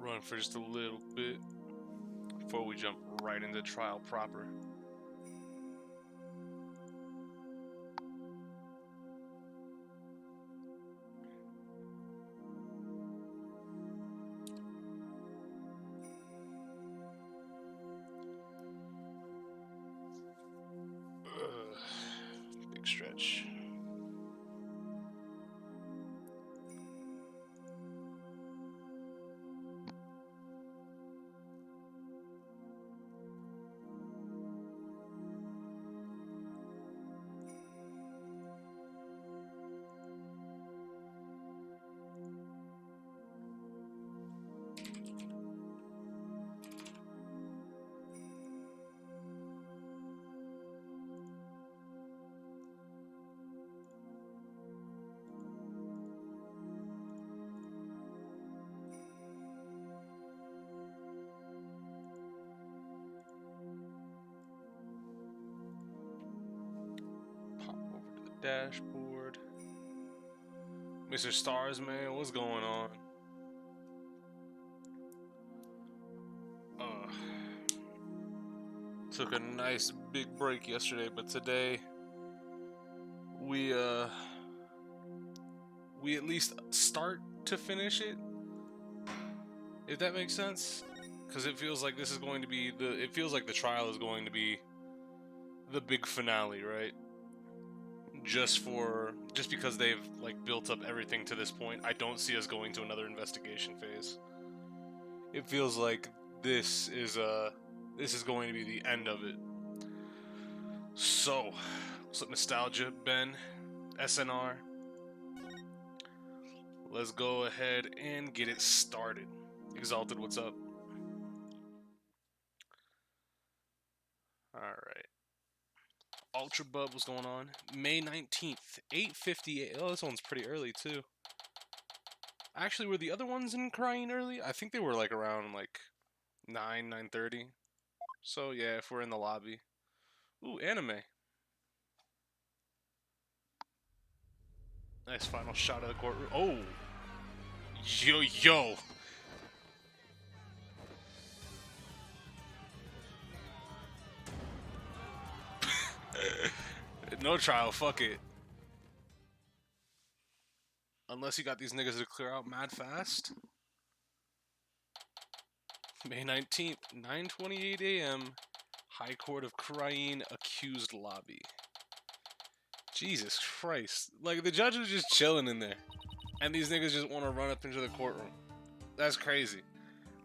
run for just a little bit before we jump right into trial proper. Big stretch. Dashboard. Mr. Stars, man, what's going on? Took a nice big break yesterday, but today we at least start to finish it. If that makes sense, because it feels like this is going to be it feels like the trial is going to be the big finale, right? Just because they've like built up everything to this point, I don't see us going to another investigation phase. It feels like this is going to be the end of it. So, what's up, Nostalgia, Ben, SNR? Let's go ahead and get it started. Exalted, what's up? Alright. Ultra Bub, what's going on? May 19th, 8:58. Oh, this one's pretty early, too. Actually, were the other ones in crying early? I think they were, like, around, like, 9:30. So, yeah, if we're in the lobby. Ooh, anime. Nice final shot of the courtroom. Oh! Yo! No trial, fuck it. Unless you got these niggas to clear out mad fast. May 19th, 9:28 a.m. High Court of Crying Accused Lobby. Jesus Christ. Like, the judge was just chilling in there. And these niggas just want to run up into the courtroom. That's crazy.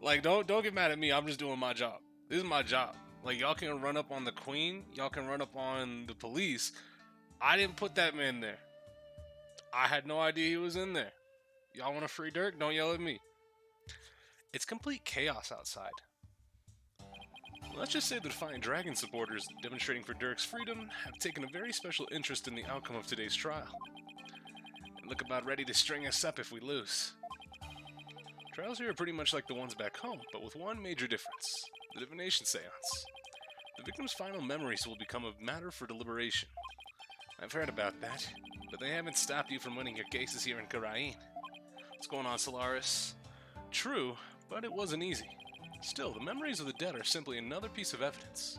Like, don't get mad at me. I'm just doing my job. This is my job. Like, y'all can run up on the queen. Y'all can run up on the police. I didn't put that man there. I had no idea he was in there. Y'all want to free Dirk? Don't yell at me. It's complete chaos outside. Let's just say the Defiant Dragon supporters demonstrating for Dirk's freedom have taken a very special interest in the outcome of today's trial. And look about ready to string us up if we lose. Trials here are pretty much like the ones back home, but with one major difference. The divination seance. The victim's final memories will become a matter for deliberation. I've heard about that, but they haven't stopped you from winning your cases here in Karain. What's going on, Solaris? True, but it wasn't easy. Still, the memories of the dead are simply another piece of evidence.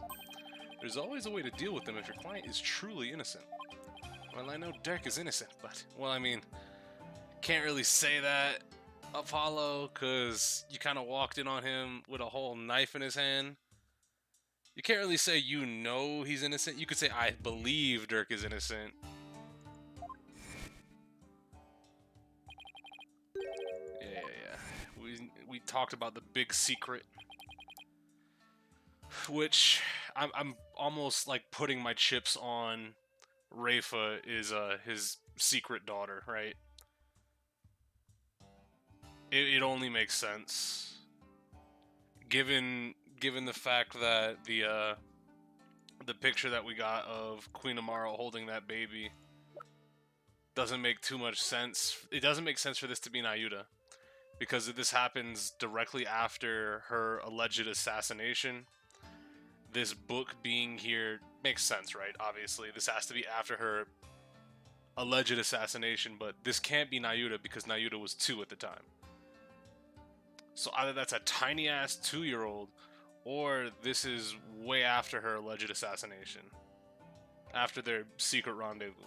There's always a way to deal with them if your client is truly innocent. Well, I know Dirk is innocent, but, well, I mean, can't really say that, Apollo, because you kind of walked in on him with a whole knife in his hand. You can't really say you know he's innocent. You could say, I believe Dirk is innocent. Yeah. We talked about the big secret, which I'm almost like putting my chips on. Rafa is his secret daughter, right? It only makes sense, given the fact that the picture that we got of Queen Amara holding that baby doesn't make too much sense. It doesn't make sense for this to be Nayuta, because this happens directly after her alleged assassination. This book being here makes sense, right? Obviously, this has to be after her alleged assassination, but this can't be Nayuta because Nayuta was 2 at the time. So either that's a tiny-ass 2-year-old, or this is way after her alleged assassination. After their secret rendezvous.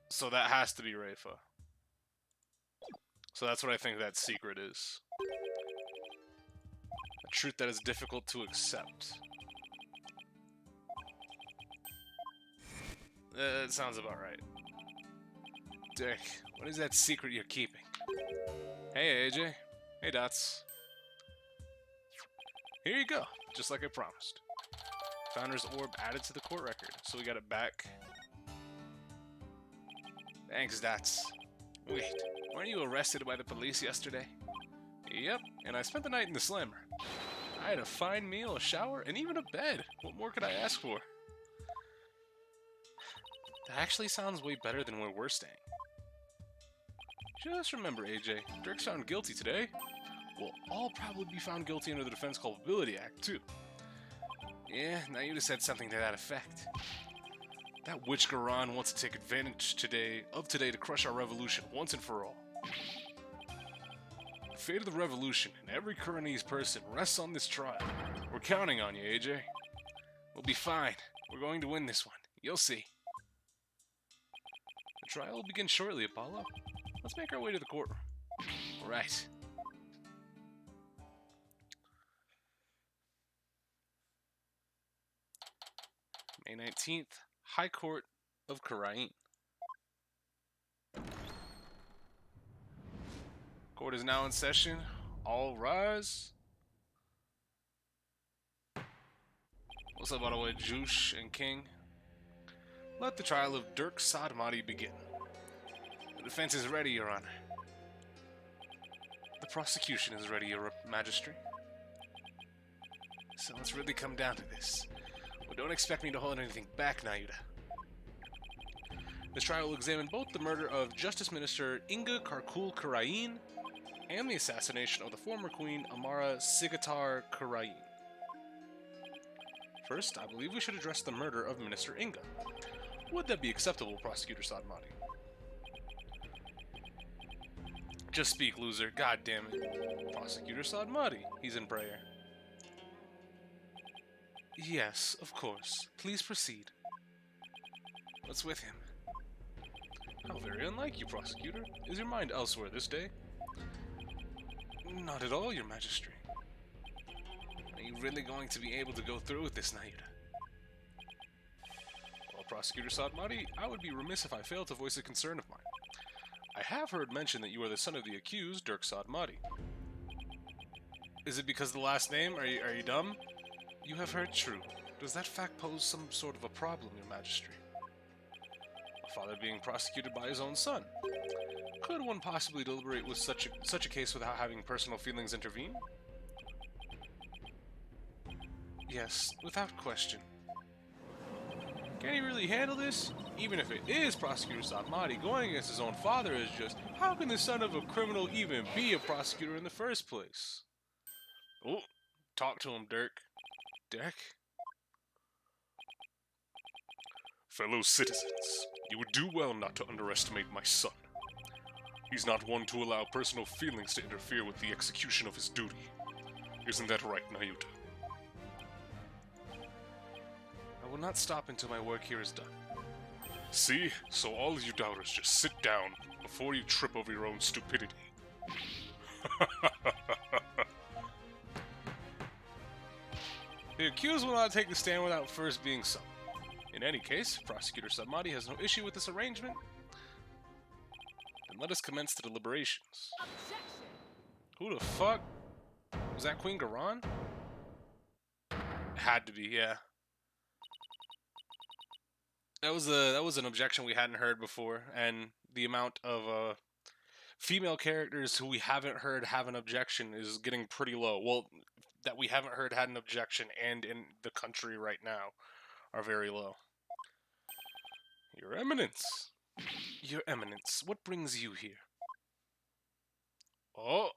So that has to be Rafa. So that's what I think that secret is. A truth that is difficult to accept. That sounds about right. Dick, what is that secret you're keeping? Hey, AJ. Hey, Dots. Here you go, just like I promised. Founder's orb added to the court record, so we got it back. Thanks, Dots. Wait, weren't you arrested by the police yesterday? Yep, and I spent the night in the slammer. I had a fine meal, a shower, and even a bed. What more could I ask for? That actually sounds way better than where we're staying. Just remember, AJ, Dirk's found guilty today. We'll all probably be found guilty under the Defense Culpability Act, too. Yeah, now you just said something to that effect. That witch Garan wants to take advantage of today to crush our revolution once and for all. The fate of the revolution and every Kuranese person rests on this trial. We're counting on you, AJ. We'll be fine. We're going to win this one. You'll see. The trial will begin shortly, Apollo. Let's make our way to the courtroom. Right. May 19th, High Court of Karain. Court is now in session. All rise. What's up, by the way, Juice and King? Let the trial of Dirk Sadmati begin. The defense is ready, Your Honor. The prosecution is ready, Your Majesty. So let's really come down to this. But don't expect me to hold anything back, Nayuda. This trial will examine both the murder of Justice Minister Inga Karkul Karain and the assassination of the former Queen Amara Sigatar Karain. First, I believe we should address the murder of Minister Inga. Would that be acceptable, Prosecutor Sadmati? Just speak, loser. God damn it. Prosecutor Sadmati. He's in prayer. Yes, of course. Please proceed. What's with him? How very unlike you, Prosecutor. Is your mind elsewhere this day? Not at all, Your Majesty. Are you really going to be able to go through with this, Nayuda? Well, Prosecutor Sadmati, I would be remiss if I failed to voice a concern of mine. I have heard mention that you are the son of the accused, Dirk Sadmati. Is it because of the last name? Are you dumb? You have heard true. Does that fact pose some sort of a problem, Your Majesty? A father being prosecuted by his own son. Could one possibly deliberate with such a case without having personal feelings intervene? Yes, without question. Can he really handle this? Even if it is Prosecutor Sadmati, going against his own father is just, how can the son of a criminal even be a prosecutor in the first place? Oh, talk to him, Dirk. Dirk? Fellow citizens, you would do well not to underestimate my son. He's not one to allow personal feelings to interfere with the execution of his duty. Isn't that right, Nayuta? I will not stop until my work here is done. See? So all of you doubters just sit down before you trip over your own stupidity. The accused will not take the stand without first being summoned. In any case, Prosecutor Sadmati has no issue with this arrangement. Then let us commence the deliberations. Objection. Who the fuck? Was that Queen Garan? Had to be, yeah. That was an objection we hadn't heard before, and the amount of female characters who we haven't heard have an objection is getting pretty low. Well, that we haven't heard had an objection and in the country right now are very low. Your Eminence. Your Eminence, what brings you here? Oh.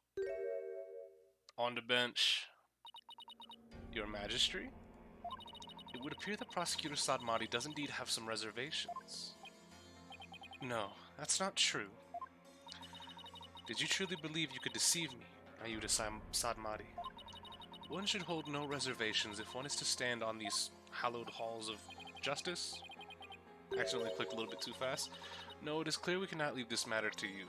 On the bench. Your Majesty? It would appear that Prosecutor Sadmati does indeed have some reservations. No, that's not true. Did you truly believe you could deceive me, Ayuda Sadmati. One should hold no reservations if one is to stand on these hallowed halls of justice. Accidentally clicked a little bit too fast. No, it is clear we cannot leave this matter to you.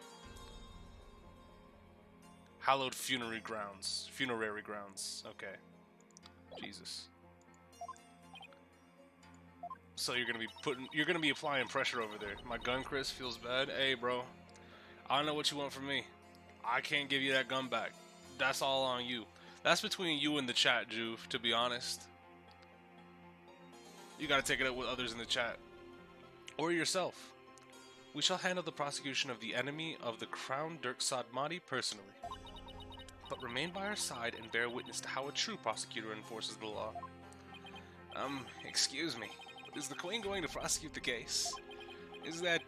Hallowed funerary grounds. Funerary grounds. Okay. Jesus. So you're gonna be applying pressure over there. My gun, Chris, feels bad. Hey, bro. I don't know what you want from me. I can't give you that gun back. That's all on you. That's between you and the chat, Juve, to be honest. You gotta take it up with others in the chat. Or yourself. We shall handle the prosecution of the enemy of the Crown Dirk Sadmati personally. But remain by our side and bear witness to how a true prosecutor enforces the law. Excuse me. Is the Queen going to prosecute the case? Is that,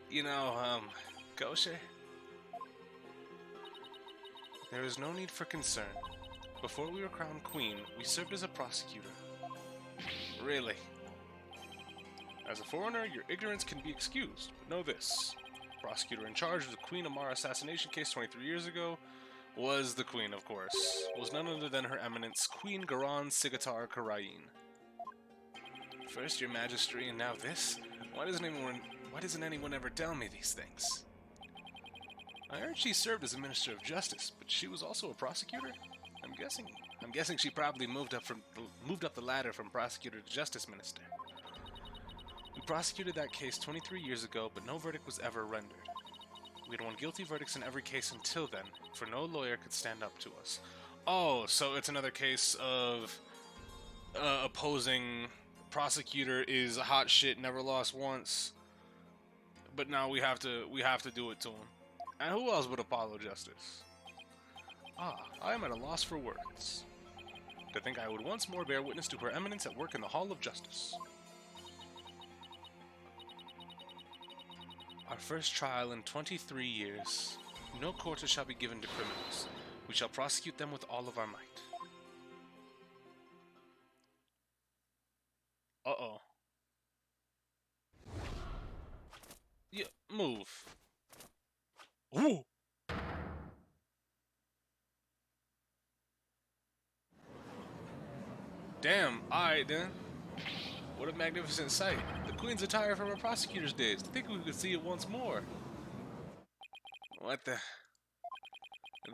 kosher? There is no need for concern. Before we were crowned Queen, we served as a prosecutor. Really? As a foreigner, your ignorance can be excused, but know this. The prosecutor in charge of the Queen Amara assassination case 23 years ago was the Queen, of course. Was none other than Her Eminence, Queen Garan Sigatar Karayin. First your majesty, and now this? Why doesn't anyone ever tell me these things? I heard she served as a Minister of Justice, but she was also a prosecutor? I'm guessing she probably moved up the ladder from prosecutor to Justice Minister. We prosecuted that case 23 years ago, but no verdict was ever rendered. We had won guilty verdicts in every case until then, for no lawyer could stand up to us. Oh, so it's another case of opposing prosecutor is a hot shit, never lost once, but now we have to do it to him. And who else would Apollo Justice? I am at a loss for words. To think I would once more bear witness to Her Eminence at work in the Hall of Justice. Our first trial in 23 years. No quarter shall be given to criminals. We shall prosecute them with all of our might. Uh-oh. Yeah, move. Ooh! Damn, alright then. What a magnificent sight. The Queen's attire from her prosecutor's days. I think we could see it once more. What the...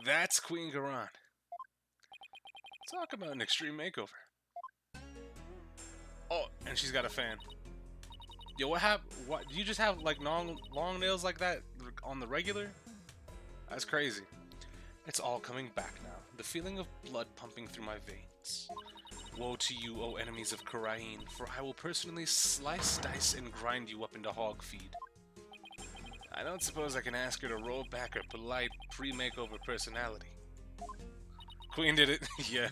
That's Queen Garan. Talk about an extreme makeover. Oh, and she's got a fan. Yo, what happened? What, do you just have like long nails like that on the regular? That's crazy. It's all coming back now. The feeling of blood pumping through my veins. Woe to you, O enemies of Karain, for I will personally slice, dice, and grind you up into hog feed. I don't suppose I can ask her to roll back her polite pre-makeover personality. Queen did it, yeah.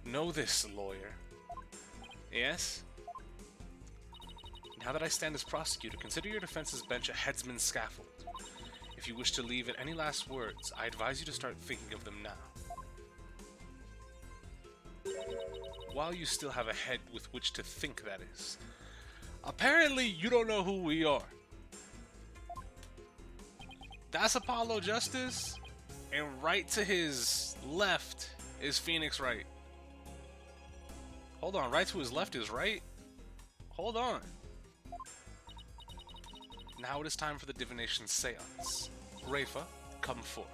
Know this, lawyer. Yes? Now that I stand as prosecutor, consider your defense's bench a headsman's scaffold. If you wish to leave it any last words, I advise you to start thinking of them now. While you still have a head with which to think, that is. Apparently, you don't know who we are. That's Apollo Justice, and right to his left is Phoenix Wright. Hold on, right to his left is Wright? Hold on. Now it is time for the divination seance. Rafa, come forth.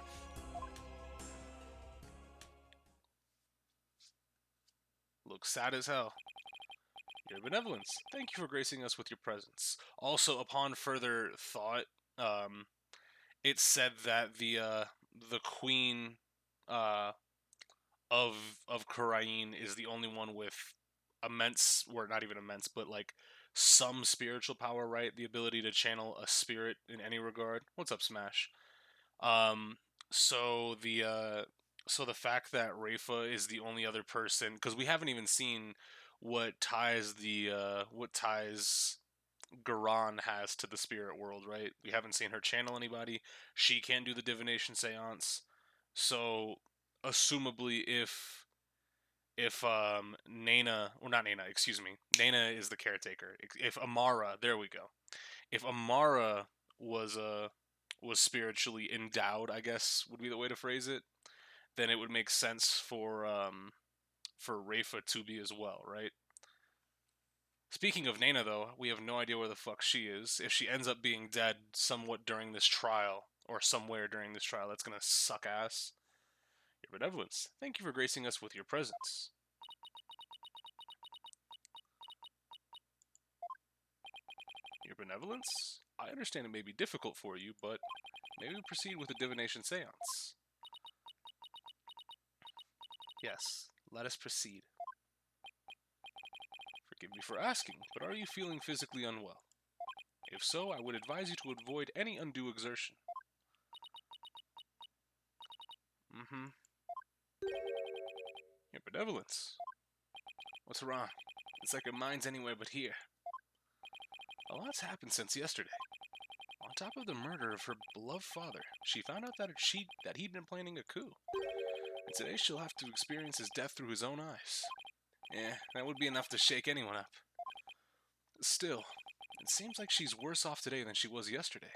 Looks sad as hell. Your benevolence. Thank you for gracing us with your presence. Also, upon further thought, it said that the queen of Karain is the only one with immense, or not even immense, but like some spiritual power, right? The ability to channel a spirit in any regard. What's up, Smash? So the fact that Rafa is the only other person, because we haven't even seen what ties Garan has to the spirit world, right? We haven't seen her channel anybody. She can't do the divination seance. So, assumably, if Nana, or not Nana, excuse me, Nana is the caretaker. If Amara, there we go. If Amara was spiritually endowed, I guess would be the way to phrase it, then it would make sense for Rafa to be as well, right? Speaking of Nana, though, we have no idea where the fuck she is. If she ends up being dead somewhat during this trial, or somewhere during this trial, that's gonna suck ass. Your benevolence, thank you for gracing us with your presence. Your benevolence? I understand it may be difficult for you, but may we proceed with the divination seance? Yes, let us proceed. Forgive me for asking, but are you feeling physically unwell? If so, I would advise you to avoid any undue exertion. Mm-hmm. Your benevolence. What's wrong? It's like her mind's anywhere but here. A lot's happened since yesterday. On top of the murder of her beloved father, she found out that he'd been planning a coup. And today she'll have to experience his death through his own eyes. That would be enough to shake anyone up. Still, it seems like she's worse off today than she was yesterday.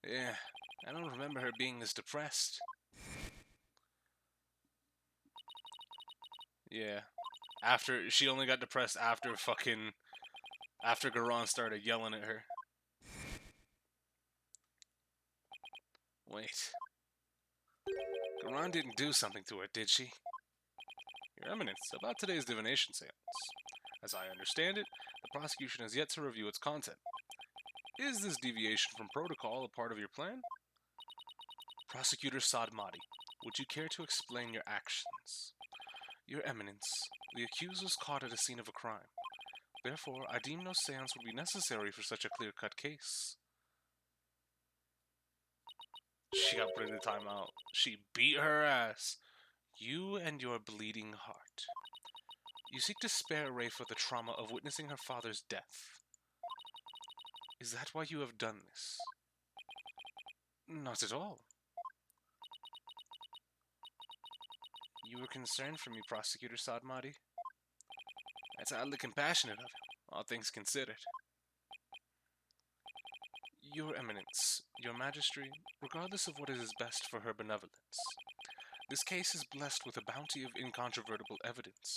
Yeah, I don't remember her being this depressed. Yeah. She only got depressed after Garon started yelling at her. Wait. Garon didn't do something to her, did she? Your Eminence, about today's divination seance. As I understand it, the prosecution has yet to review its content. Is this deviation from protocol a part of your plan? Prosecutor Sadmati, would you care to explain your actions? Your Eminence, the accused was caught at a scene of a crime. Therefore, I deem no seance would be necessary for such a clear-cut case. She got put into timeout. She beat her ass. You and your bleeding heart. You seek to spare Rafa the trauma of witnessing her father's death. Is that why you have done this? Not at all. You were concerned for me, Prosecutor Sadmati. That's oddly compassionate of him, all things considered. Your Eminence, your Majesty, regardless of what is best for her benevolence, this case is blessed with a bounty of incontrovertible evidence.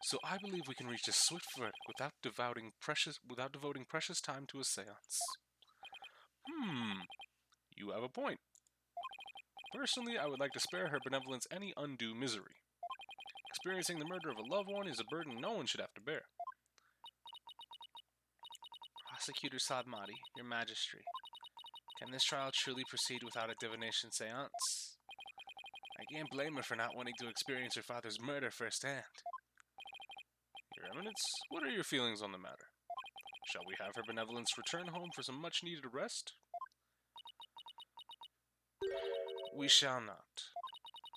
So I believe we can reach a swift verdict without devoting precious time to a seance. You have a point. Personally, I would like to spare her benevolence any undue misery. Experiencing the murder of a loved one is a burden no one should have to bear. Prosecutor Sadmati, your Majesty, can this trial truly proceed without a divination seance? I can't blame her for not wanting to experience her father's murder firsthand. Your Eminence, what are your feelings on the matter? Shall we have her benevolence return home for some much-needed rest? We shall not.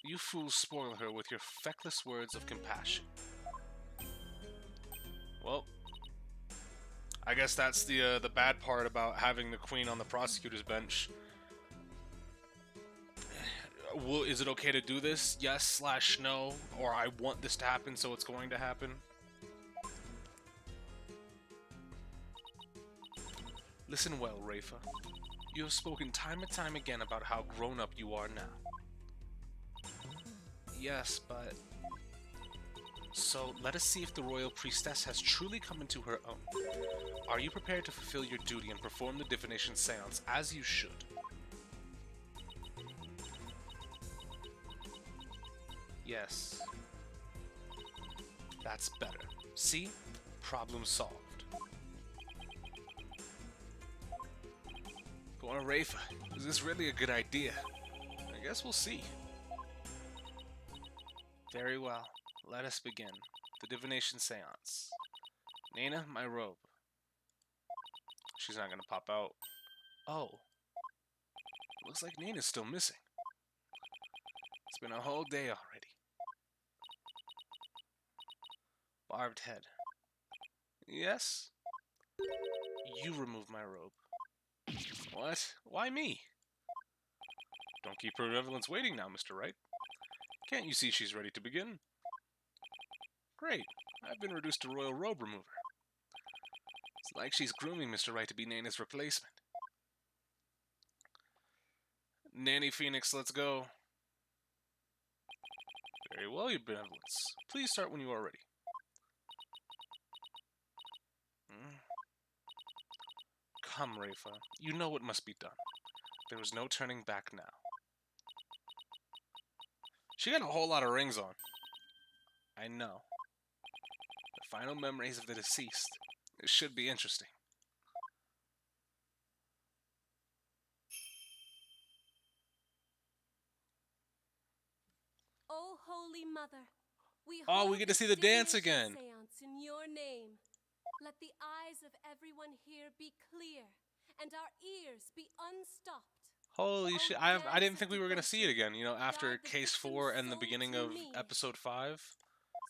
You fools spoil her with your feckless words of compassion. Well, I guess that's the bad part about having the queen on the prosecutor's bench. Is it okay to do this? Yes/no, or I want this to happen, so it's going to happen. Listen well, Rafa. You have spoken time and time again about how grown-up you are now. Yes, but... So, let us see if the royal priestess has truly come into her own. Are you prepared to fulfill your duty and perform the divination seance as you should? Yes. That's better. See? Problem solved. Go on, Rafa. Is this really a good idea? I guess we'll see. Very well. Let us begin. The divination seance. Nana, my robe. She's not gonna pop out. Oh. Looks like Nana's still missing. It's been a whole day already. Barbed head. Yes? You remove my robe. What? Why me? Don't keep her benevolence waiting now, Mr. Wright. Can't you see she's ready to begin? Great. I've been reduced to royal robe remover. It's like she's grooming Mr. Wright to be Nana's replacement. Nanny Phoenix, let's go. Very well, your benevolence. Please start when you are ready. Come, Rafa. You know what must be done. There is no turning back now. She got a whole lot of rings on. I know. The final memories of the deceased. It should be interesting. Oh, Holy Mother, we get to see the dance again. Seance in your name. Let the eyes of everyone here be clear, and our ears be unstopped. Holy shit! I didn't think we were gonna see it again. You know, after Case 4 and the beginning of Episode 5.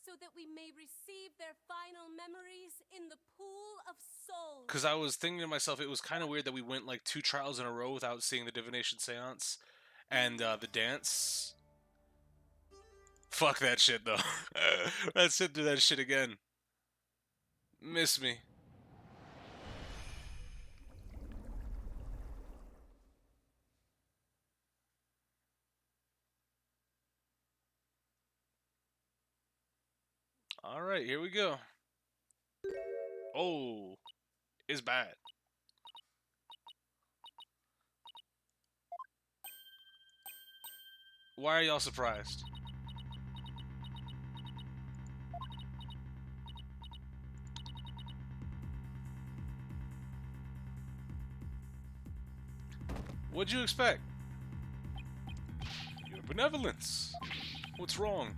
So that we may receive their final memories in the pool of souls. Because I was thinking to myself, it was kind of weird that we went like 2 trials in a row without seeing the divination seance and the dance. Fuck that shit though. Let's sit through that shit again. Miss me. Alright, here we go. Oh, it's bad. Why are y'all surprised? What'd you expect? Your benevolence. What's wrong?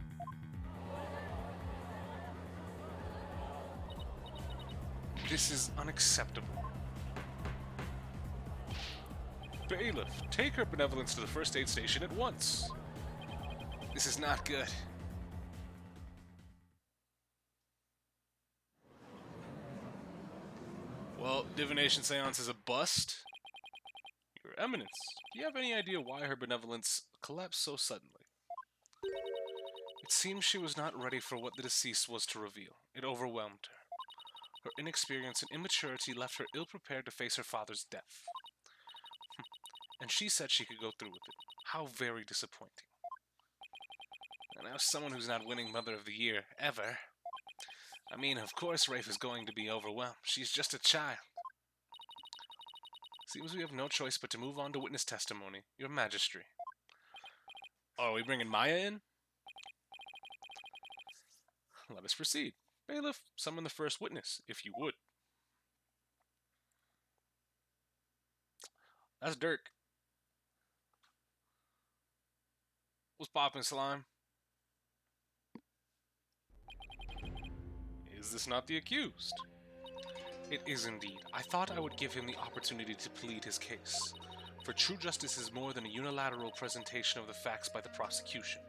This is unacceptable. Bailiff, take her benevolence to the first aid station at once. This is not good. Well, divination seance is a bust. Your Eminence, do you have any idea why her benevolence collapsed so suddenly? It seems she was not ready for what the deceased was to reveal. It overwhelmed her. Her inexperience and immaturity left her ill-prepared to face her father's death. And she said she could go through with it. How very disappointing. And now someone who's not winning Mother of the Year, ever. I mean, of course Rafe is going to be overwhelmed. She's just a child. Seems we have no choice but to move on to witness testimony. Your Majesty. Oh, are we bringing Maya in? Let us proceed. Bailiff, summon the first witness, if you would. That's Dirk. What's poppin', Slime? Is this not the accused? It is indeed. I thought I would give him the opportunity to plead his case, for true justice is more than a unilateral presentation of the facts by the prosecution.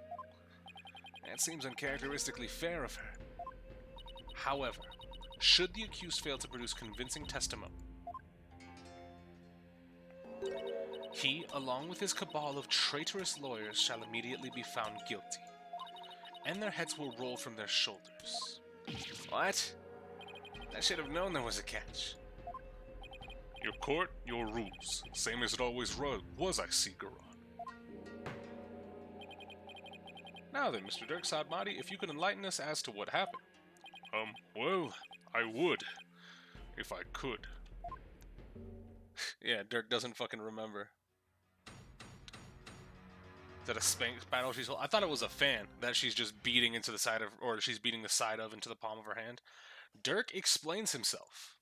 It seems uncharacteristically fair of her. However, should the accused fail to produce convincing testimony, he, along with his cabal of traitorous lawyers, shall immediately be found guilty, and their heads will roll from their shoulders. What? I should have known there was a catch. Your court, your rules. Same as it always was, I see, Garon. Now then, Mr. Dirk Sadmati, if you could enlighten us as to what happened. Well, I would. If I could. Yeah, Dirk doesn't fucking remember. Is that a Spanx battle she's holding? I thought it was a fan that she's just beating into the side of, or she's beating the side of into the palm of her hand. Dirk explains himself.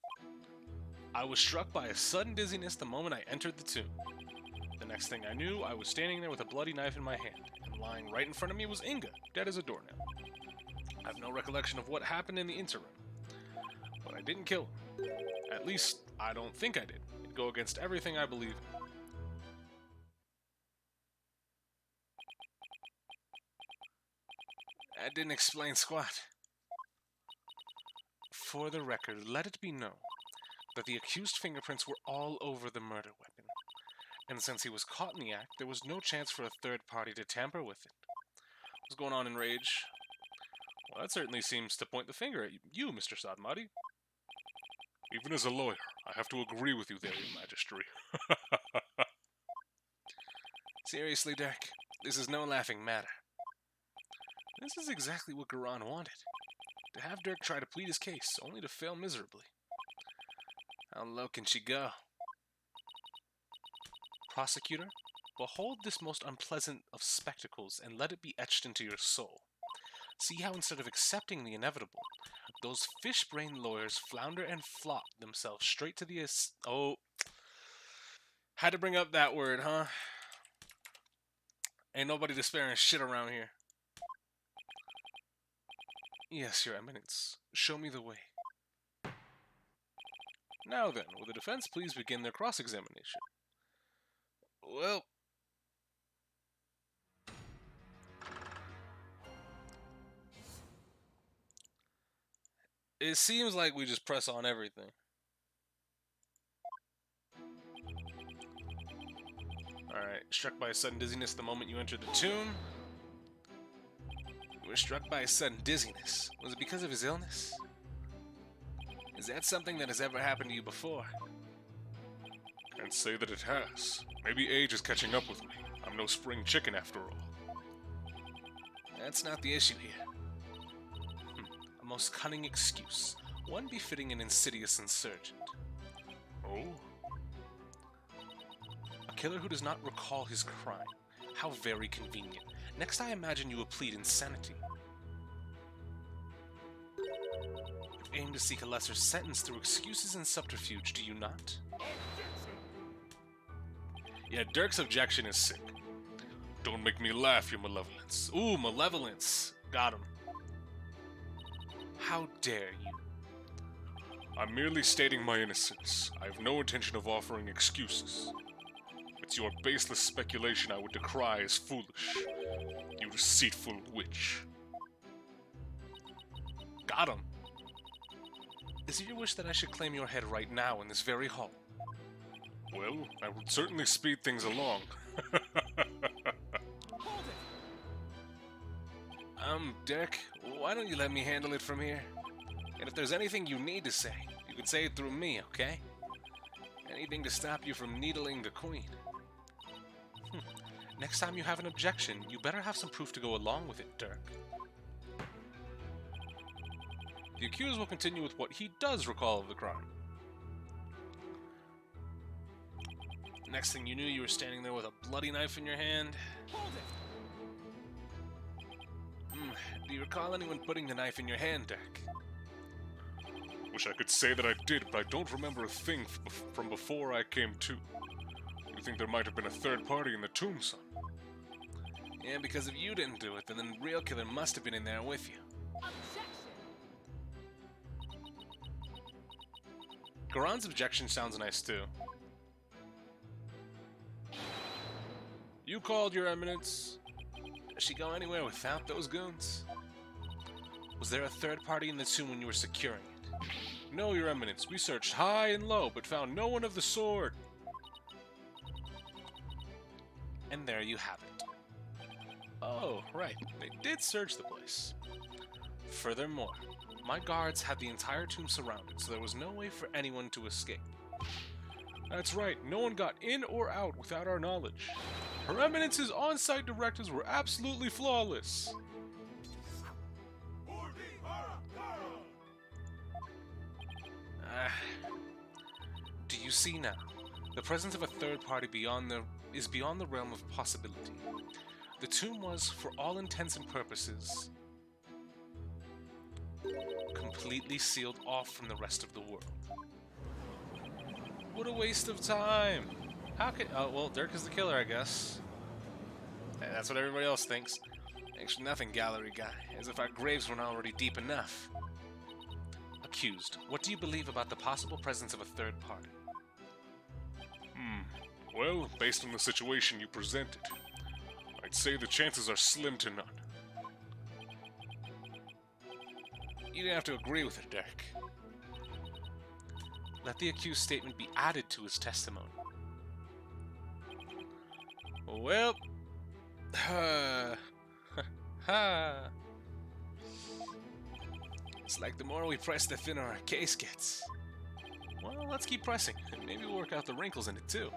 I was struck by a sudden dizziness the moment I entered the tomb. The next thing I knew, I was standing there with a bloody knife in my hand, and lying right in front of me was Inga, dead as a doornail. I have no recollection of what happened in the interim, but I didn't kill him. At least, I don't think I did. It'd go against everything I believe in. That didn't explain squat. For the record, let it be known that the accused fingerprints were all over the murder weapon, and since he was caught in the act, there was no chance for a third party to tamper with it. What's going on in Rage? Well, that certainly seems to point the finger at you, Mr. Sadmati. Even as a lawyer, I have to agree with you there, Your Majesty. Seriously, Dirk, this is no laughing matter. This is exactly what Garan wanted. To have Dirk try to plead his case, only to fail miserably. How low can she go? Prosecutor, behold this most unpleasant of spectacles, and let it be etched into your soul. See how instead of accepting the inevitable, those fish-brained lawyers flounder and flop themselves straight to the oh, had to bring up that word, huh? Ain't nobody despairing shit around here. Yes, Your Eminence. Show me the way. Now then, will the defense please begin their cross-examination? Well... It seems like we just press on everything. Alright, struck by a sudden dizziness the moment you entered the tomb. You were struck by a sudden dizziness. Was it because of his illness? Is that something that has ever happened to you before? Can't say that it has. Maybe age is catching up with me. I'm no spring chicken after all. That's not the issue here. A most cunning excuse. One befitting an insidious insurgent. Oh? A killer who does not recall his crime. How very convenient. Next I imagine you will plead insanity. You aim to seek a lesser sentence through excuses and subterfuge, do you not? Yeah, Dirk's objection is sick. Don't make me laugh, your malevolence. Ooh, malevolence. Got him. How dare you? I'm merely stating my innocence. I have no intention of offering excuses. It's your baseless speculation I would decry as foolish. You deceitful witch. Got him. Is it your wish that I should claim your head right now in this very hall? Well, I would certainly speed things along. Dirk, why don't you let me handle it from here? And if there's anything you need to say, you can say it through me, okay? Anything to stop you from needling the queen. Next time you have an objection, you better have some proof to go along with it, Dirk. The accused will continue with what he does recall of the crime. Next thing you knew, you were standing there with a bloody knife in your hand. Do you recall anyone putting the knife in your hand, Dirk? Wish I could say that I did, but I don't remember a thing from before I came to. You think there might have been a third party in the tomb, son? Yeah, because if you didn't do it, then the real killer must have been in there with you. Garan's objection sounds nice, too. You called, Your Eminence. Does she go anywhere without those goons? Was there a third party in the tomb when you were securing it? No, Your Eminence. We searched high and low, but found no one of the sort. And there you have it. Oh, right. They did search the place. Furthermore, my guards had the entire tomb surrounded, so there was no way for anyone to escape. That's right. No one got in or out without our knowledge. Her Eminence's on-site directives were absolutely flawless. Do you see now? The presence of a third party is beyond the realm of possibility. The tomb was, for all intents and purposes, completely sealed off from the rest of the world. What a waste of time! How could... Oh, well, Dirk is the killer, I guess. Hey, that's what everybody else thinks. Thanks for nothing, gallery guy. As if our graves weren't already deep enough. Accused, what do you believe about the possible presence of a third party? Well, based on the situation you presented, I'd say the chances are slim to none. You didn't have to agree with it, Dirk. Let the accused's statement be added to his testimony. Well... It's like the more we press, the thinner our case gets. Well, let's keep pressing. Maybe we'll work out the wrinkles in it, too.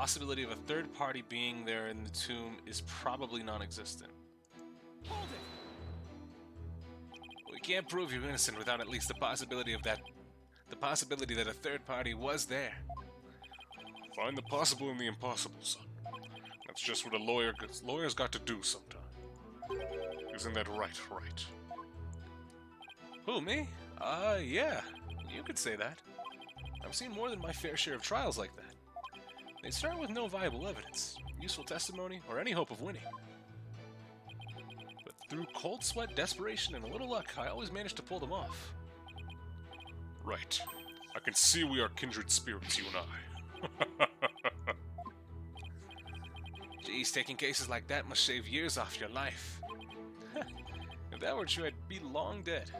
possibility of a third party being there in the tomb is probably non-existent. Hold it! We can't prove you're innocent without at least the possibility that a third party was there. Find the possible in the impossible, son. That's just what lawyers got to do sometime. Isn't that right, Wright? Who, me? Yeah. You could say that. I've seen more than my fair share of trials like that. They start with no viable evidence, useful testimony, or any hope of winning. But through cold sweat, desperation, and a little luck, I always manage to pull them off. Right. I can see we are kindred spirits, you and I. Geez, taking cases like that must shave years off your life. If that were true, I'd be long dead.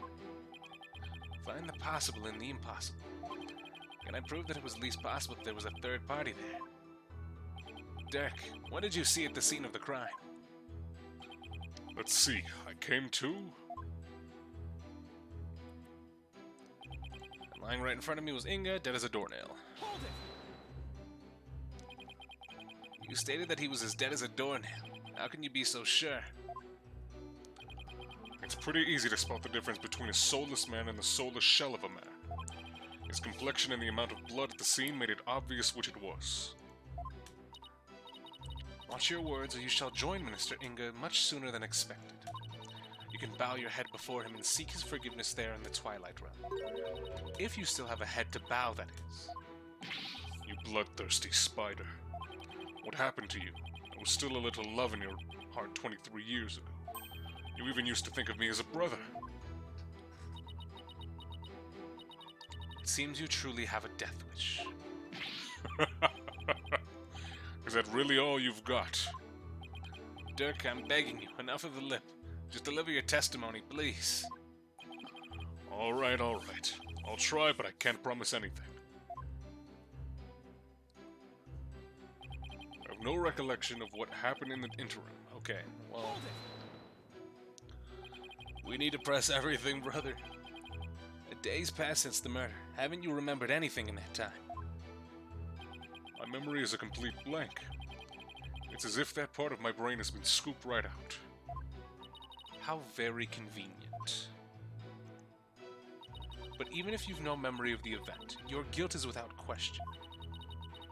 Find the possible in the impossible. Can I prove that it was at least possible that there was a third party there? Dirk, what did you see at the scene of the crime? Let's see. I came to... Lying right in front of me was Inga, dead as a doornail. Hold it! You stated that he was as dead as a doornail. How can you be so sure? It's pretty easy to spot the difference between a soulless man and the soulless shell of a man. His complexion and the amount of blood at the scene made it obvious which it was. Watch your words, or you shall join Minister Inga much sooner than expected. You can bow your head before him and seek his forgiveness there in the Twilight Realm. If you still have a head to bow, that is. You bloodthirsty spider. What happened to you? There was still a little love in your heart 23 years ago. You even used to think of me as a brother. It seems you truly have a death wish. Is that really all you've got? Dirk, I'm begging you, enough of the lip. Just deliver your testimony, please. Alright, alright. I'll try, but I can't promise anything. I have no recollection of what happened in the interim. Okay, well, Hold it! we need to press everything, brother. A day's passed since the murder. Haven't you remembered anything in that time? My memory is a complete blank. It's as if that part of my brain has been scooped right out. How very convenient. But even if you've no memory of the event, your guilt is without question.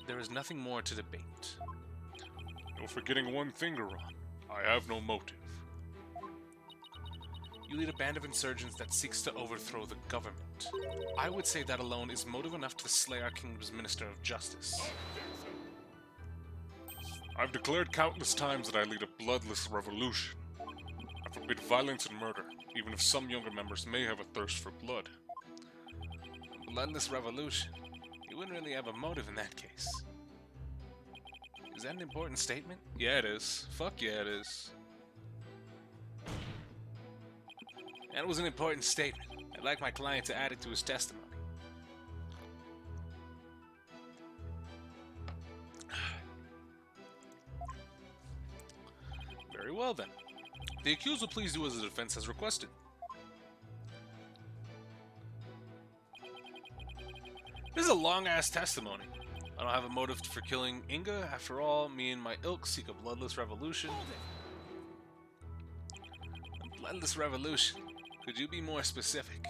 There is nothing more to debate. You're forgetting one thing, Garon. I have no motive. You lead a band of insurgents that seeks to overthrow the government. I would say that alone is motive enough to slay our kingdom's Minister of Justice. I've declared countless times that I lead a bloodless revolution. I forbid violence and murder, even if some younger members may have a thirst for blood. A bloodless revolution? You wouldn't really have a motive in that case. Is that an important statement? Yeah, it is. Fuck yeah, it is. That was an important statement. I'd like my client to add it to his testimony. Very well then. The accused will please do as the defense has requested. This is a long-ass testimony. I don't have a motive for killing Inga. After all, me and my ilk seek a bloodless revolution. Hold it! A bloodless revolution? Could you be more specific?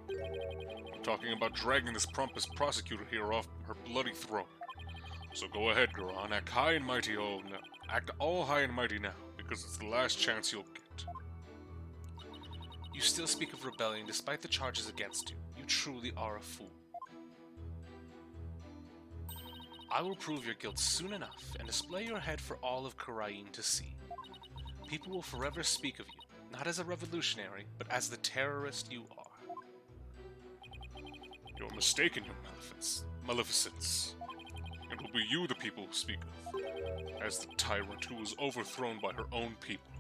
I'm talking about dragging this pompous prosecutor here off her bloody throne. So go ahead, Garon, act high and mighty act all high and mighty now, because it's the last chance you'll get. You still speak of rebellion despite the charges against you. You truly are a fool. I will prove your guilt soon enough and display your head for all of Karain to see. People will forever speak of you, not as a revolutionary, but as the terrorist you are. You're mistaken, your maleficence. It will be you the people will speak of, as the tyrant who was overthrown by her own people.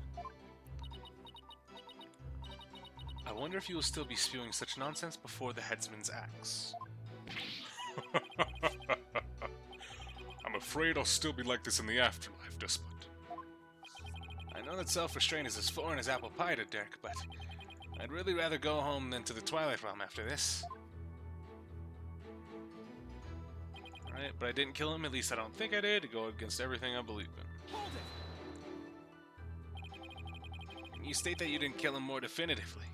I wonder if you will still be spewing such nonsense before the headsman's axe. I'm afraid I'll still be like this in the afterlife, Despot. I know that self-restraint is as foreign as apple pie to Dirk, but I'd really rather go home than to the Twilight Realm after this. Alright, but I didn't kill him, at least I don't think I did, to go against everything I believe in. Hold it! You state that you didn't kill him more definitively.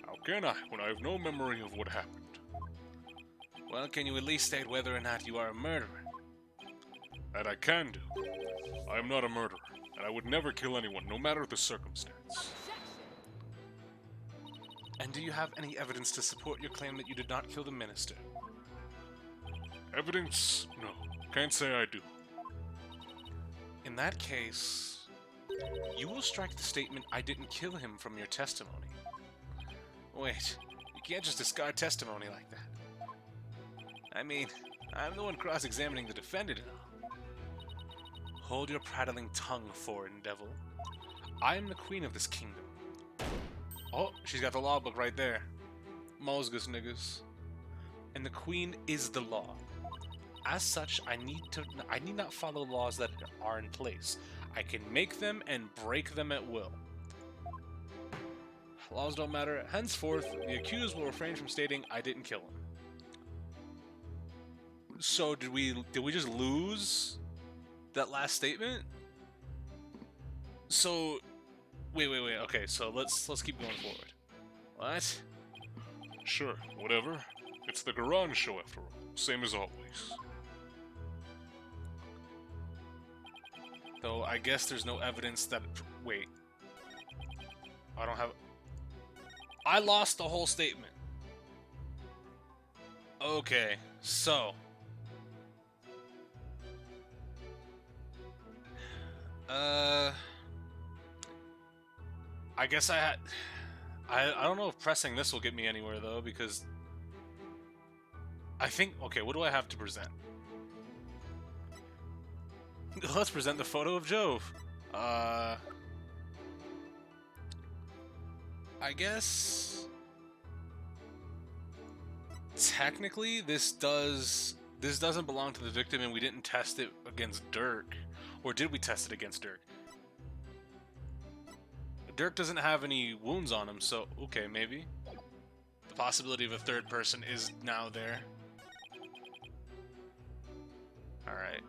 How can I, when I have no memory of what happened? Well, can you at least state whether or not you are a murderer? That I can do. I am not a murderer, and I would never kill anyone, no matter the circumstance. And do you have any evidence to support your claim that you did not kill the minister? Evidence? No. Can't say I do. In that case, you will strike the statement I didn't kill him from your testimony. Wait, you can't just discard testimony like that. I mean, I'm the one cross-examining the defendant and all. Hold your prattling tongue, foreign devil. I am the queen of this kingdom. Oh, she's got the law book right there. Mosgus niggas. And the queen is the law. As such, I need not follow laws that are in place. I can make them and break them at will. Laws don't matter. Henceforth, the accused will refrain from stating I didn't kill him. So did we just lose that last statement? So wait. Okay, so let's keep going forward. What? Sure, whatever. It's the Garage show after all. Same as always. Though I guess there's no evidence that... Wait. I don't have... I lost the whole statement. Okay, so... I guess I had... I don't know if pressing this will get me anywhere, though, because... I think... Okay, what do I have to present? Let's present the photo of Jove. I guess... Technically, this doesn't belong to the victim, and we didn't test it against Dirk. Or did we test it against Dirk? Dirk doesn't have any wounds on him, so okay, maybe. The possibility of a third person is now there. Alright.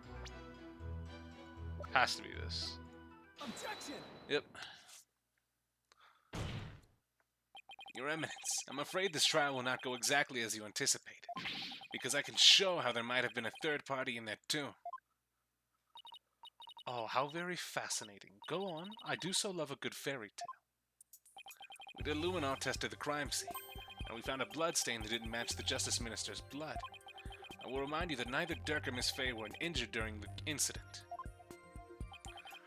Has to be this. Objection! Yep. Your Eminence, I'm afraid this trial will not go exactly as you anticipated, because I can show how there might have been a third party in there too. Oh, how very fascinating. Go on. I do so love a good fairy tale. We did a luminar test at the crime scene, and we found a blood stain that didn't match the Justice Minister's blood. I will remind you that neither Dirk or Miss Faye were injured during the incident.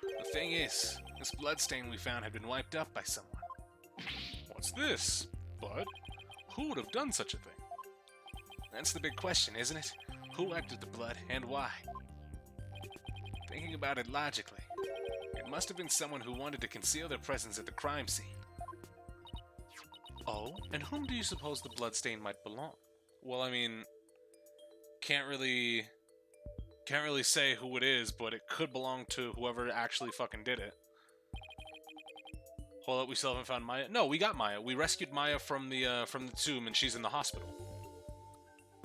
The thing is, this blood stain we found had been wiped up by someone. What's this? Blood? Who would have done such a thing? That's the big question, isn't it? Who wiped up the blood, and why? Thinking about it logically, it must have been someone who wanted to conceal their presence at the crime scene. Oh, and whom do you suppose the bloodstain might belong? Well, I mean, can't really say who it is, but it could belong to whoever actually fucking did it. Hold up, we still haven't found Maya. No, we got Maya. We rescued Maya from the tomb, and she's in the hospital.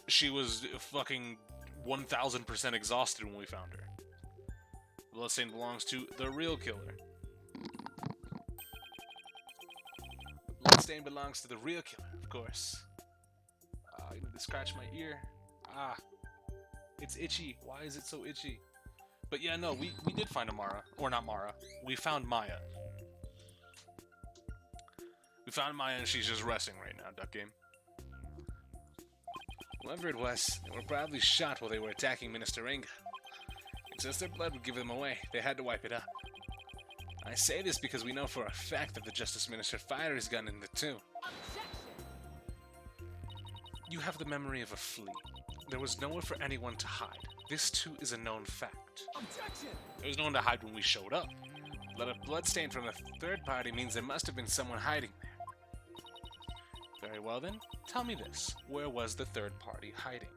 She was fucking 1000% exhausted when we found her. The bloodstain belongs to the real killer. The bloodstain belongs to the real killer, of course. You need to scratch my ear. Ah. It's itchy. Why is it so itchy? But yeah, no, we did find a Mara. Or not Mara. We found Maya. We found Maya and she's just resting right now, Duck Game. Whoever it was, they were probably shot while they were attacking Minister Inga. And since their blood would give them away, they had to wipe it up. I say this because we know for a fact that the Justice Minister fired his gun in the tomb. You have the memory of a flea. There was nowhere for anyone to hide. This too is a known fact. Objection! There was no one to hide when we showed up. But a bloodstain from a third party means there must have been someone hiding there. Very well then, tell me this. Where was the third party hiding?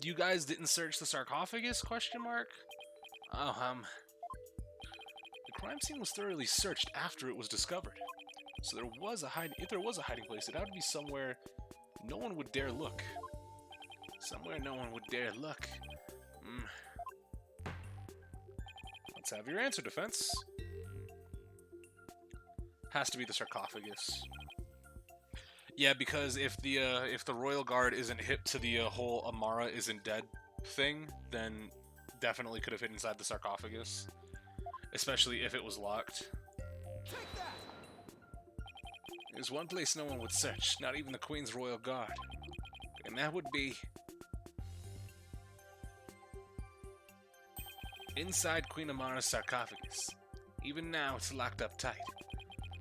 You guys didn't search the sarcophagus? Question mark. Oh, the crime scene was thoroughly searched after it was discovered. So there was a hiding. If there was a hiding place, it had to be somewhere no one would dare look. Somewhere no one would dare look. Let's have your answer, defense. Has to be the sarcophagus. Yeah, because if the royal guard isn't hip to the whole Amara isn't dead thing, then definitely could have hid inside the sarcophagus, especially if it was locked. Take that! There's one place no one would search, not even the Queen's royal guard, and that would be inside Queen Amara's sarcophagus. Even now, it's locked up tight.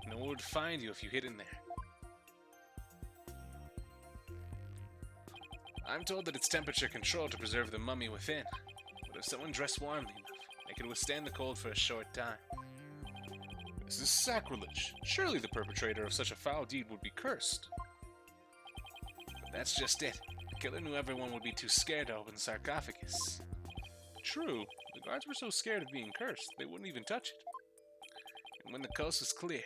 No one would find you if you hid in there. I'm told that it's temperature controlled to preserve the mummy within, but if someone dressed warmly enough, they could withstand the cold for a short time. This is sacrilege. Surely the perpetrator of such a foul deed would be cursed. But that's just it. The killer knew everyone would be too scared to open the sarcophagus. True, the guards were so scared of being cursed, they wouldn't even touch it. And when the coast was clear,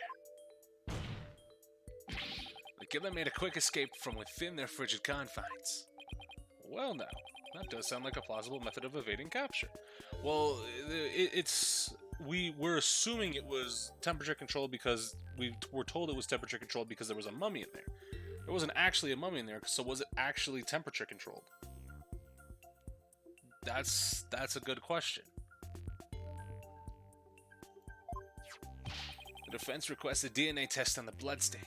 the killer made a quick escape from within their frigid confines. Well now, that does sound like a plausible method of evading capture. Well, we're assuming it was temperature controlled because we were told it was temperature controlled because there was a mummy in there. There wasn't actually a mummy in there, so was it actually temperature controlled? That's a good question. The defense requests a DNA test on the bloodstain.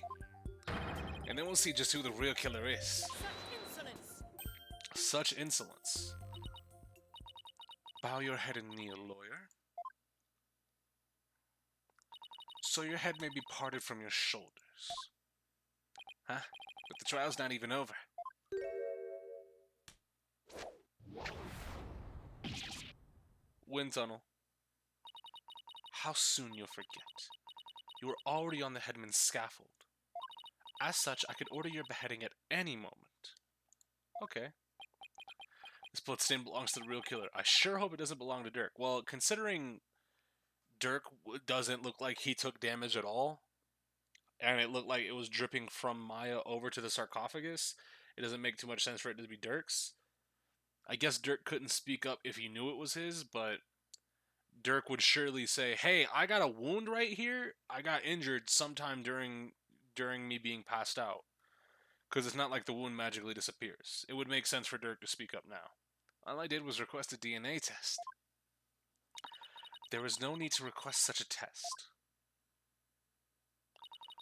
And then we'll see just who the real killer is. Such insolence. Bow your head and kneel, lawyer. So your head may be parted from your shoulders. Huh? But the trial's not even over. Wind tunnel. How soon you'll forget. You are already on the headman's scaffold. As such, I could order your beheading at any moment. Okay. This bloodstain belongs to the real killer. I sure hope it doesn't belong to Dirk. Well, considering Dirk doesn't look like he took damage at all, and it looked like it was dripping from Maya over to the sarcophagus, it doesn't make too much sense for it to be Dirk's. I guess Dirk couldn't speak up if he knew it was his, but Dirk would surely say, hey, I got a wound right here. I got injured sometime during me being passed out. Because it's not like the wound magically disappears. It would make sense for Dirk to speak up now. All I did was request a DNA test. There was no need to request such a test.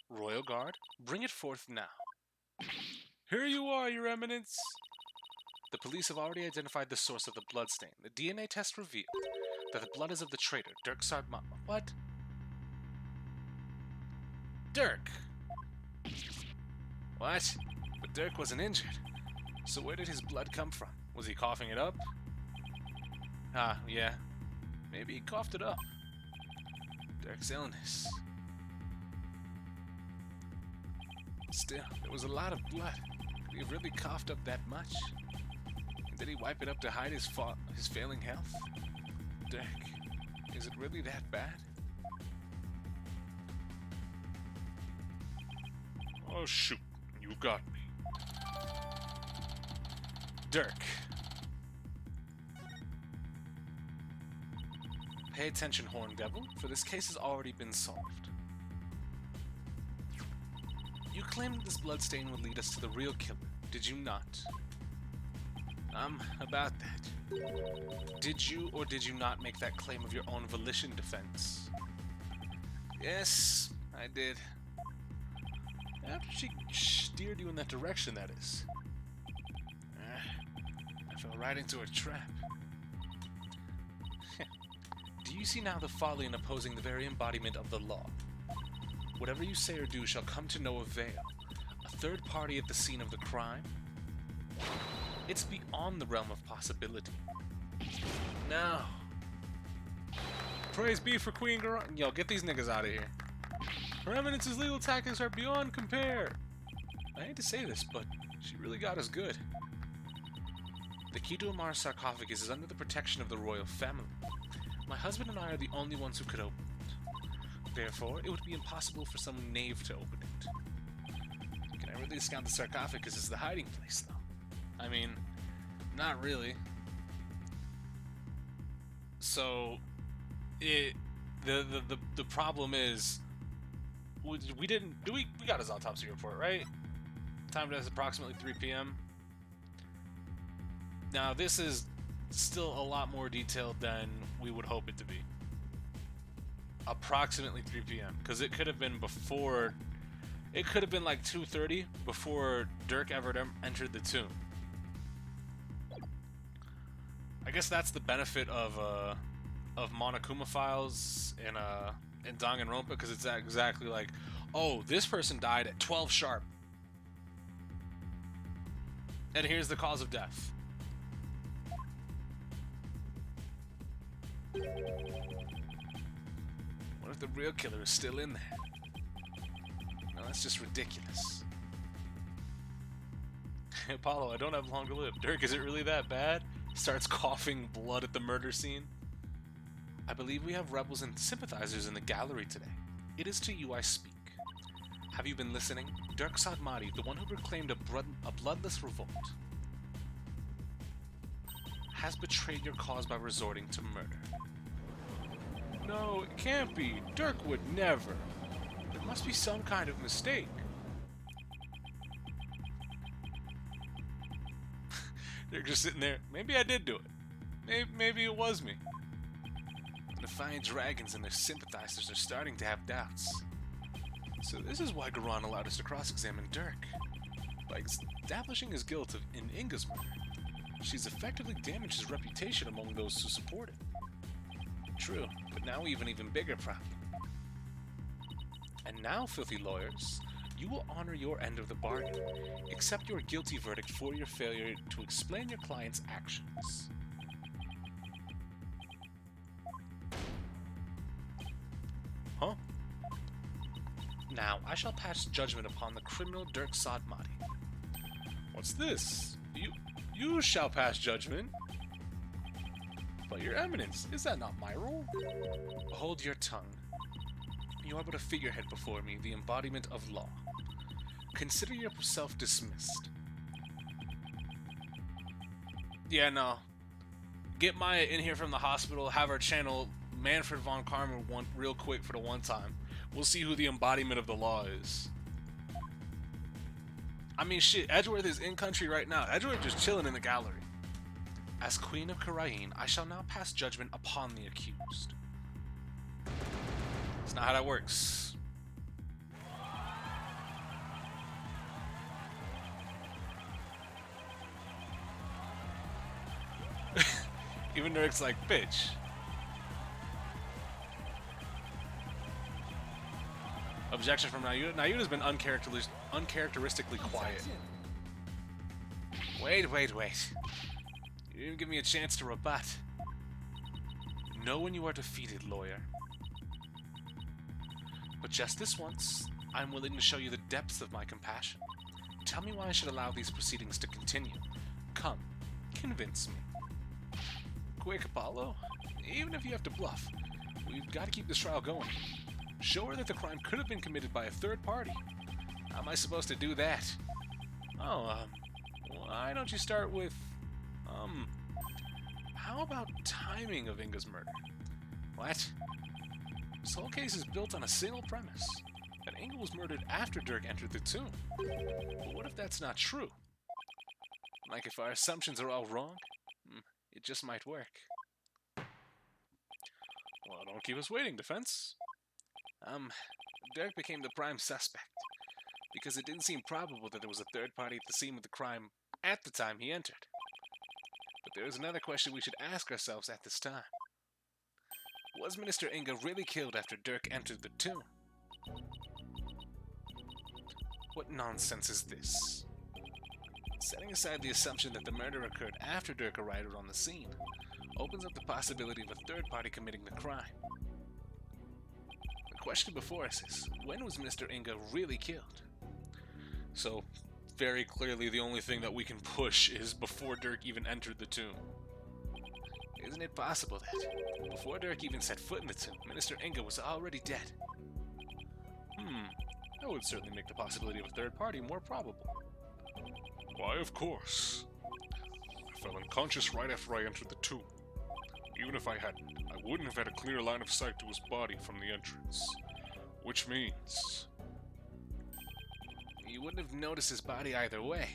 Royal Guard, bring it forth now. Here you are, Your Eminence. The police have already identified the source of the bloodstain. The DNA test revealed that the blood is of the traitor, Dirk Sardma. What? Dirk! What? But Dirk wasn't injured. So where did his blood come from? Was he coughing it up? Ah, yeah. Maybe he coughed it up. Dirk's illness. Still, there was a lot of blood. Could he have really coughed up that much? And did he wipe it up to hide his failing health? Dirk, is it really that bad? Oh shoot, you got me. Dirk. Pay attention, Horn Devil, for this case has already been solved. You claimed that this bloodstain would lead us to the real killer, did you not? About that. Did you or did you not make that claim of your own volition, defense? Yes, I did. After she steered you in that direction, that is. I fell right into her trap. Do you see now the folly in opposing the very embodiment of the law? Whatever you say or do shall come to no avail. A third party at the scene of the crime? It's beyond the realm of possibility. No. Praise be for Queen Garant. Yo, get these niggas out of here. Her Eminence's legal tactics are beyond compare. I hate to say this, but she really got us good. The key to Amar's sarcophagus is under the protection of the royal family. My husband and I are the only ones who could open it. Therefore, it would be impossible for some knave to open it. Can I really discount the sarcophagus as the hiding place, though? I mean, not really. So, the problem is, we didn't, we got his autopsy report, right? Time is approximately 3 p.m. Now, this is still a lot more detailed than we would hope it to be. Approximately 3 p.m. Because it could have been before, it could have been like 2:30 before Dirk ever entered the tomb. I guess that's the benefit of Monokuma files in Danganronpa, because it's exactly like, oh, this person died at 12 sharp. And here's the cause of death. What if the real killer is still in there? No, that's just ridiculous. Apollo, I don't have long to live. Dirk, is it really that bad? Starts coughing blood at the murder scene. I believe we have rebels and sympathizers in the gallery today. It is to you I speak. Have you been listening? Dirk Sadmati, the one who proclaimed a bloodless revolt, has betrayed your cause by resorting to murder. No, it can't be. Dirk would never. There must be some kind of mistake. They're just sitting there. Maybe I did do it. Maybe it was me. The Defiant Dragons and their sympathizers are starting to have doubts. So this is why Garan allowed us to cross-examine Dirk. By establishing his guilt in Inga's murder, she's effectively damaged his reputation among those who support it. True, but now we have an even bigger problem. And now, filthy lawyers, you will honor your end of the bargain. Accept your guilty verdict for your failure to explain your client's actions. Huh? Now, I shall pass judgment upon the criminal Dirk Sadmati. What's this? You shall pass judgment? But your eminence, is that not my role? Hold your tongue. You are but a figurehead before me, the embodiment of law. Consider yourself dismissed. Yeah, no. Get Maya in here from the hospital, have her channel Manfred von Karma real quick for the one time. We'll see who the embodiment of the law is. I mean, shit, Edgeworth is in country right now. Edgeworth just chilling in the gallery. As Queen of Karain, I shall now pass judgment upon the accused. That's not how that works. Even Nurk's like, bitch. Objection from Nayuda. Nayuda's been uncharacteristically quiet. Wait. You didn't give me a chance to rebut. Know when you are defeated, lawyer. But just this once, I'm willing to show you the depths of my compassion. Tell me why I should allow these proceedings to continue. Come, convince me. Quick, Apollo. Even if you have to bluff, we've got to keep this trial going. Show her that the crime could have been committed by a third party. How am I supposed to do that? Oh, why don't you start with, how about timing of Inga's murder? What? This whole case is built on a single premise, that Inga was murdered after Dirk entered the tomb. But what if that's not true? Like, if our assumptions are all wrong, it just might work. Well, don't keep us waiting, defense. Dirk became the prime suspect, because it didn't seem probable that there was a third party at the scene of the crime at the time he entered. But there is another question we should ask ourselves at this time. Was Minister Inga really killed after Dirk entered the tomb? What nonsense is this? Setting aside the assumption that the murder occurred after Dirk arrived on the scene, opens up the possibility of a third party committing the crime. The question before us is, when was Mr. Inga really killed? So, very clearly the only thing that we can push is before Dirk even entered the tomb. Isn't it possible that, before Dirk even set foot in the tomb, Minister Inga was already dead? That would certainly make the possibility of a third party more probable. Why, of course. I fell unconscious right after I entered the tomb. Even if I hadn't, I wouldn't have had a clear line of sight to his body from the entrance. Which means... You wouldn't have noticed his body either way.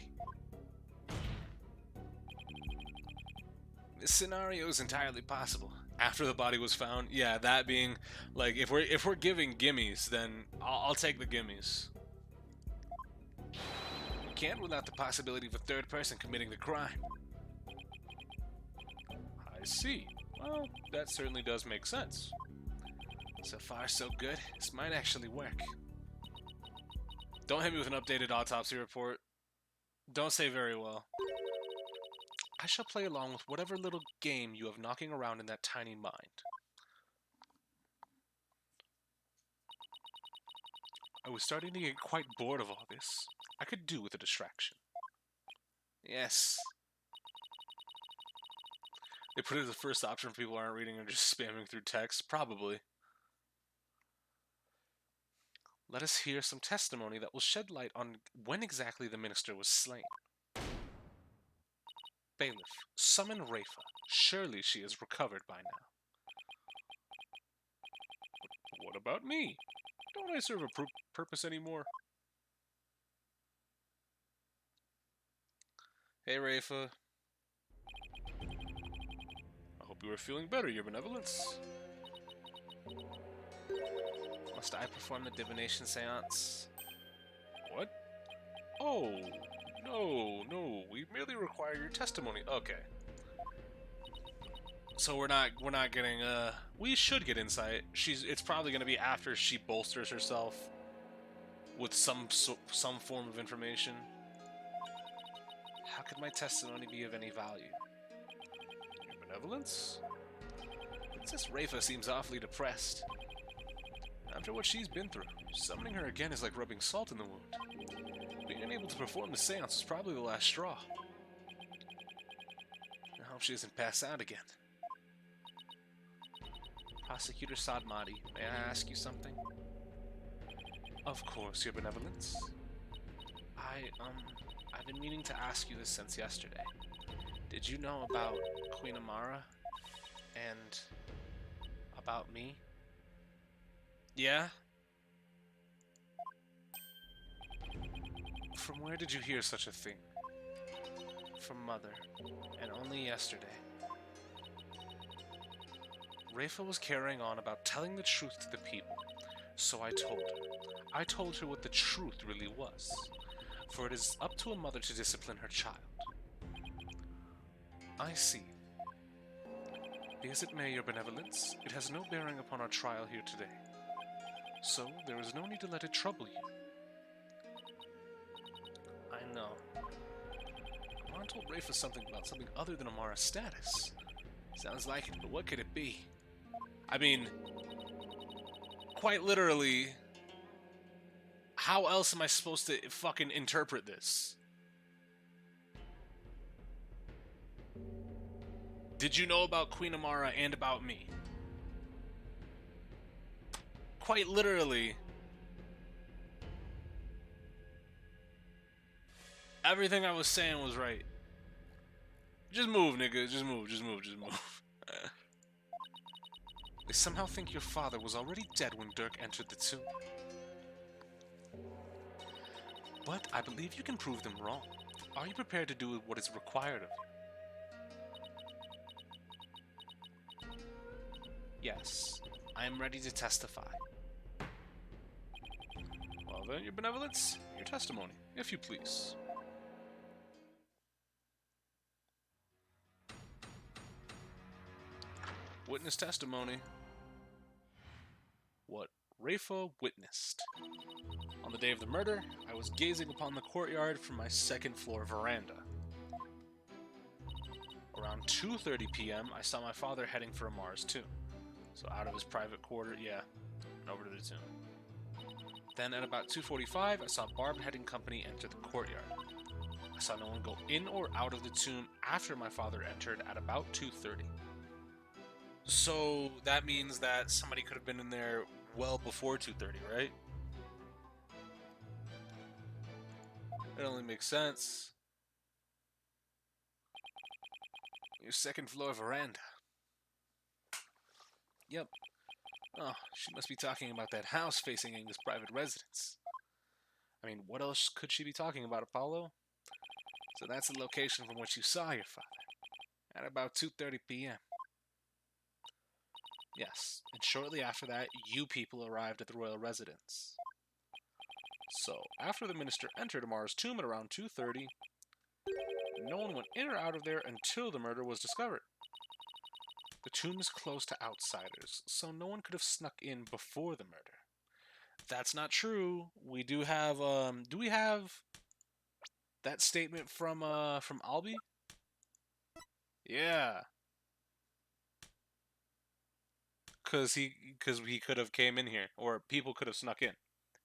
This scenario is entirely possible. After the body was found, yeah, that being like if we're giving gimmies, then I'll take the gimmies. You can't rule out the possibility of a third person committing the crime. I see. Well, that certainly does make sense. So far, so good. This might actually work. Don't hit me with an updated autopsy report. Don't say very well. I shall play along with whatever little game you have knocking around in that tiny mind. I was starting to get quite bored of all this. I could do with a distraction. Yes. They put it as the first option for people who aren't reading and just spamming through text? Probably. Let us hear some testimony that will shed light on when exactly the minister was slain. Bailiff, summon Rafa. Surely she is recovered by now. What about me? Don't I serve a purpose anymore? Hey, Rafa. I hope you are feeling better, Your Benevolence. Must I perform the divination seance? What? Oh, no. We merely require your testimony. Okay. So we're not getting we should get insight. It's probably going to be after she bolsters herself with some form of information. How could my testimony be of any value? Your Benevolence? Princess Rafa seems awfully depressed. After what she's been through, summoning her again is like rubbing salt in the wound. Being unable to perform the seance was probably the last straw. I hope she doesn't pass out again. Prosecutor Sadmati, may I ask you something? Of course, Your Benevolence. I've been meaning to ask you this since yesterday. Did you know about Queen Amara? And about me? Yeah? From where did you hear such a thing? From Mother, and only yesterday. Rafa was carrying on about telling the truth to the people, so I told her. I told her what the truth really was, for it is up to a mother to discipline her child. I see. Be as it may, Your Benevolence, it has no bearing upon our trial here today, so there is no need to let it trouble you. I know. Amara told Rafa something about something other than Amara's status. Sounds like it, but what could it be? I mean, quite literally, how else am I supposed to fucking interpret this? Did you know about Queen Amara and about me? Quite literally, everything I was saying was right. Just move, nigga. Just move. They somehow think your father was already dead when Dirk entered the tomb. But I believe you can prove them wrong. Are you prepared to do what is required of you? Yes, I am ready to testify. Well then, Your Benevolence, your testimony, if you please. Witness testimony. What Rafa witnessed. On the day of the murder, I was gazing upon the courtyard from my second-floor veranda. Around 2:30 p.m., I saw my father heading for Amar's tomb. So out of his private quarter, yeah, and over to the tomb. Then at about 2:45, I saw Barb heading company enter the courtyard. I saw no one go in or out of the tomb after my father entered at about 2:30. So that means that somebody could have been in there well before 2:30, right? It only makes sense. Your second floor veranda. Yep. Oh, she must be talking about that house facing Angus' private residence. I mean, what else could she be talking about, Apollo? So that's the location from which you saw your father. At about 2:30 p.m. Yes, and shortly after that, you people arrived at the royal residence. So, after the minister entered Amar's tomb at around 2:30, no one went in or out of there until the murder was discovered. The tomb is closed to outsiders, so no one could have snuck in before the murder. That's not true. We do have do we have that statement from Albie? Yeah. Cuz he could have came in here or people could have snuck in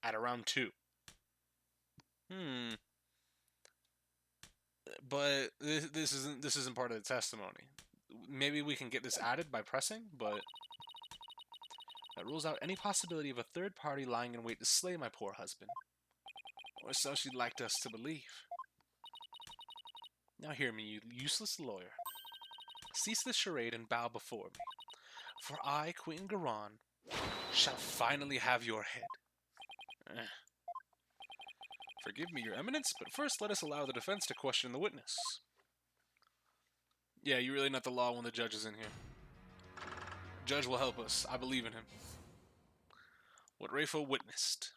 at around 2. Hmm. But this isn't part of the testimony. Maybe we can get this added by pressing, but that rules out any possibility of a third party lying in wait to slay my poor husband. Or so she'd liked us to believe. Now hear me, you useless lawyer. Cease this charade and bow before me. For I, Queen Garon, shall finally have your head. Forgive me, your eminence, but first let us allow the defense to question the witness. Yeah, you're really not the law when the judge is in here. Judge will help us. I believe in him. What Rafo witnessed.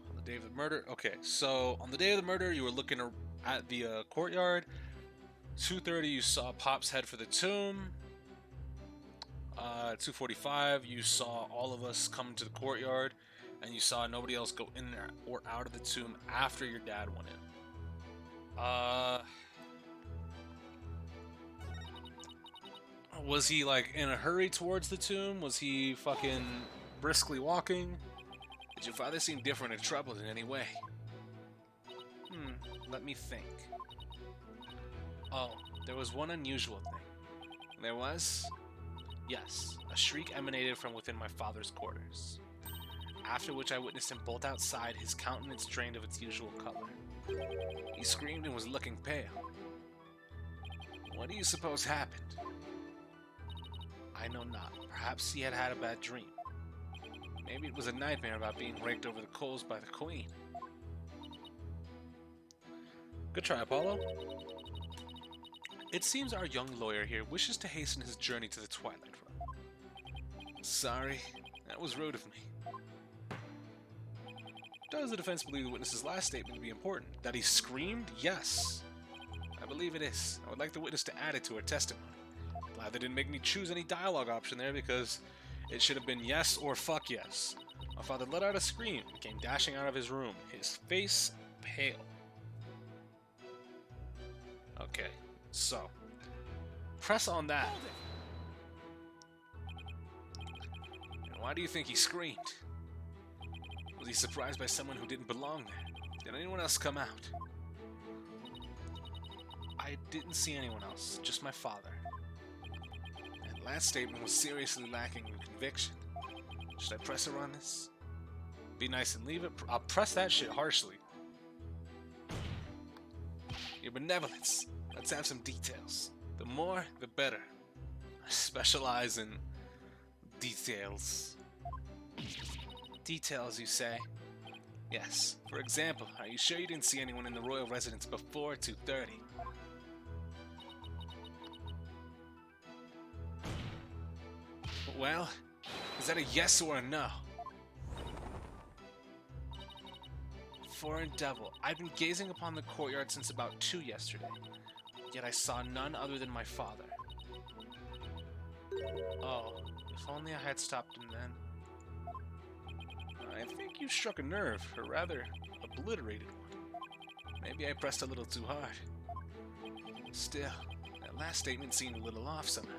On the day of the murder. Okay, so on the day of the murder, you were looking at the courtyard. 2:30, you saw Pop's head for the tomb. 2:45, you saw all of us come to the courtyard, and you saw nobody else go in there or out of the tomb after your dad went in. Was he like in a hurry towards the tomb? Was he fucking briskly walking? Did your father seem different or troubled in any way? Let me think. Oh, there was one unusual thing. There was? Yes, a shriek emanated from within my father's quarters. After which I witnessed him bolt outside, his countenance drained of its usual color. He screamed and was looking pale. What do you suppose happened? I know not. Perhaps he had had a bad dream. Maybe it was a nightmare about being raked over the coals by the queen. Good try, Apollo. It seems our young lawyer here wishes to hasten his journey to the Twilight Realm. Sorry, that was rude of me. Does the defense believe the witness's last statement to be important? That he screamed? Yes. I believe it is. I would like the witness to add it to her testimony. Glad they didn't make me choose any dialogue option there because it should have been yes or fuck yes. My father let out a scream and came dashing out of his room, his face pale. Okay, so press on that. And why do you think he screamed? Was he surprised by someone who didn't belong there? Did anyone else come out? I didn't see anyone else, just my father. That last statement was seriously lacking in conviction. Should I press her on this? Be nice and leave it? I'll press that shit harshly. Your benevolence. Let's have some details. The more, the better. I specialize in details. Details, you say? Yes. For example, are you sure you didn't see anyone in the royal residence before 2:30? Well, is that a yes or a no? Foreign devil. I've been gazing upon the courtyard since about 2 yesterday, yet I saw none other than my father. Oh, if only I had stopped him then. I think you struck a nerve, or rather, obliterated one. Maybe I pressed a little too hard. Still, that last statement seemed a little off somehow.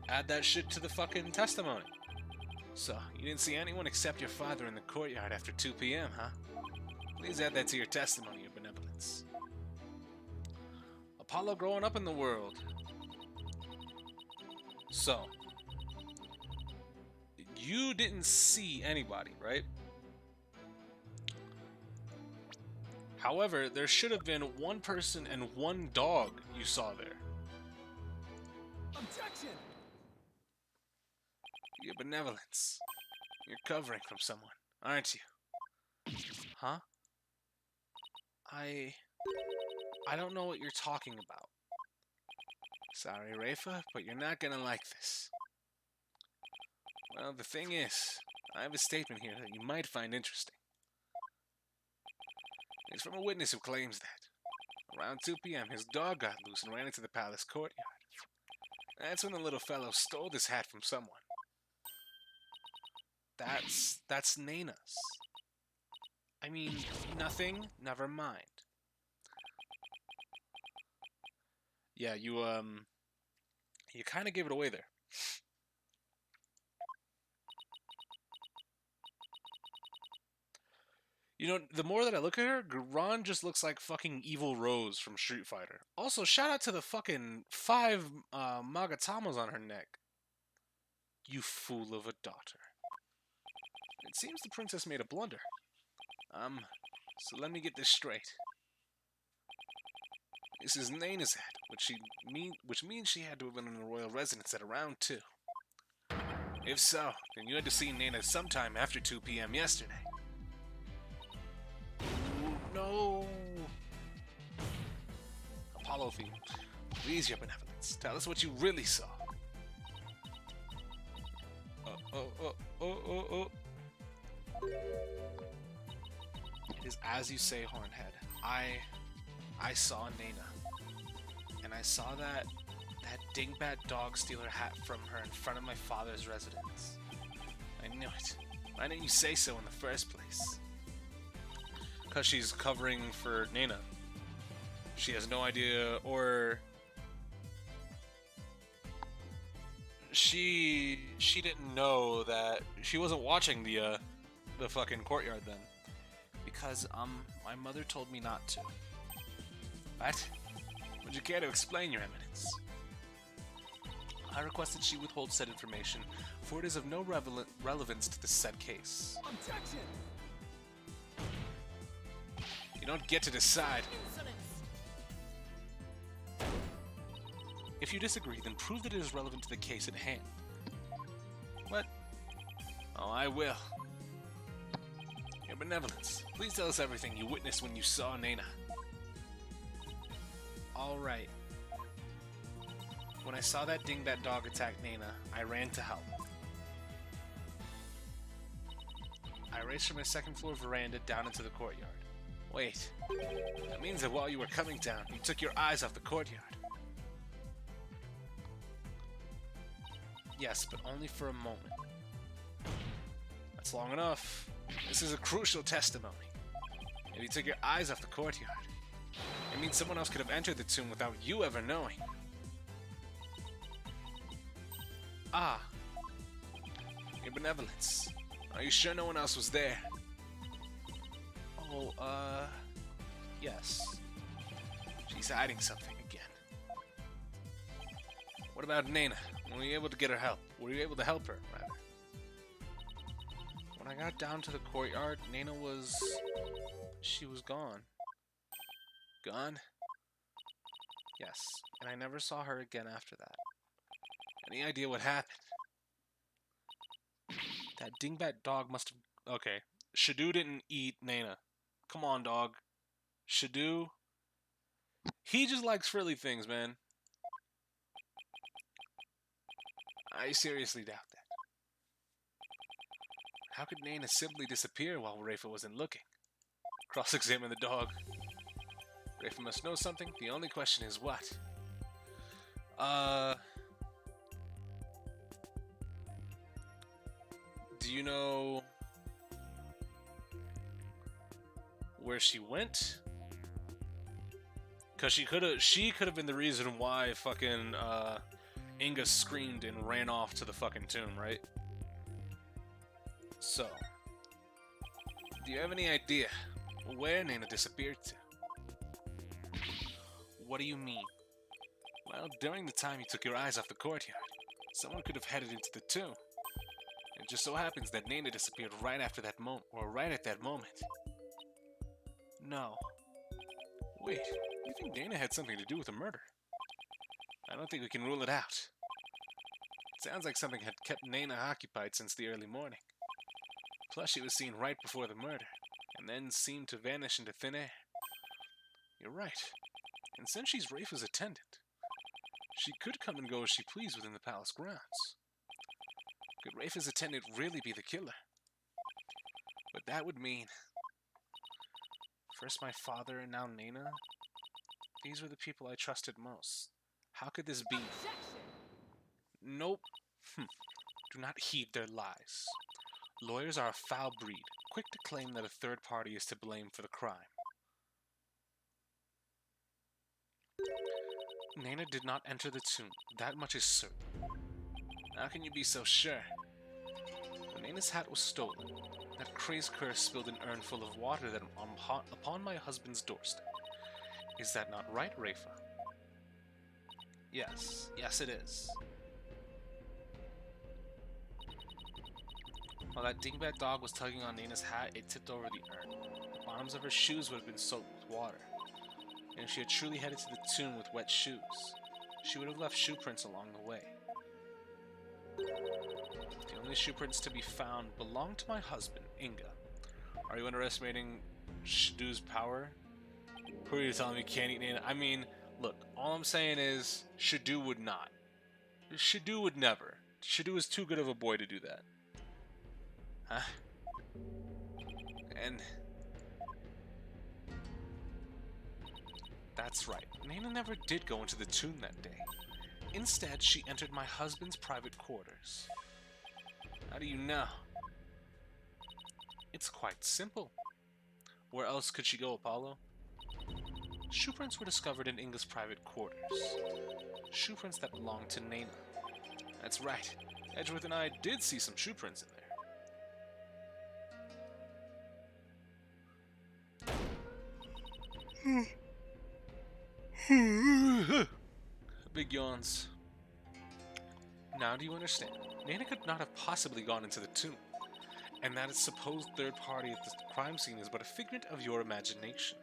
Add that shit to the fucking testimony. So, you didn't see anyone except your father in the courtyard after 2 p.m., huh? Please add that to your testimony, your benevolence. Apollo growing up in the world. So, you didn't see anybody, right? However, there should have been one person and one dog you saw there. Objection! Your benevolence. You're covering from someone, aren't you? Huh? I don't know what you're talking about. Sorry, Rafa, but you're not gonna like this. Well, the thing is, I have a statement here that you might find interesting. It's from a witness who claims that around 2 p.m. his dog got loose and ran into the palace courtyard. That's when the little fellow stole this hat from someone. That's Nana's. I mean, nothing, never mind. Yeah, you kind of gave it away there. You know, the more that I look at her, Ron just looks like fucking Evil Rose from Street Fighter. Also, shout out to the fucking 5 Magatamas on her neck. You fool of a daughter. It seems the princess made a blunder. So let me get this straight. This is Nana's hat, which means she had to have been in the royal residence at around 2. If so, then you had to see Nana sometime after 2 p.m. yesterday. Ooh, no! Apollo field, please, your benevolence, tell us what you really saw. It is as you say, Hornhead. I saw Nana. And I saw that dingbat dog steal her hat from her in front of my father's residence. I knew it. Why didn't you say so in the first place? Because she's covering for Nana. She has no idea, or she didn't know that she wasn't watching the fucking courtyard then. Because my mother told me not to. What? Would you care to explain, Your Eminence? I requested she withhold said information, for it is of no relevance to the said case. Objection! You don't get to decide. If you disagree, then prove that it is relevant to the case at hand. What? Oh, I will. Your benevolence, please tell us everything you witnessed when you saw Nana. Alright. When I saw that dingbat dog attack Nana, I ran to help. I raced from my second floor veranda down into the courtyard. Wait, that means that while you were coming down, you took your eyes off the courtyard. Yes, but only for a moment. That's long enough. This is a crucial testimony. If you took your eyes off the courtyard, it means someone else could have entered the tomb without you ever knowing. Ah. Your benevolence. Are you sure no one else was there? Oh, yes. She's hiding something again. What about Nana? Were you able to get her help? Were you able to help her, rather? When I got down to the courtyard, Nana was... she was gone. Gone? Yes, and I never saw her again after that. Any idea what happened? That dingbat dog must have... Okay, Shadu didn't eat Nana. Come on, dog. Shadu... he just likes frilly things, man. I seriously doubt that. How could Nana simply disappear while Rafa wasn't looking? Cross-examine the dog. Rafa must know something. The only question is what? Do you know where she went? Cause she could have been the reason why fucking Inga screamed and ran off to the fucking tomb, right? So, do you have any idea where Nana disappeared to? What do you mean? Well, during the time you took your eyes off the courtyard, someone could have headed into the tomb. It just so happens that Nana disappeared right after that moment, or right at that moment. No. Wait, you think Dana had something to do with the murder? I don't think we can rule it out. It sounds like something had kept Nana occupied since the early morning. Plus, she was seen right before the murder, and then seemed to vanish into thin air. You're right. And since she's Rafa's attendant, she could come and go as she pleased within the palace grounds. Could Rafa's attendant really be the killer? But that would mean... First my father and now Nana? These were the people I trusted most. How could this be? Nope. Do not heed their lies. Lawyers are a foul breed, quick to claim that a third party is to blame for the crime. Nana did not enter the tomb. That much is certain. How can you be so sure? When Nana's hat was stolen, that crazed curse spilled an urn full of water that upon my husband's doorstep. Is that not right, Rafa? Yes. Yes, it is. While that dingbat dog was tugging on Nana's hat, it tipped over the urn. The bottoms of her shoes would have been soaked with water. And if she had truly headed to the tomb with wet shoes, she would have left shoe prints along the way. The only shoe prints to be found belonged to my husband, Inga. Are you underestimating Shadu's power? Who are you telling me can't eat Nana? I mean, look, all I'm saying is Shadu would not. Shadu would never. Shadu is too good of a boy to do that. Huh? And... That's right. Nana never did go into the tomb that day. Instead, she entered my husband's private quarters. How do you know? It's quite simple. Where else could she go, Apollo? Shoe prints were discovered in Inga's private quarters. Shoe prints that belonged to Nana. That's right. Edgeworth and I did see some shoe prints in there. Big yawns. Now do you understand? Nana could not have possibly gone into the tomb, and that its supposed third party at the crime scene is but a figment of your imagination.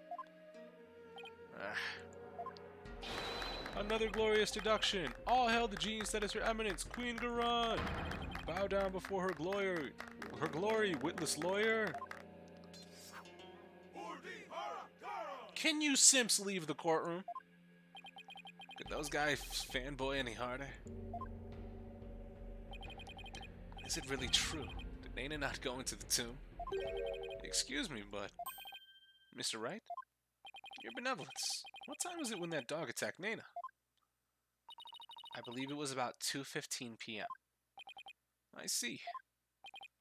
Another glorious deduction! All hail the genius that is her eminence, Queen Garan! Bow down before her glory, witless lawyer! Can you simps leave the courtroom? Could those guys fanboy any harder? Is it really true? Did Nana not go into the tomb? Excuse me, but... Mr. Wright? Your benevolence. What time was it when that dog attacked Nana? I believe it was about 2:15 p.m. I see.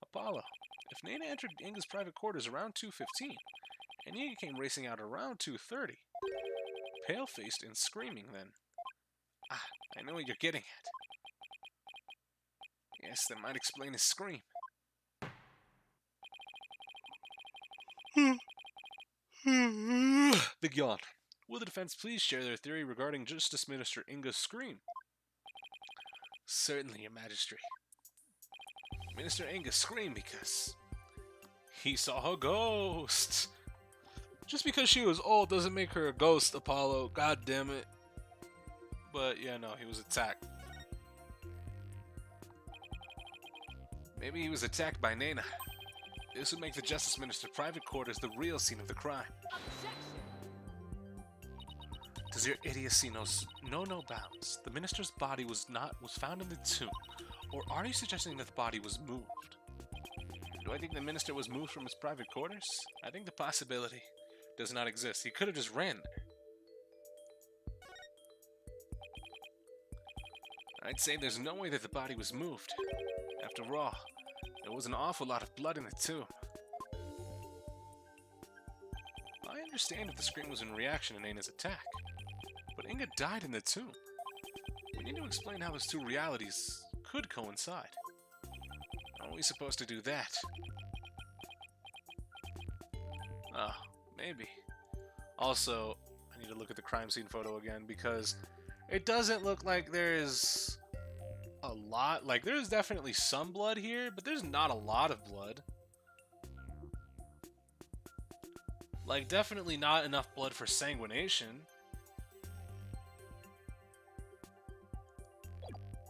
Apollo, if Nana entered Inga's private quarters around 2:15, and Inga came racing out around 2:30, pale-faced and screaming then... Ah, I know what you're getting at. Yes, that might explain his scream. Big yawn. Will the defense please share their theory regarding Justice Minister Inga's scream? Certainly, Your Majesty. Minister Inga screamed because he saw a ghost. Just because she was old doesn't make her a ghost, Apollo. God damn it. But yeah, no, he was attacked. Maybe he was attacked by Nana. This would make the Justice Minister's private quarters the real scene of the crime. Does your idiocy know no bounds? The minister's body was found in the tomb. Or are you suggesting that the body was moved? Do I think the minister was moved from his private quarters? I think the possibility does not exist. He could have just ran there. I'd say there's no way that the body was moved. After all, there was an awful lot of blood in the tomb. I understand that the scream was in reaction to Nana's attack, but Inga died in the tomb. We need to explain how those two realities could coincide. How are we supposed to do that? Maybe. Also, I need to look at the crime scene photo again because It doesn't look like there's a lot. Like, there's definitely some blood here, but there's not a lot of blood. Like, definitely not enough blood for sanguination.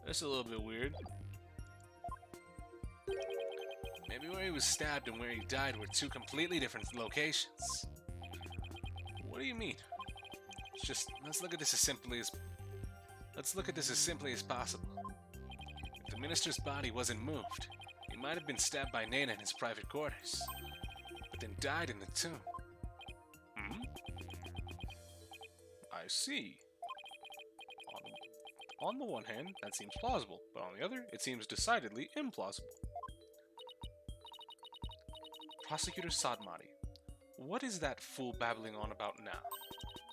That's a little bit weird. Maybe where he was stabbed and where he died were two completely different locations. What do you mean? It's just, let's look at this as simply as possible. If the minister's body wasn't moved, he might have been stabbed by Nana in his private quarters, but then died in the tomb. Hmm? I see. On the one hand, that seems plausible, but on the other, it seems decidedly implausible. Prosecutor Sadmati, what is that fool babbling on about now?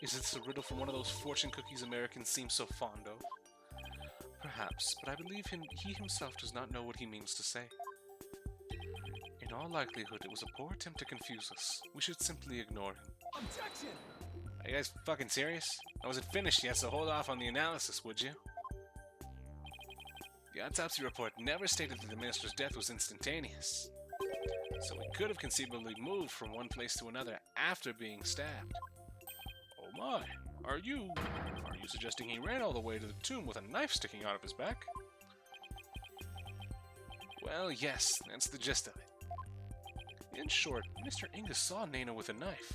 Is this a riddle from one of those fortune cookies Americans seem so fond of? Perhaps, but I believe he himself does not know what he means to say. In all likelihood, it was a poor attempt to confuse us. We should simply ignore him. Objection! Are you guys fucking serious? I wasn't finished yet, so hold off on the analysis, would you? The autopsy report never stated that the minister's death was instantaneous, so he could have conceivably moved from one place to another after being stabbed. Oh my, are you suggesting he ran all the way to the tomb with a knife sticking out of his back? Well, yes, that's the gist of it. In short, Mr. Inga saw Nana with a knife,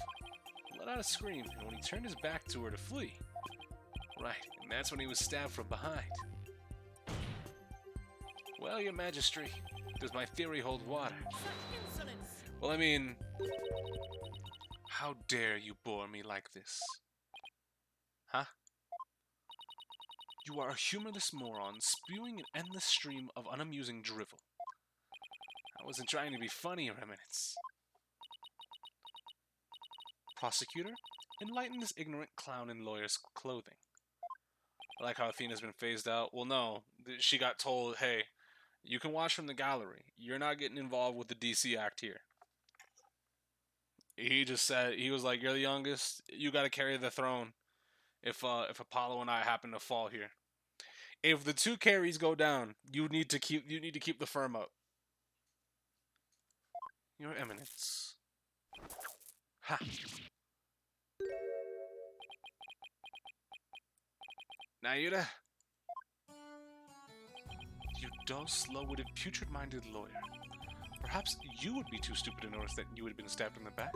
let out a scream, and when he turned his back to her to flee. Right, and that's when he was stabbed from behind. Well, your majesty, does my theory hold water? Well, I mean, how dare you bore me like this? Huh? You are a humorless moron spewing an endless stream of unamusing drivel. I wasn't trying to be funny, Your Eminence. Prosecutor, enlighten this ignorant clown in lawyer's clothing. I like how Athena's been phased out. Well, no, she got told, hey, you can watch from the gallery. You're not getting involved with the DC Act here. He just said, he was like, you're the youngest. You got to carry the throne if Apollo and I happen to fall here. If the two carries go down, you need to keep the firm up. Your Eminence. Ha. Nayuda. You dull, slow-witted, putrid-minded lawyer. Perhaps you would be too stupid to notice that you had been stabbed in the back,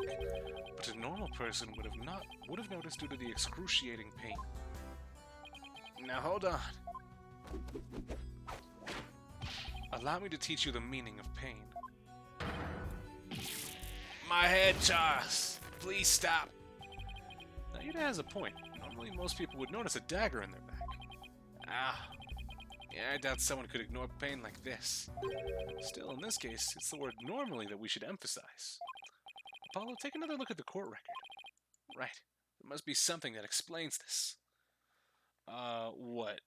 but a normal person would have noticed due to the excruciating pain. Now hold on. Allow me to teach you the meaning of pain. My head, Charles. Please stop. Nayuda has a point. Normally, most people would notice a dagger in their back. Ah. Yeah, I doubt someone could ignore pain like this. Still, in this case, it's the word normally that we should emphasize. Apollo, take another look at the court record. Right. There must be something that explains this. What?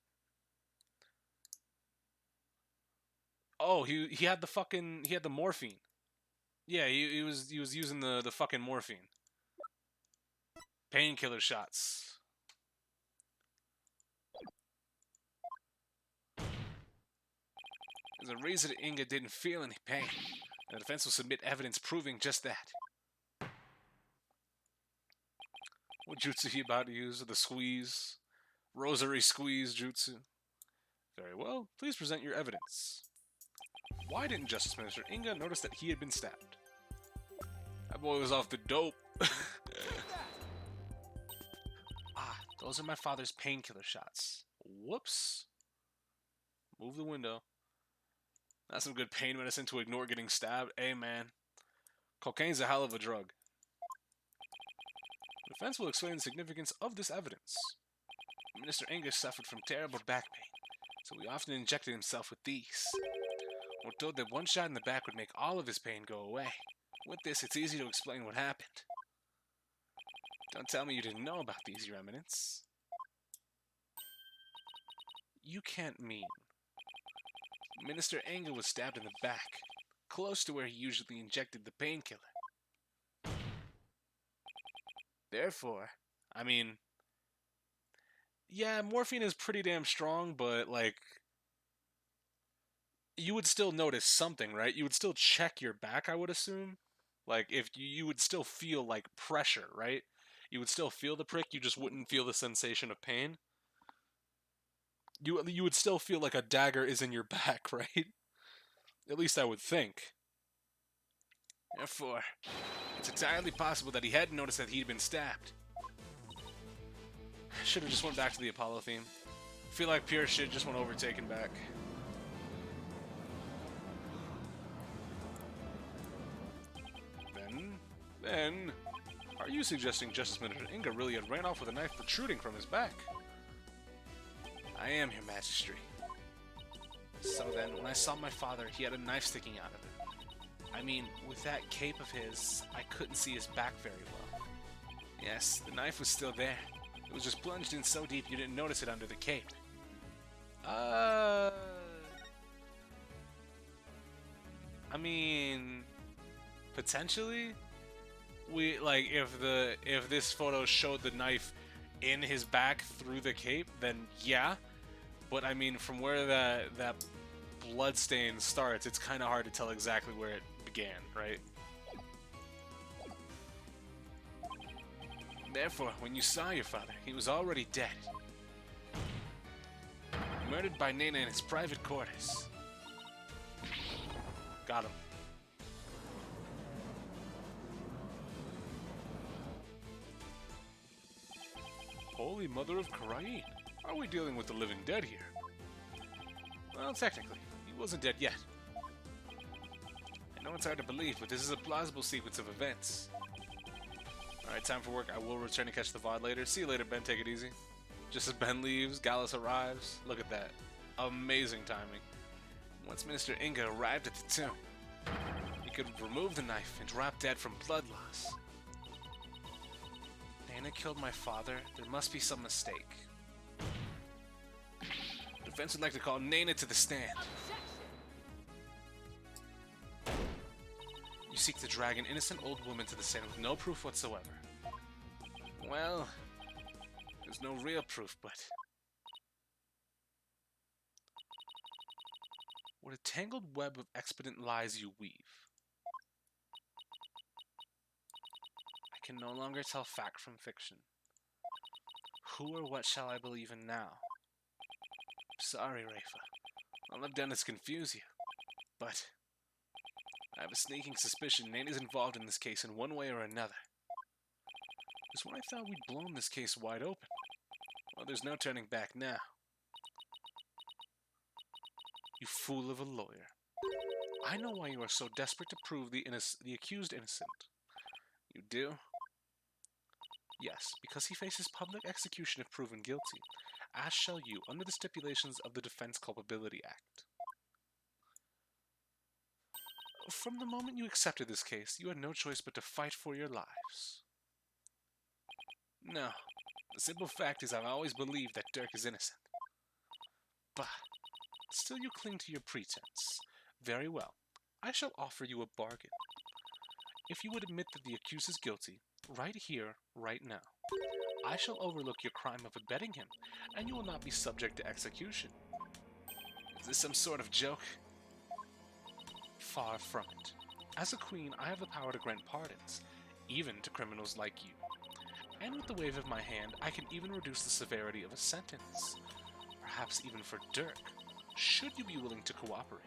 Oh, he had the morphine. Yeah, he was using the fucking morphine. Painkiller shots. There's a reason Inga didn't feel any pain. The defense will submit evidence proving just that. What jutsu he about to use? The squeeze? Rosary squeeze jutsu? Very well. Please present your evidence. Why didn't Justice Minister Inga notice that he had been stabbed? That boy was off the dope. Ah, those are my father's painkiller shots. Whoops. Move the window. That's some good pain medicine to ignore getting stabbed. Hey, man. Cocaine's a hell of a drug. The defense will explain the significance of this evidence. Minister Inga suffered from terrible back pain, so he often injected himself with these. We're told that one shot in the back would make all of his pain go away. With this, it's easy to explain what happened. Don't tell me you didn't know about these, Your Eminence. You can't mean. Minister Inga was stabbed in the back, close to where he usually injected the painkiller. Therefore, I mean, Yeah, morphine is pretty damn strong, but like you would still notice something, right? You would still check your back, I would assume. Like if you would still feel like pressure, right? You would still feel the prick, you just wouldn't feel the sensation of pain. You would still feel like a dagger is in your back, right? At least I would think. Therefore, it's entirely possible that he hadn't noticed that he'd been stabbed. Should have just went back to the Apollo theme. Feel like pure shit just went overtaken back. Then, are you suggesting Justice Minister Inga really had ran off with a knife protruding from his back? I am, Your Majesty. So then, when I saw my father, he had a knife sticking out of it. I mean, with that cape of his, I couldn't see his back very well. Yes, the knife was still there. It was just plunged in so deep you didn't notice it under the cape. I mean, potentially? If this photo showed the knife in his back through the cape, then yeah. But I mean, from where that blood stain starts, it's kind of hard to tell exactly where it began, right? Therefore, when you saw your father, he was already dead. Murdered by Nena in his private quarters. Got him. Holy Mother of Karain. Are we dealing with the living dead here? Well, technically, he wasn't dead yet. I know it's hard to believe, but this is a plausible sequence of events. Alright, time for work. I will return to catch the VOD later. See you later, Ben. Take it easy. Just as Ben leaves, Gallus arrives. Look at that. Amazing timing. Once Minister Inga arrived at the tomb, he could remove the knife and drop dead from blood loss. Nana killed my father. There must be some mistake. The defense would like to call Nana to the stand. You seek to drag an innocent old woman to the stand with no proof whatsoever. Well, there's no real proof, but... what a tangled web of expedient lies you weave. I can no longer tell fact from fiction. Who or what shall I believe in now? Sorry, Rafa. All I've done is confuse you. But I have a sneaking suspicion Nate is involved in this case in one way or another. Just when I thought we'd blown this case wide open. Well, there's no turning back now. You fool of a lawyer. I know why you are so desperate to prove the accused innocent. You do? Yes, because he faces public execution if proven guilty, as shall you under the stipulations of the Defense Culpability Act. From the moment you accepted this case, you had no choice but to fight for your lives. No, the simple fact is I've always believed that Dirk is innocent. But still you cling to your pretense. Very well, I shall offer you a bargain. If you would admit that the accused is guilty, right here, right now, I shall overlook your crime of abetting him, and you will not be subject to execution. Is this some sort of joke? Far from it. As a queen, I have the power to grant pardons, even to criminals like you. And with the wave of my hand, I can even reduce the severity of a sentence. Perhaps even for Dirk, should you be willing to cooperate.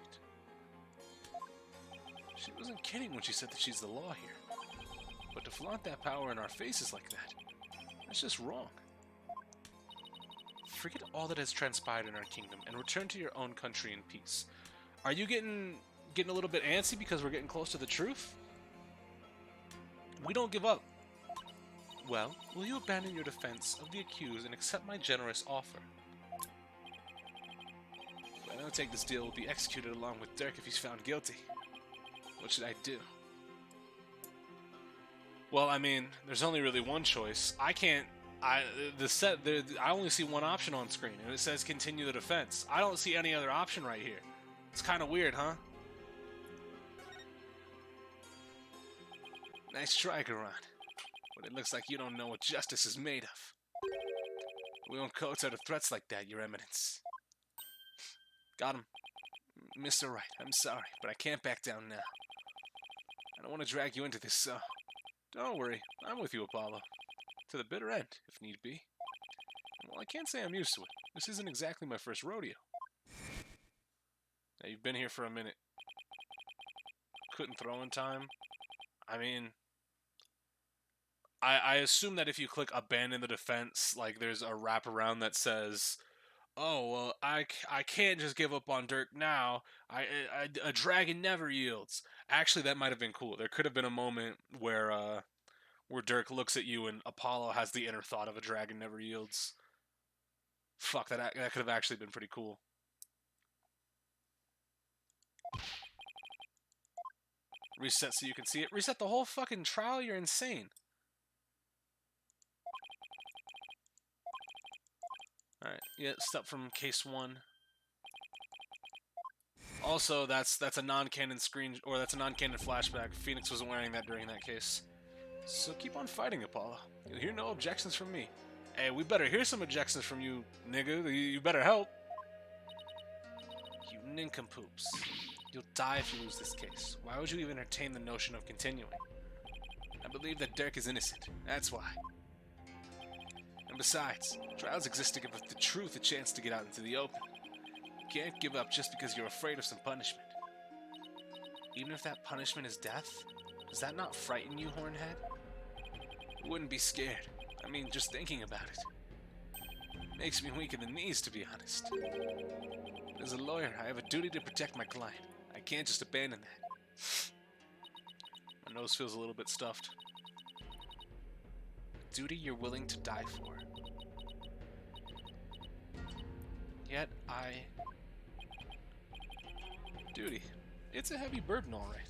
She wasn't kidding when she said that she's the law here. But to flaunt that power in our faces like that, that's just wrong. Forget all that has transpired in our kingdom and return to your own country in peace. Are you getting a little bit antsy because we're getting close to the truth? We don't give up. Well, will you abandon your defense of the accused and accept my generous offer? If I don't take this deal, we'll be executed along with Dirk if he's found guilty. What should I do? Well, I mean, there's only really one choice. I only see one option on screen, and it says continue the defense. I don't see any other option right here. It's kind of weird, huh? Nice try, Garan. But it looks like you don't know what justice is made of. We won't kowtow to threats like that, Your Eminence. Got him. Mr. Wright, I'm sorry, but I can't back down now. I don't want to drag you into this, so... Don't worry, I'm with you, Apollo. To the bitter end, if need be. Well, I can't say I'm used to it. This isn't exactly my first rodeo. Now, you've been here for a minute. Couldn't throw in time. I mean... I assume that if you click abandon the defense, like, there's a wraparound that says... Oh, well, I can't just give up on Dirk now. A dragon never yields. Actually, that might have been cool. There could have been a moment where Dirk looks at you and Apollo has the inner thought of a dragon never yields. Fuck, that could have actually been pretty cool. Reset so you can see it. Reset the whole fucking trial? You're insane. Alright, yeah, step from case 1. Also, that's a non-canon screen, or that's a non-canon flashback. Phoenix wasn't wearing that during that case. So keep on fighting, Apollo. You'll hear no objections from me. Hey, we better hear some objections from you, nigga. You better help. You nincompoops. You'll die if you lose this case. Why would you even entertain the notion of continuing? I believe that Dirk is innocent. That's why. And besides, trials exist to give the truth a chance to get out into the open. You can't give up just because you're afraid of some punishment. Even if that punishment is death, does that not frighten you, Hornhead? You wouldn't be scared. I mean, just thinking about it. Makes me weak in the knees, to be honest. But as a lawyer, I have a duty to protect my client. I can't just abandon that. My nose feels a little bit stuffed. Duty you're willing to die for. Yet Duty. It's a heavy burden, alright.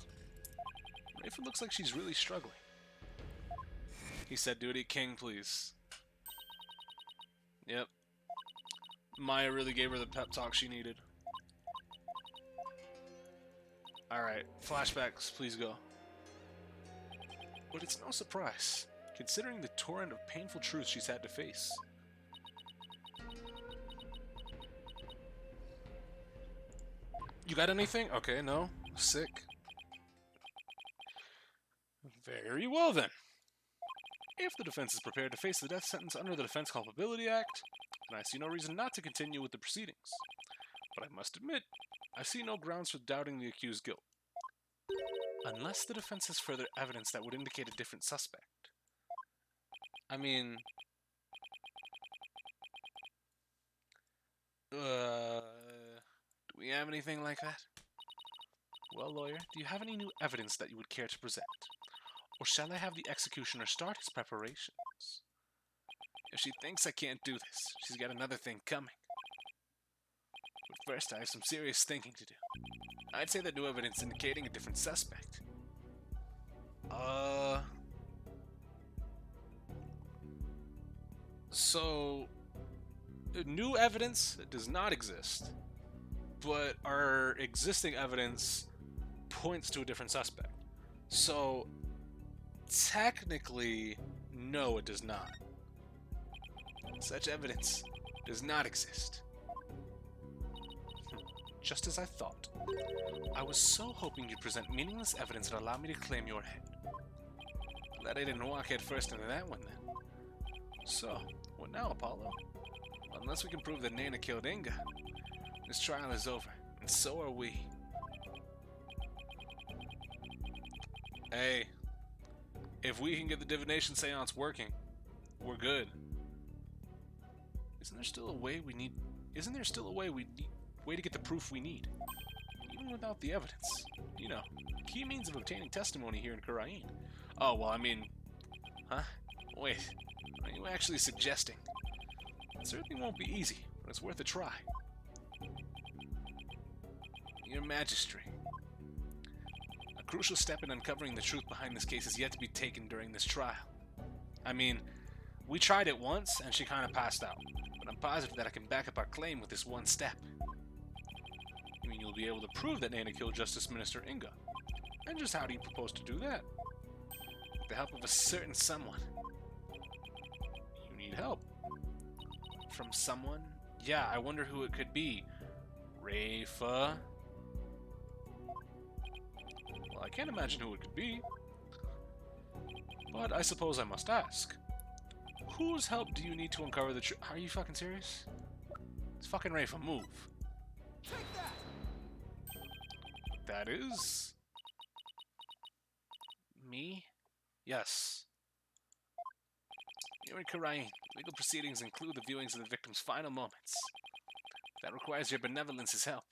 Rafa looks like she's really struggling. He said, Duty, King, please. Yep. Maya really gave her the pep talk she needed. Alright, flashbacks, please go. But it's no surprise, considering the torrent of painful truths she's had to face. You got anything? Okay, no. Sick. Very well then. If the defense is prepared to face the death sentence under the Defense Culpability Act, then I see no reason not to continue with the proceedings. But I must admit, I see no grounds for doubting the accused's guilt. Unless the defense has further evidence that would indicate a different suspect. I mean... do we have anything like that? Well, lawyer, do you have any new evidence that you would care to present? Or shall I have the executioner start his preparations? If she thinks I can't do this, she's got another thing coming. But first, I have some serious thinking to do. I'd say that new evidence indicating a different suspect. So, new evidence does not exist, but our existing evidence points to a different suspect. So, technically, no, it does not. Such evidence does not exist. Just as I thought. I was so hoping you'd present meaningless evidence that allowed me to claim your head. Glad I didn't walk head first into that one then. So, what now, Apollo? Unless we can prove that Nana killed Inga, this trial is over, and so are we. Hey, if we can get the divination seance working, we're good. Isn't there still a way we need to get the proof we need? Even without the evidence. You know, key means of obtaining testimony here in Karain. Oh, well, I mean... Huh? Wait, what are you actually suggesting? It certainly won't be easy, but it's worth a try. Your Majesty. A crucial step in uncovering the truth behind this case is yet to be taken during this trial. I mean, we tried it once, and she kind of passed out. But I'm positive that I can back up our claim with this one step. You mean you'll be able to prove that Nana killed Justice Minister Inga? And just how do you propose to do that? With the help of a certain someone. You need help. from someone? Yeah, I wonder who it could be. Rafa? Well, I can't imagine who it could be. But I suppose I must ask. Whose help do you need to uncover the truth? Are you fucking serious? It's fucking Rafa, move. Take that! That is... me? Yes. You're in Karain. Legal proceedings include the viewings of the victim's final moments. That requires your benevolence's help.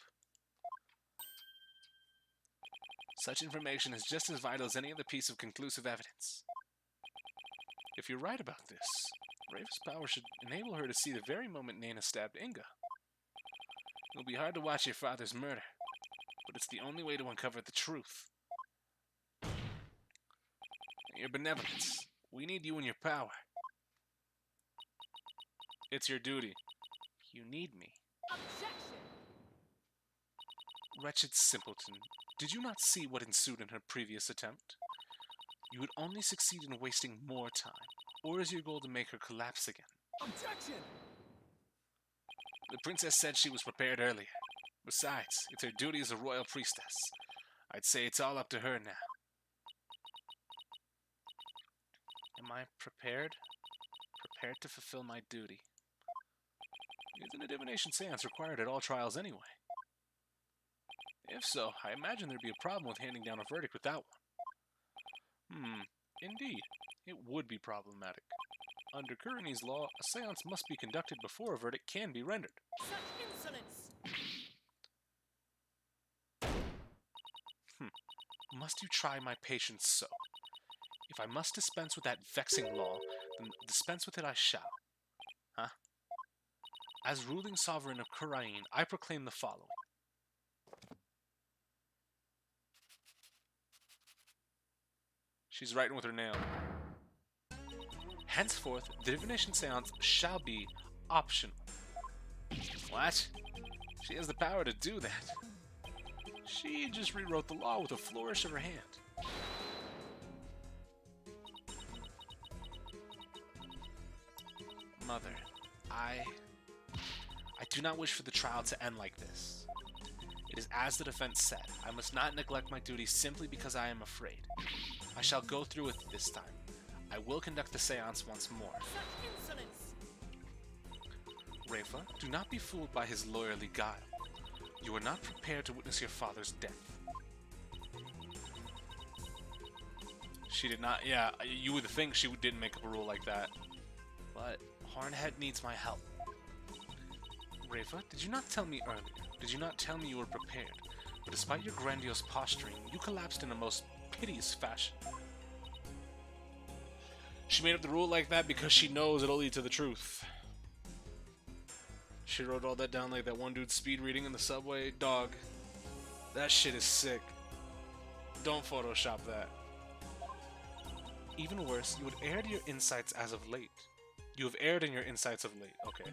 Such information is just as vital as any other piece of conclusive evidence. If you're right about this, Rafa's power should enable her to see the very moment Nana stabbed Inga. It'll be hard to watch your father's murder, but it's the only way to uncover the truth. Your benevolence. We need you and your power. It's your duty. You need me. Objection! Wretched simpleton, did you not see what ensued in her previous attempt? You would only succeed in wasting more time, or is your goal to make her collapse again? Objection! The princess said she was prepared earlier. Besides, it's her duty as a royal priestess. I'd say it's all up to her now. Am I prepared? Prepared to fulfill my duty. Isn't a divination seance required at all trials anyway? If so, I imagine there'd be a problem with handing down a verdict without one. Indeed. It would be problematic. Under Kurani's law, a seance must be conducted before a verdict can be rendered. Such insolence! Must you try my patience so? If I must dispense with that vexing law, then dispense with it I shall. Huh? As ruling sovereign of Kurain, I proclaim the following. She's writing with her nail. Henceforth, the divination seance shall be optional. What? She has the power to do that. She just rewrote the law with a flourish of her hand. Mother, I do not wish for the trial to end like this. It is as the defense said. I must not neglect my duty simply because I am afraid. I shall go through with it this time. I will conduct the seance once more. Such insolence! Rafa, do not be fooled by his lawyerly guile. You are not prepared to witness your father's death. She did not, yeah, you would think she didn't make up a rule like that. But Hornhead needs my help. Rafa, did you not tell me earlier? Did you not tell me you were prepared? But despite your grandiose posturing, you collapsed in a most piteous fashion. She made up the rule like that because she knows it'll lead to the truth. She wrote all that down like that one dude speed reading in the subway. Dog, that shit is sick. Don't Photoshop that. Even worse, you had aired your insights as of late. You have erred in your insights of late, okay.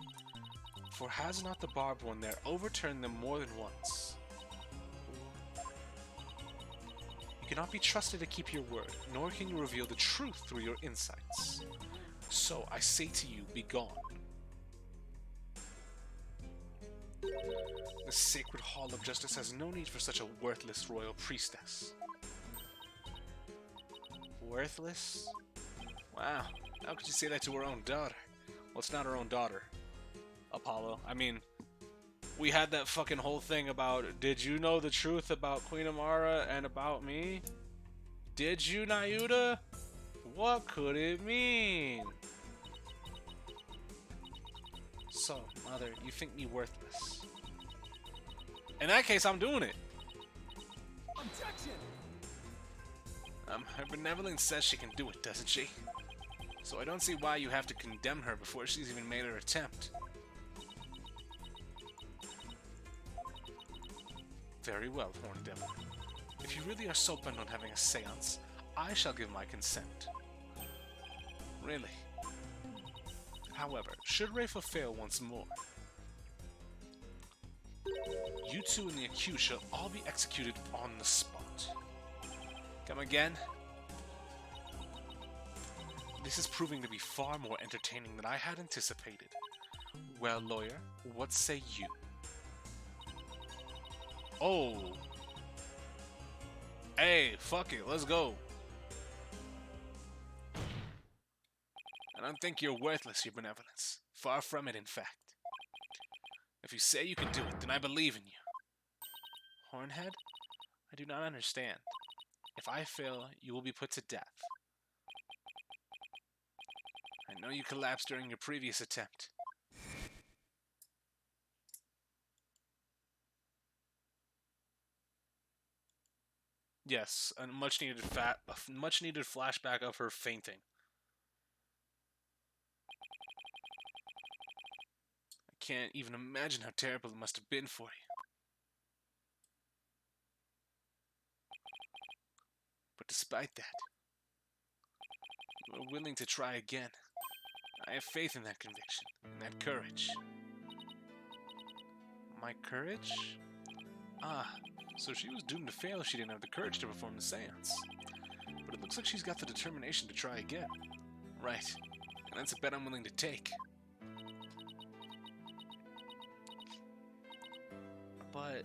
For has not the barbed one there overturned them more than once? You cannot be trusted to keep your word, nor can you reveal the truth through your insights. So I say to you, be gone. The sacred hall of justice has no need for such a worthless royal priestess. Worthless? Wow, how could you say that to her own daughter? Well, it's not her own daughter, Apollo. I mean, we had that fucking whole thing about, did you know the truth about Queen Amara and about me? Did you, Nayuta? What could it mean? So, Mother, you think me worthless. In that case, I'm doing it. Objection! Her benevolence says she can do it, doesn't she? So I don't see why you have to condemn her before she's even made her attempt. Very well, Horned Devil. If you really are so bent on having a seance, I shall give my consent. Really. However, should Rafa fail once more, you two and the accused shall all be executed on the spot. Come again? This is proving to be far more entertaining than I had anticipated. Well, lawyer, what say you? Oh. Hey, fuck it, let's go. I don't think you're worthless, your benevolence. Far from it, in fact. If you say you can do it, then I believe in you. Hornhead? I do not understand. If I fail, you will be put to death. I know you collapsed during your previous attempt. Yes, a much needed flashback of her fainting. I can't even imagine how terrible it must have been for you. But despite that, you are willing to try again. I have faith in that conviction, in that courage. My courage? Ah, so she was doomed to fail if she didn't have the courage to perform the seance. But it looks like she's got the determination to try again. Right, and that's a bet I'm willing to take. But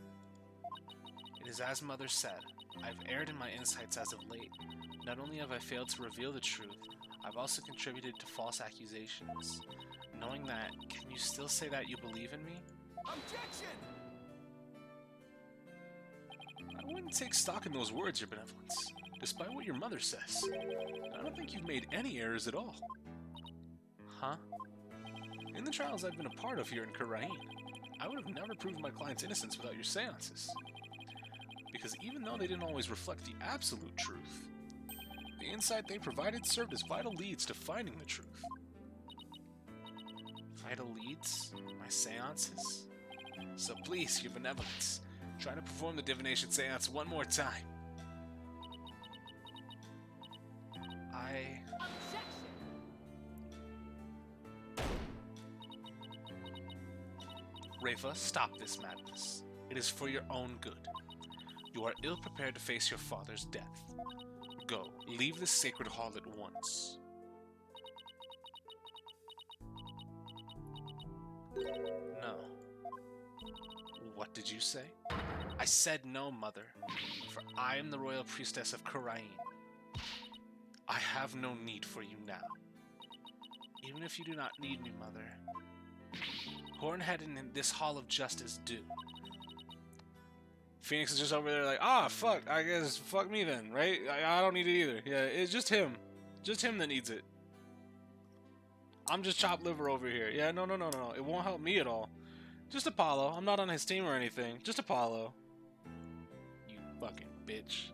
it is as Mother said, I've erred in my insights as of late. Not only have I failed to reveal the truth, I've also contributed to false accusations. Knowing that, can you still say that you believe in me? Objection! I wouldn't take stock in those words, your benevolence, despite what your mother says. I don't think you've made any errors at all. Huh? In the trials I've been a part of here in Karain, I would have never proved my client's innocence without your seances. Because even though they didn't always reflect the absolute truth, the insight they provided served as vital leads to finding the truth. Vital leads? My seances? So please, your benevolence, try to perform the divination seance one more time. Rafa, stop this madness. It is for your own good. You are ill prepared to face your father's death. Go, leave this sacred hall at once. No. What did you say? I said no, Mother, for I am the royal priestess of Karain. I have no need for you now. Even if you do not need me, Mother, Hornhead and this Hall of Justice do. Phoenix is just over there like, ah, fuck, I guess fuck me then, right? I don't need it either. Yeah, it's just him. Just him that needs it. I'm just chopped liver over here. Yeah, no. It won't help me at all. Just Apollo. I'm not on his team or anything. Just Apollo. You fucking bitch.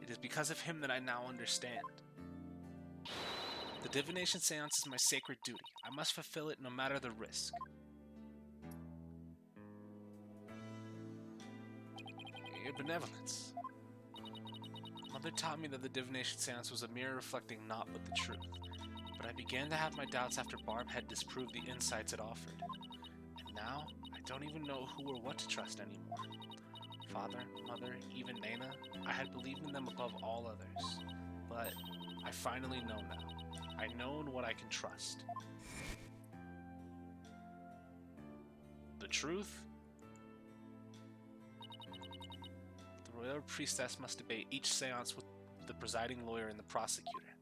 It is because of him that I now understand. The divination seance is my sacred duty. I must fulfill it no matter the risk. Your benevolence. Mother taught me that the divination seance was a mirror reflecting naught but the truth. But I began to have my doubts after Barb had disproved the insights it offered. And now, I don't even know who or what to trust anymore. Father, Mother, even Nana, I had believed in them above all others. But I finally know now. I know in what I can trust. The truth? The royal priestess must debate each seance with the presiding lawyer and the prosecutor.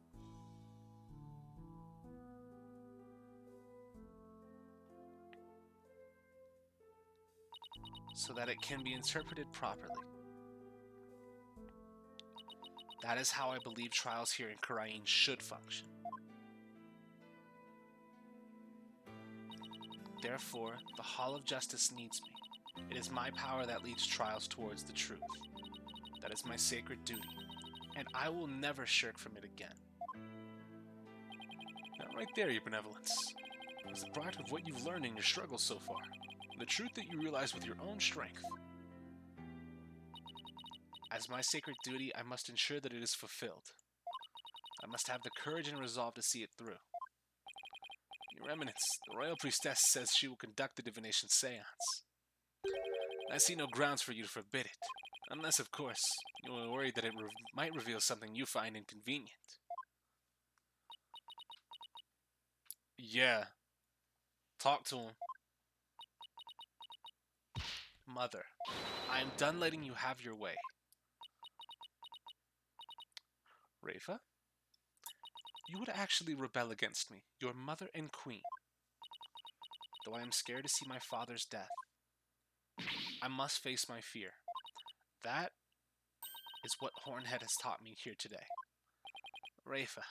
So that it can be interpreted properly. That is how I believe trials here in Karain should function. Therefore, the Hall of Justice needs me. It is my power that leads trials towards the truth. That is my sacred duty, and I will never shirk from it again. Now right there, your benevolence, is the product of what you've learned in your struggles so far. The truth that you realize with your own strength. As my sacred duty, I must ensure that it is fulfilled. I must have the courage and resolve to see it through. Your Eminence, the Royal Priestess says she will conduct the divination seance. I see no grounds for you to forbid it, unless, of course, you are worried that it might reveal something you find inconvenient. Yeah. Talk to him. Mother, I am done letting you have your way. Rafa, you would actually rebel against me, your mother and queen. Though I am scared to see my father's death, I must face my fear. That is what Hornhead has taught me here today. Rafa.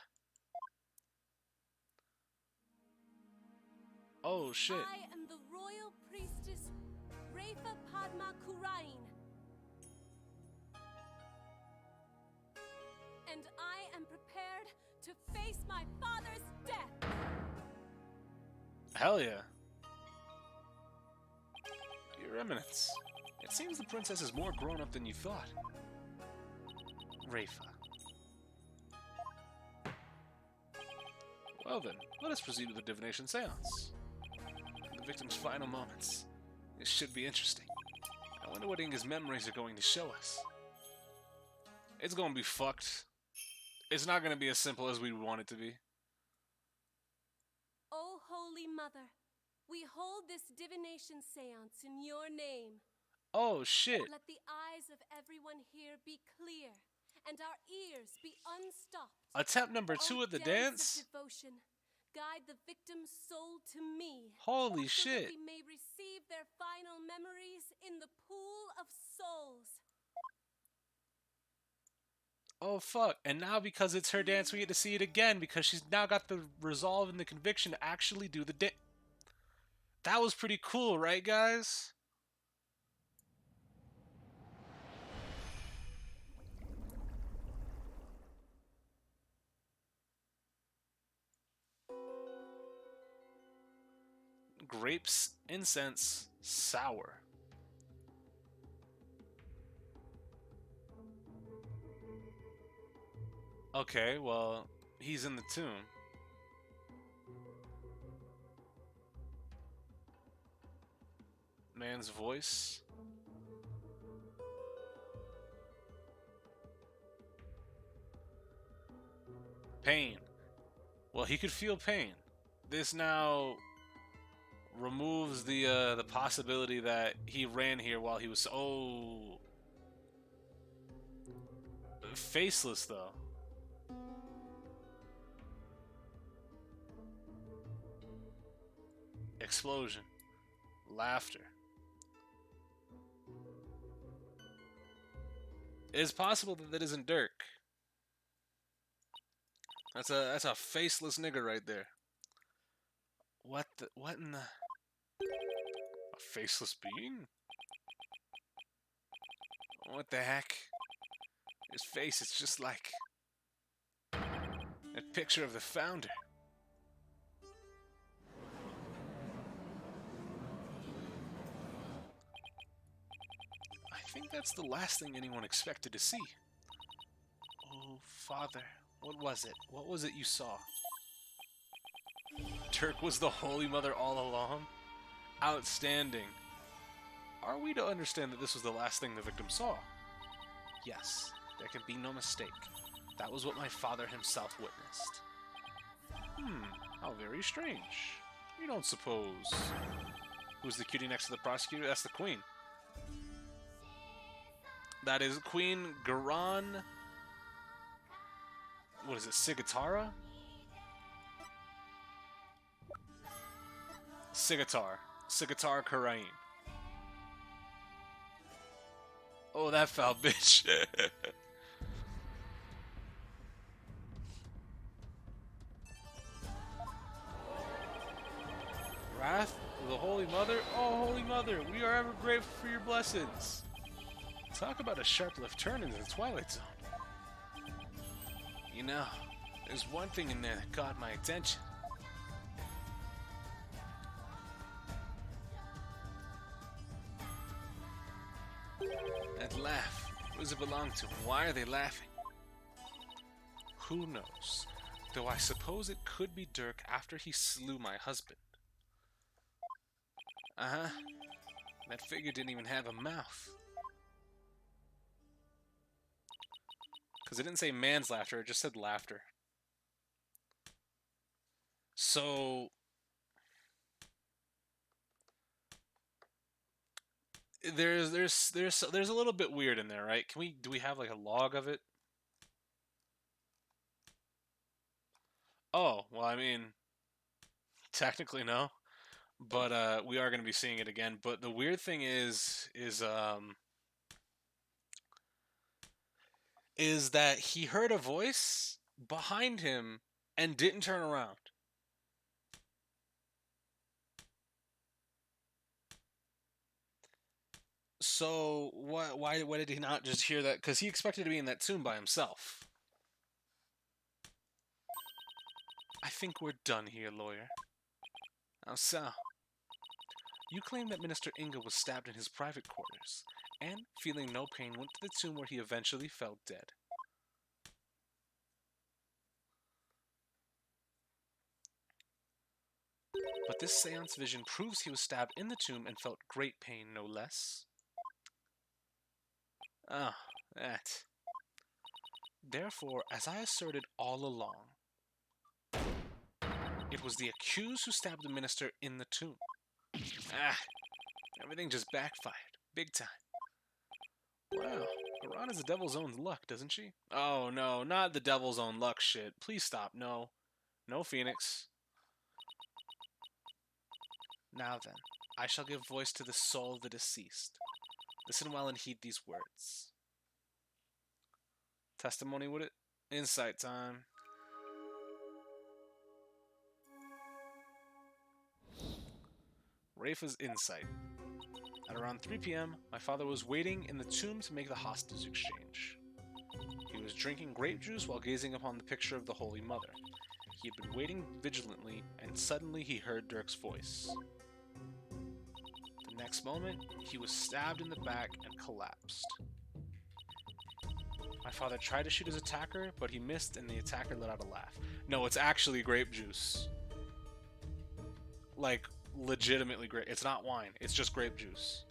Oh shit. I am the royal priestess Rafa Padma Kurain. And I am prepared to face my father's death. Hell yeah. Your Eminence, it seems the princess is more grown up than you thought. Rafa. Well then, let us proceed with the divination seance. The victim's final moments. This should be interesting. I wonder what Inga's memories are going to show us. It's going to be fucked. It's not going to be as simple as we want it to be. O Holy Mother, we hold this divination seance in your name. Oh shit. Let the eyes of everyone here be clear, and our ears be unstopped. Attempt number 2 of the dance? Of devotion, guide the victim's soul to me. Holy so shit. that we may receive their final memories in the pool of souls. Oh fuck. And now because it's her dance, we get to see it again because she's now got the resolve and the conviction to actually do the dance. That was pretty cool, right guys? Grapes, incense, sour. Okay, well, he's in the tomb. Man's voice. Pain. Well, he could feel pain. This now removes the possibility that he ran here while he was faceless though. Explosion. Laughter. It's possible that isn't Dirk. That's a faceless nigga right there. What in the... A faceless being? What the heck? His face is just like a picture of the founder. I think that's the last thing anyone expected to see. Oh, Father, what was it? What was it you saw? Dirk was the Holy Mother all along? Outstanding. Are we to understand that this was the last thing the victim saw? Yes, there can be no mistake. That was what my father himself witnessed. How very strange. You don't suppose... Who's the cutie next to the prosecutor? That's the queen. That is Queen Garan... What is it, Sigatara? Sigatar Karain. Oh, that foul bitch. Wrath of the Holy Mother? Oh, Holy Mother, we are ever grateful for your blessings. Talk about a sharp left turn into the Twilight Zone. You know, there's one thing in there that caught my attention. That laugh, who does it belong to? Why are they laughing? Who knows? Though I suppose it could be Dirk after he slew my husband. Uh-huh. That figure didn't even have a mouth. Because it didn't say man's laughter, it just said laughter. So there's a little bit weird in there, right? Do we have like a log of it? Oh, well, I mean, technically no, but we are going to be seeing it again. But the weird thing is that he heard a voice behind him and didn't turn around. So why did he not just hear that? Because he expected to be in that tomb by himself. I think we're done here, lawyer. How so? You claim that Minister Inga was stabbed in his private quarters, and, feeling no pain, went to the tomb where he eventually fell dead. But this seance vision proves he was stabbed in the tomb and felt great pain, no less. Ah, that. Therefore, as I asserted all along, it was the accused who stabbed the minister in the tomb. Ah, everything just backfired. Big time. Wow, Iran is the devil's own luck, doesn't she? Oh no, not the devil's own luck shit. Please stop, no. No, Phoenix. Now then, I shall give voice to the soul of the deceased. Listen well and heed these words. Testimony with it? Insight time. Rafa's insight. At around 3 p.m., my father was waiting in the tomb to make the hostage exchange. He was drinking grape juice while gazing upon the picture of the Holy Mother. He had been waiting vigilantly, and suddenly he heard Dirk's voice. The next moment, he was stabbed in the back and collapsed. My father tried to shoot his attacker, but he missed and the attacker let out a laugh. No, it's actually grape juice. Like, legitimately grape. It's not wine, it's just grape juice.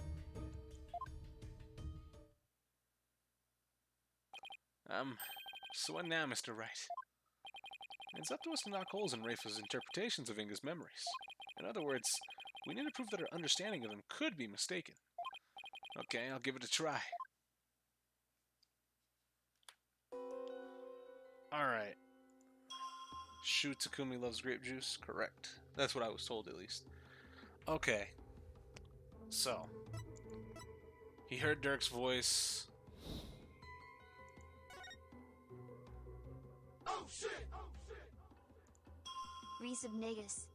So what now, Mr. Wright? It's up to us to knock holes in Rafa's interpretations of Inga's memories. In other words, we need to prove that our understanding of him could be mistaken. Okay, I'll give it a try. Alright. Shu Takumi loves grape juice? Correct. That's what I was told, at least. Okay. So. He heard Dirk's voice. Oh shit! Resub Negus.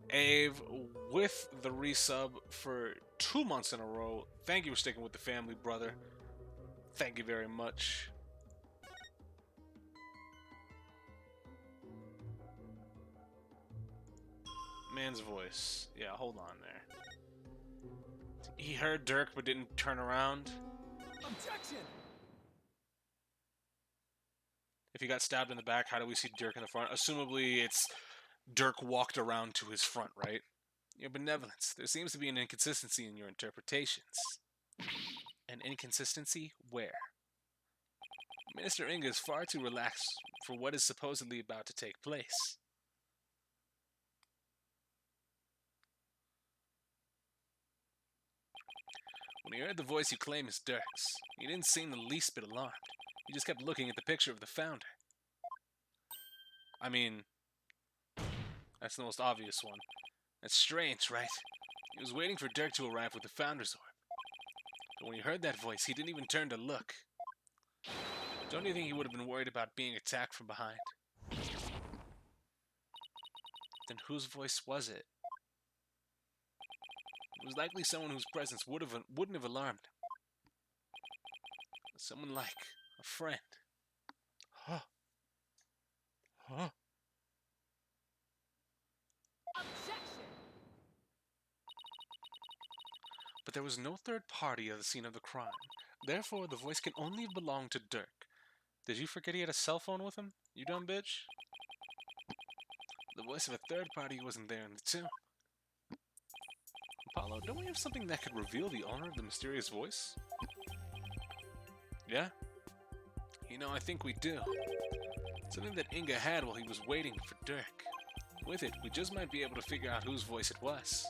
Ave with the resub for 2 months in a row. Thank you for sticking with the family, brother. Thank you very much. Man's voice. Yeah, hold on there. He heard Dirk but didn't turn around. Objection! If he got stabbed in the back, how do we see Dirk in the front? Assumably, it's Dirk walked around to his front, right? Your benevolence. There seems to be an inconsistency in your interpretations. An inconsistency where? Minister Inga is far too relaxed for what is supposedly about to take place. When he heard the voice you claim is Dirk's, he didn't seem the least bit alarmed. He just kept looking at the picture of the founder. I mean, that's the most obvious one. That's strange, right? He was waiting for Dirk to arrive with the founder's orb. But when he heard that voice, he didn't even turn to look. Don't you think he would have been worried about being attacked from behind? Then whose voice was it? It was likely someone whose presence wouldn't have alarmed him. Someone like a friend. Huh. Huh. Objection! But there was no third party at the scene of the crime. Therefore, the voice can only have belonged to Dirk. Did you forget he had a cell phone with him? You dumb bitch? The voice of a third party wasn't there in the tomb. Apollo, don't we have something that could reveal the owner of the mysterious voice? Yeah? You know, I think we do. Something that Inga had while he was waiting for Dirk. With it, we just might be able to figure out whose voice it was.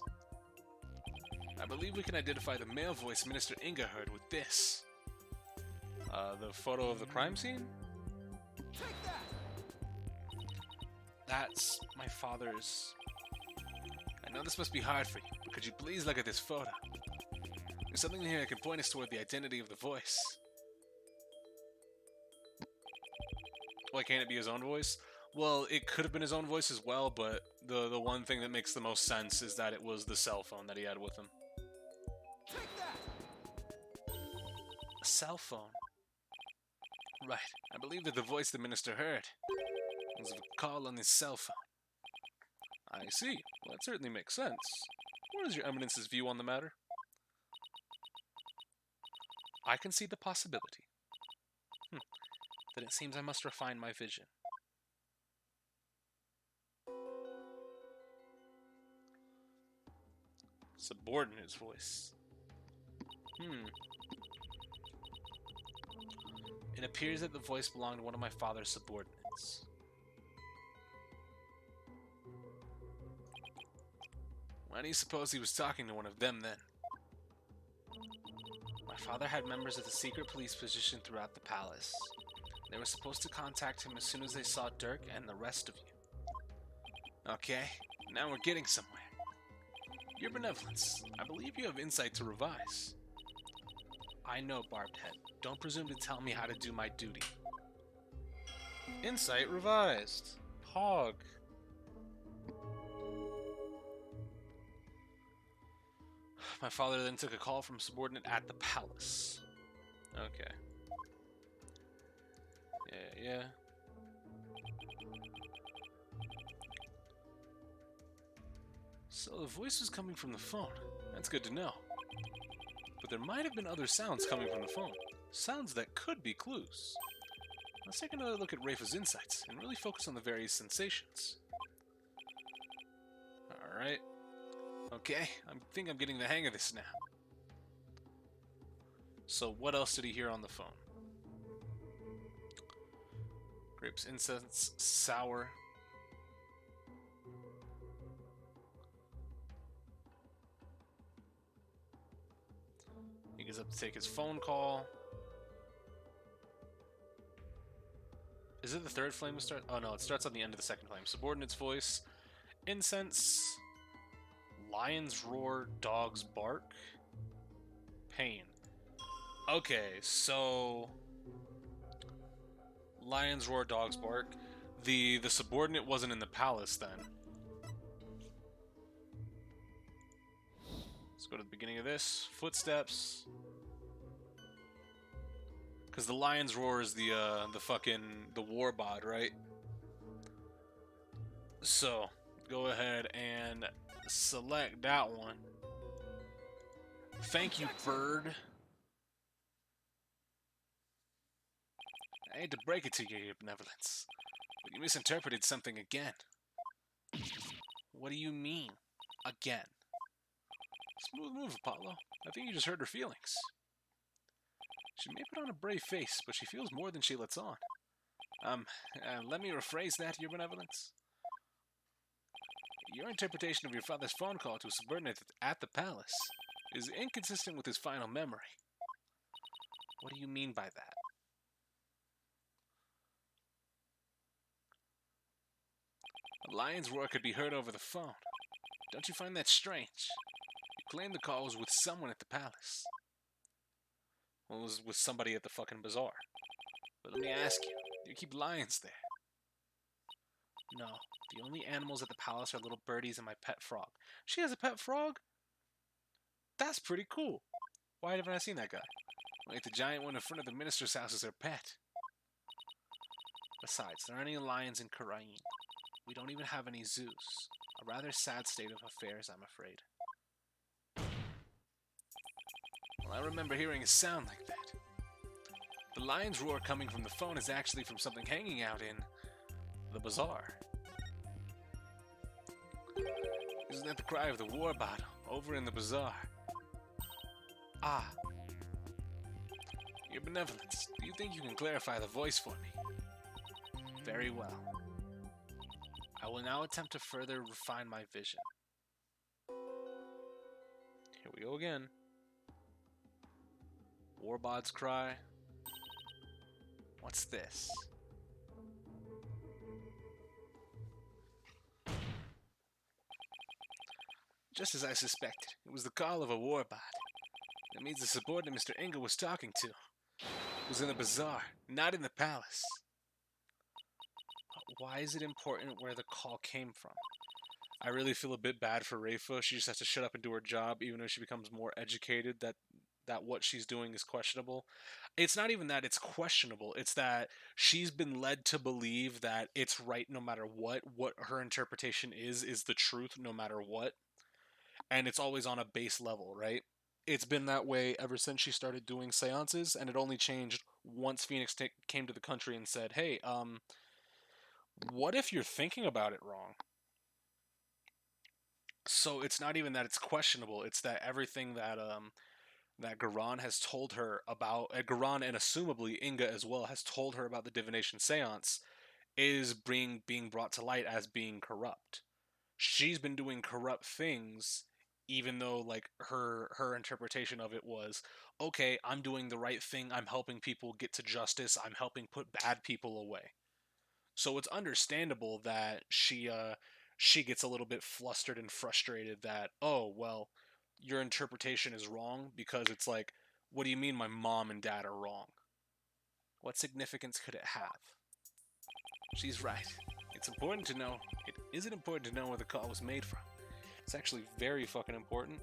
I believe we can identify the male voice Minister Inga heard with this. The photo of the crime scene? Take that! That's my father's. I know this must be hard for you, but could you please look at this photo? There's something here that can point us toward the identity of the voice. Why can't it be his own voice? Well, it could have been his own voice as well, but the one thing that makes the most sense is that it was the cell phone that he had with him. Take that! A cell phone? Right. I believe that the voice the minister heard was of a call on his cell phone. I see. Well, that certainly makes sense. What is your eminence's view on the matter? I can see the possibility. Then it seems I must refine my vision. Subordinate's voice. It appears that the voice belonged to one of my father's subordinates. Why do you suppose he was talking to one of them then? My father had members of the secret police position throughout the palace. They were supposed to contact him as soon as they saw Dirk and the rest of you. Okay, now we're getting somewhere. Your benevolence, I believe you have insight to revise. I know, Barbed Head. Don't presume to tell me how to do my duty. Insight revised. Pog. My father then took a call from a subordinate at the palace. Okay. Yeah. So the voice was coming from the phone. That's good to know. But there might have been other sounds coming from the phone. Sounds that could be clues. Let's take another look at Rafa's insights and really focus on the various sensations. Alright. Okay, I think I'm getting the hang of this now. So what else did he hear on the phone? Grapes, incense, sour. He goes up to take his phone call. Is it the third flame to start? Oh no, it starts on the end of the second flame. Subordinate's voice. Incense. Lions roar, dogs bark. Pain. Okay, so lions roar, dogs bark. The subordinate wasn't in the palace then. Let's go to the beginning of this. Footsteps. Because the lion's roar is the war bod, right? So go ahead and select that one. Thank you, bird. I hate to break it to you, Your Benevolence, but you misinterpreted something again. What do you mean, again? Smooth move, Apollo. I think you just hurt her feelings. She may put on a brave face, but she feels more than she lets on. Let me rephrase that, Your Benevolence. Your interpretation of your father's phone call to a subordinate at the palace is inconsistent with his final memory. What do you mean by that? A lion's roar could be heard over the phone. Don't you find that strange? You claim the call was with someone at the palace. Well, it was with somebody at the fucking bazaar. But let me ask you, do you keep lions there? No, the only animals at the palace are little birdies and my pet frog. She has a pet frog? That's pretty cool. Why haven't I seen that guy? Wait, the giant one in front of the minister's house is her pet. Besides, there aren't any lions in Karain. We don't even have any zoos. A rather sad state of affairs, I'm afraid. Well, I remember hearing a sound like that. The lion's roar coming from the phone is actually from something hanging out in the bazaar. Isn't that the cry of the war bottle over in the bazaar? Ah. Your Benevolence, do you think you can clarify the voice for me? Very well. I will now attempt to further refine my vision. Here we go again. Warbod's cry. What's this? Just as I suspected, it was the call of a warbot. That means the subordinate Mr. Inga was talking to was in the bazaar, not in the palace. Why is it important where the call came from? I really feel a bit bad for Rafa. She just has to shut up and do her job, even though she becomes more educated that what she's doing is questionable. It's not even that it's questionable, it's that she's been led to believe that it's right no matter what her interpretation is the truth no matter what. And it's always on a base level, right? It's been that way ever since she started doing seances, and it only changed once Phoenix came to the country and said, hey, what if you're thinking about it wrong? So it's not even that it's questionable, it's that everything that Garan has told her about, Garan and assumably Inga as well, has told her about the divination seance is being brought to light as being corrupt. She's been doing corrupt things, even though like her interpretation of it was, okay, I'm doing the right thing, I'm helping people get to justice, I'm helping put bad people away. So it's understandable that she gets a little bit flustered and frustrated that, oh well, your interpretation is wrong, because it's like, what do you mean my mom and dad are wrong? What significance could it have? She's right. It's important to know. It isn't important to know where the call was made from. It's actually very fucking important.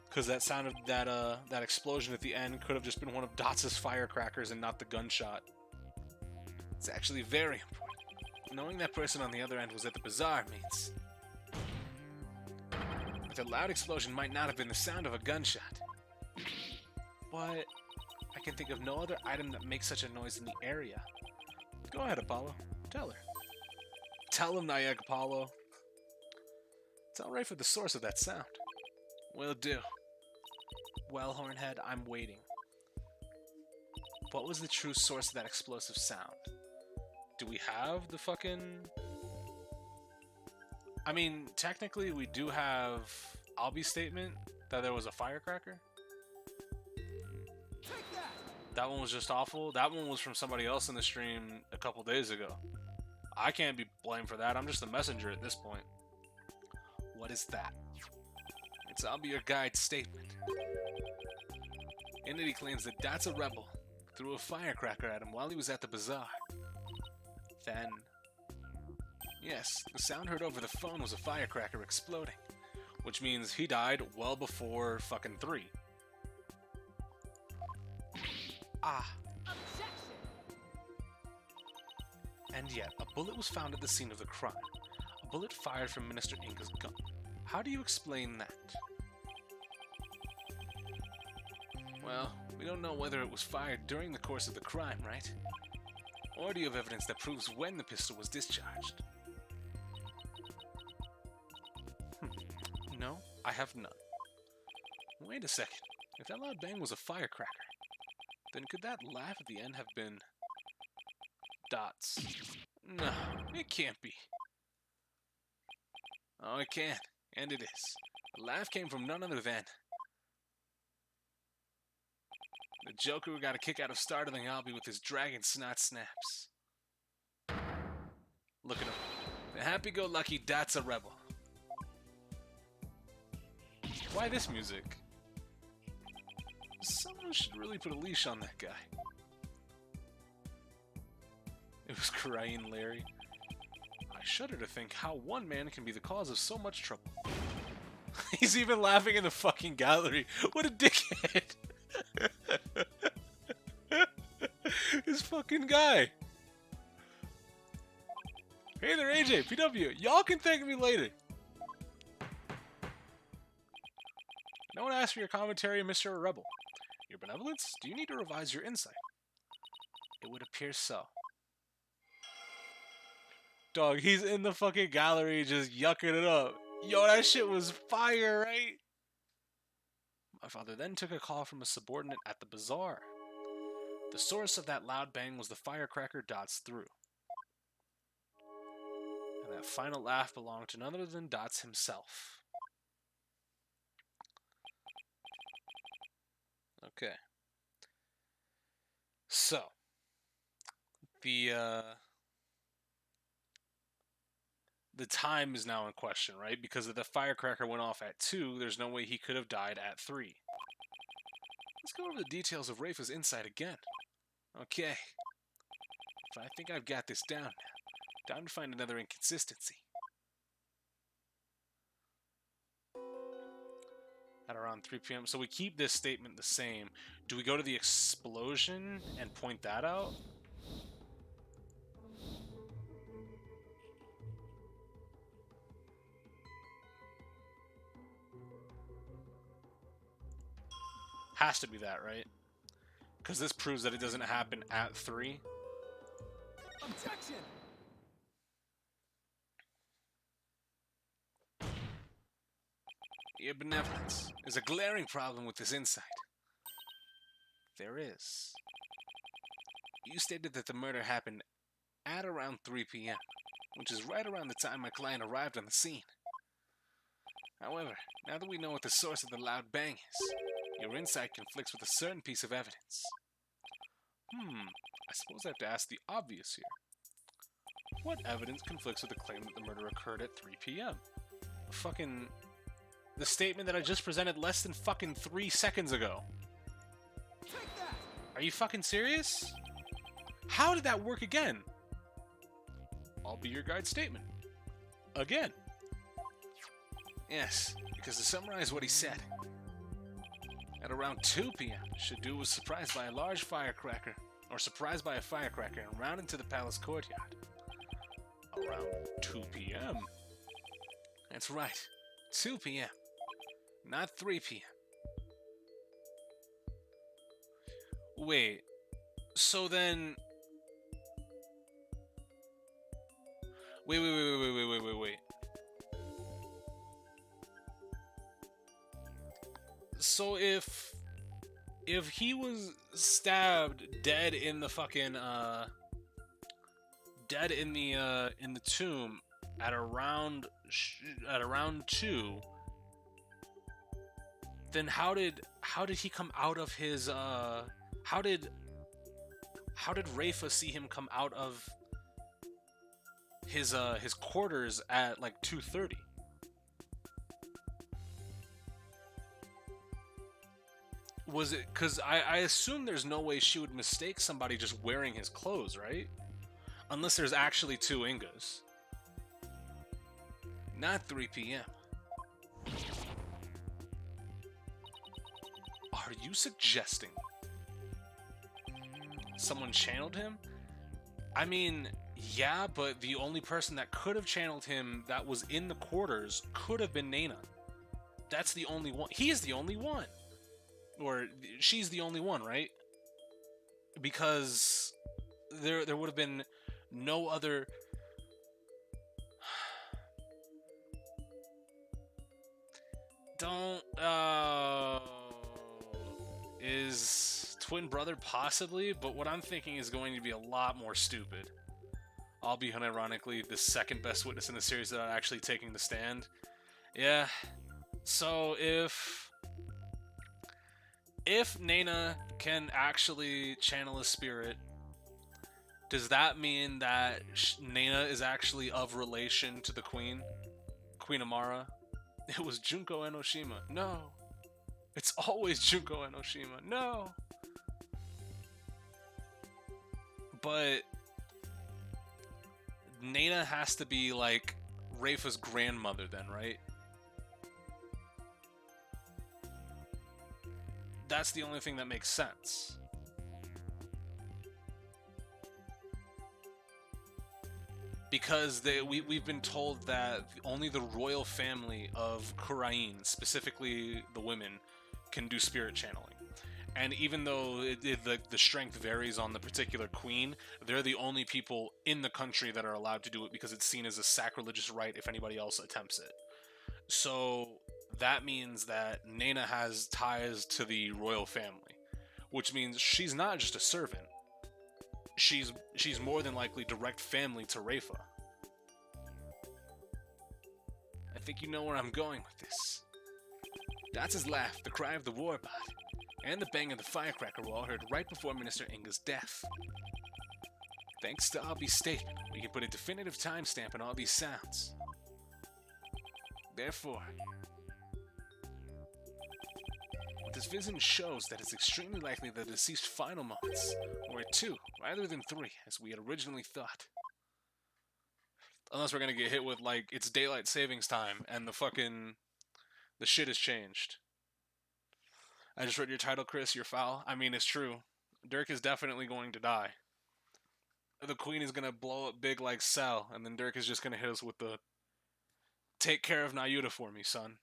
Because that sound of that explosion at the end could have just been one of Dots' firecrackers and not the gunshot. It's actually very important. Knowing that person on the other end was at the bazaar means that the loud explosion might not have been the sound of a gunshot. But I can think of no other item that makes such a noise in the area. Go ahead, Apollo. Tell her. Tell him, Nayag Apollo. Tell Ray for the source of that sound. Will do. Well, Hornhead, I'm waiting. What was the true source of that explosive sound? Do we have the fucking... I mean, technically we do have Albie's statement that there was a firecracker. That one was just awful. That one was from somebody else in the stream a couple days ago. I can't be blamed for that. I'm just the messenger at this point. What is that? It's Albie your guide's statement. In it he claims that Dat's a rebel threw a firecracker at him while he was at the bazaar. Then... yes, the sound heard over the phone was a firecracker exploding. Which means he died well before fucking 3. Ah. Objection! And yet, a bullet was found at the scene of the crime. A bullet fired from Minister Inga's gun. How do you explain that? Well, we don't know whether it was fired during the course of the crime, right? Or do you have evidence that proves when the pistol was discharged? No, I have none. Wait a second. If that loud bang was a firecracker, then could that laugh at the end have been... Dots? No, it can't be. Oh, it can. And it is. The laugh came from none other than... the Joker who got a kick out of startling Albie with his dragon snot snaps. Look at him. The happy-go-lucky Dat's a rebel. Why this music? Someone should really put a leash on that guy. It was crying Larry. I shudder to think how one man can be the cause of so much trouble. He's even laughing in the fucking gallery. What a dickhead. This fucking guy. Hey there, AJ, PW. Y'all can thank me later. No one asked for your commentary, Mr. Rebel. Your benevolence? Do you need to revise your insight? It would appear so. Dog, he's in the fucking gallery just yucking it up. Yo, that shit was fire, right? My father then took a call from a subordinate at the bazaar. The source of that loud bang was the firecracker Dots threw. And that final laugh belonged to none other than Dots himself. Okay. So, the time is now in question, right? Because if the firecracker went off at 2, there's no way he could have died at 3. Let's go over the details of Rafa's insight again. Okay. But I think I've got this down now. Time to find another inconsistency. At around 3 p.m. So we keep this statement the same. Do we go to the explosion and point that out? Has to be that, right? Because this proves that it doesn't happen at 3. Objection! Your benevolence is a glaring problem with this insight. There is. You stated that the murder happened at around 3 p.m., which is right around the time my client arrived on the scene. However, now that we know what the source of the loud bang is, your insight conflicts with a certain piece of evidence. I suppose I have to ask the obvious here. What evidence conflicts with the claim that the murder occurred at 3 p.m.? The statement that I just presented less than fucking 3 seconds ago. Take that! Are you fucking serious? How did that work again? I'll be your guide statement. Again. Yes, because to summarize what he said, at around 2 p.m., Shadu was surprised by a large firecracker, or surprised by a firecracker and ran into the palace courtyard. Around 2 p.m.? That's right, 2 p.m., not 3 p.m. Wait, so then... Wait. So if he was stabbed dead in the fucking dead in the tomb at around 2, then how did he come out of his how did Rafa see him come out of his quarters at like 2:30? Was it because I assume there's no way she would mistake somebody just wearing his clothes, right? Unless there's actually 2 Ingas. Not 3 p.m. Are you suggesting someone channeled him? I mean, yeah, but the only person that could have channeled him that was in the quarters could have been Nana. That's the only one. He is the only one. Or she's the only one, right? Because there would have been no other... Is twin brother possibly? But what I'm thinking is going to be a lot more stupid. I'll be unironically the second best witness in the series that I'm actually taking the stand. Yeah. So if Nana can actually channel a spirit, does that mean that Nana is actually of relation to the Queen Amara? It was Junko Enoshima. No. It's always Junko Enoshima. No. But Nana has to be like Rafa's grandmother then, right? That's the only thing that makes sense. Because we've been told that only the royal family of Kurain, specifically the women, can do spirit channeling. And even though the strength varies on the particular queen, they're the only people in the country that are allowed to do it because it's seen as a sacrilegious rite if anybody else attempts it. So that means that Nana has ties to the royal family, which means she's not just a servant. She's more than likely direct family to Rafa. think you know where I'm going with this. Dots' laugh, the cry of the warbot, and the bang of the firecracker were all heard right before Minister Inga's death. Thanks to Obby's statement, we can put a definitive timestamp on all these sounds. Therefore, what this vision shows that it's extremely likely the deceased's final moments were 2 rather than 3, as we had originally thought. Unless we're gonna get hit with, like, it's daylight savings time and the shit has changed. I just read your title, Chris, you're foul. I mean, it's true. Dirk is definitely going to die. The queen is gonna blow up big like Cell, and then Dirk is just gonna hit us with the take care of Nayuta for me, son.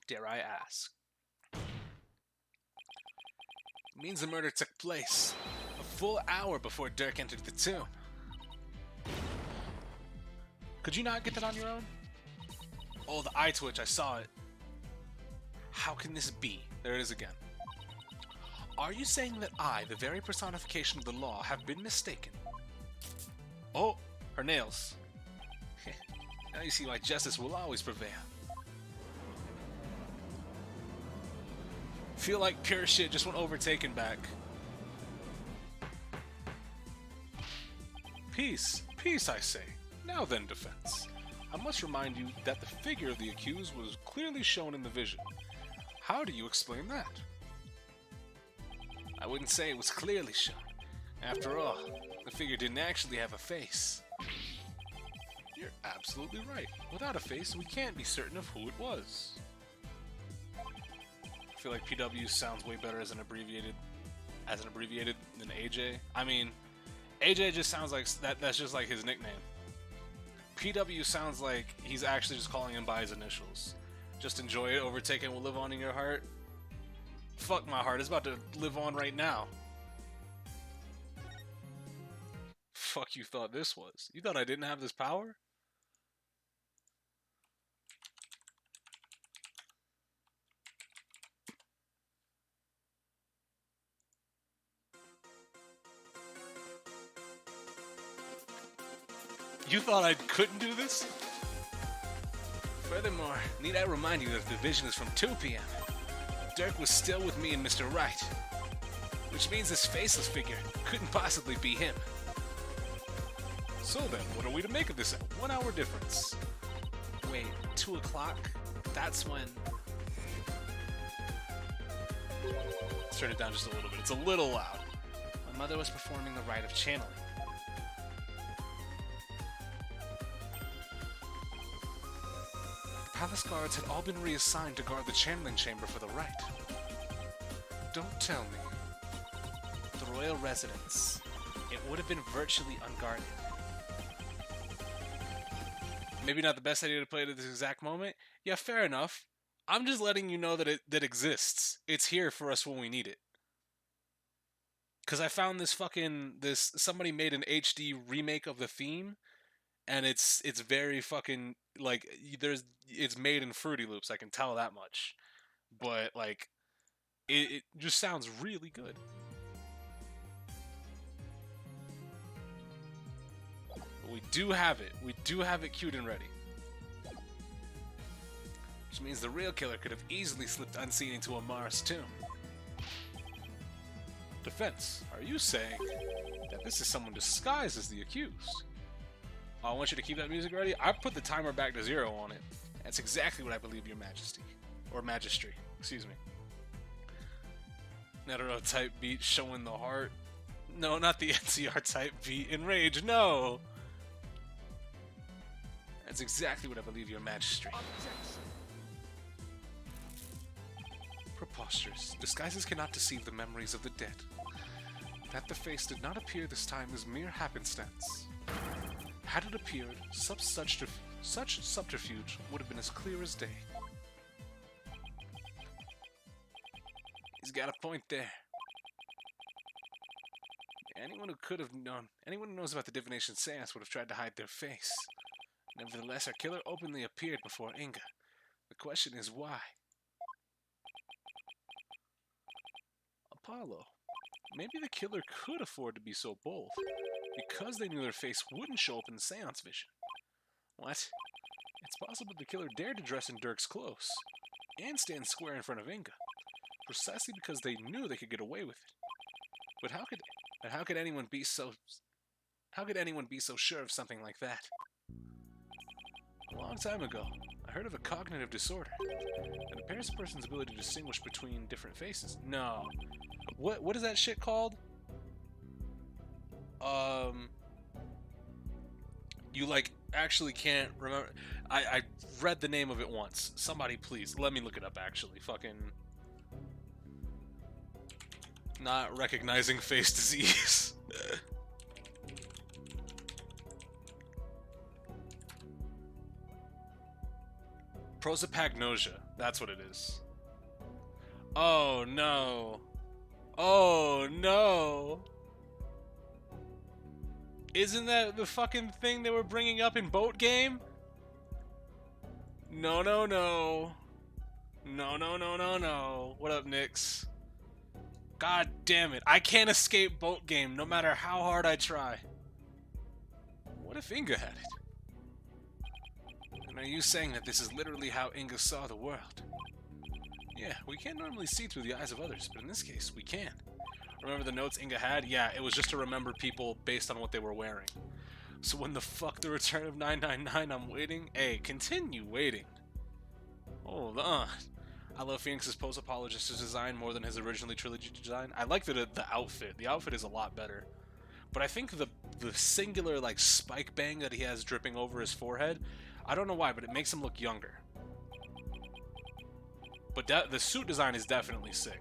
Dare I ask? Means the murder took place a full hour before Dirk entered the tomb. Could you not get that on your own? Oh, the eye twitch, I saw it. How can this be? There it is again. Are you saying that I, the very personification of the law, have been mistaken? Oh, her nails. Now you see why justice will always prevail. Feel like pure shit just went overtaken back. Peace, peace, I say. Now then, defense. I must remind you that the figure of the accused was clearly shown in the vision. How do you explain that? I wouldn't say it was clearly shown. After all, the figure didn't actually have a face. You're absolutely right. Without a face, we can't be certain of who it was. I feel like PW sounds way better as an abbreviated than AJ. I mean, AJ just sounds like that's just like his nickname. PW sounds like he's actually just calling him by his initials. Just enjoy it, overtaking will live on in your heart. Fuck my heart, it's about to live on right now. Fuck you thought this was? You thought I didn't have this power? You thought I couldn't do this? Furthermore, need I remind you that the vision is from 2 p.m. Dirk was still with me and Mr. Wright, which means this faceless figure couldn't possibly be him. So then, what are we to make of this 1 hour difference? Wait, 2 o'clock? That's when... Let's turn it down just a little bit. It's a little loud. My mother was performing the rite of channeling. Palace guards had all been reassigned to guard the channeling chamber for the rite. Don't tell me. The royal residence. It would have been virtually unguarded. Maybe not the best idea to play it at this exact moment? Yeah, fair enough. I'm just letting you know that it exists. It's here for us when we need it. Cause I found somebody made an HD remake of the theme, and it's very fucking like it's made in Fruity Loops, I can tell that much. But like it just sounds really good. But we do have it. We do have it queued and ready. Which means the real killer could have easily slipped unseen into Amara's tomb. Defense, are you saying that this is someone disguised as the accused? I want you to keep that music ready. I put the timer back to 0 on it. That's exactly what I believe, your majesty. Or magistry, excuse me. Netero type beat showing the heart. No, not the NCR type beat. Enrage, no! That's exactly what I believe, your majesty. Preposterous. Disguises cannot deceive the memories of the dead. That the face did not appear this time is mere happenstance. Had it appeared, such subterfuge would have been as clear as day. He's got a point there. Anyone who knows about the divination seance would have tried to hide their face. Nevertheless, our killer openly appeared before Inga. The question is why? Apollo. Maybe the killer could afford to be so bold, because they knew their face wouldn't show up in the seance vision. What? It's possible the killer dared to dress in Dirk's clothes, and stand square in front of Inga, precisely because they knew they could get away with it. But how could anyone be so sure of something like that? A long time ago, I heard of a cognitive disorder that impairs a person's ability to distinguish between different faces. No. What is that shit called? You like actually can't remember. I read the name of it once. Somebody please let me look it up actually. Fucking not recognizing face disease. Prosopagnosia. That's what it is. Oh no. Oh no. Isn't that the fucking thing they were bringing up in Boat Game? No, no, no. No, no, no, no, no. What up, Nix? God damn it. I can't escape Boat Game no matter how hard I try. What if Inga had it? And are you saying that this is literally how Inga saw the world? Yeah, we can't normally see through the eyes of others, but in this case, we can. Remember the notes Inga had? Yeah, it was just to remember people based on what they were wearing. So when the fuck the return of 999 I'm waiting? Hey, continue waiting. Hold on. I love Phoenix's post-apologist design more than his originally trilogy design. I like the outfit. The outfit is a lot better. But I think the singular like spike bang that he has dripping over his forehead, I don't know why, but it makes him look younger. But the suit design is definitely sick.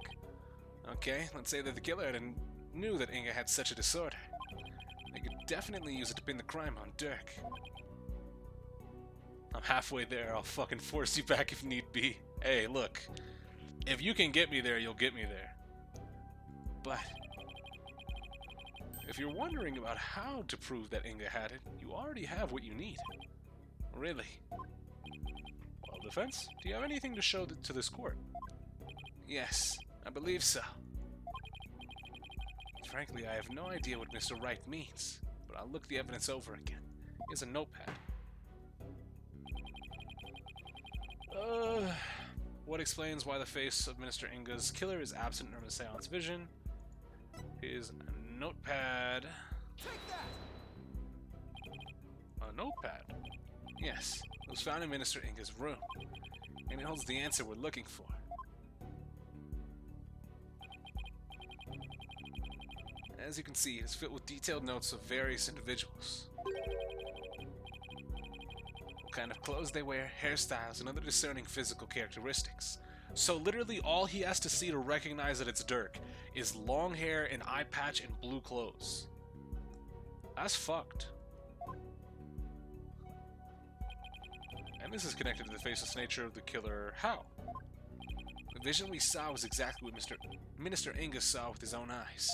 Okay, let's say that the killer knew that Inga had such a disorder. They could definitely use it to pin the crime on Dirk. I'm halfway there. I'll fucking force you back if need be. Hey, look. If you can get me there, you'll get me there. But if you're wondering about how to prove that Inga had it, you already have what you need. Really. Well, defense, do you have anything to show to this court? Yes, I believe so. Frankly, I have no idea what Mr. Wright means, but I'll look the evidence over again. Here's a notepad. What explains why the face of Minister Inga's killer is absent from the seance vision? Here's a notepad. Take that! A notepad? Yes, it was found in Minister Inga's room, and it holds the answer we're looking for. As you can see, it is filled with detailed notes of various individuals. What kind of clothes they wear, hairstyles, and other discerning physical characteristics. So literally all he has to see to recognize that it's Dirk is long hair, an eye patch, and blue clothes. That's fucked. And this is connected to the faceless nature of the killer. How? The vision we saw was exactly what Minister Inga saw with his own eyes.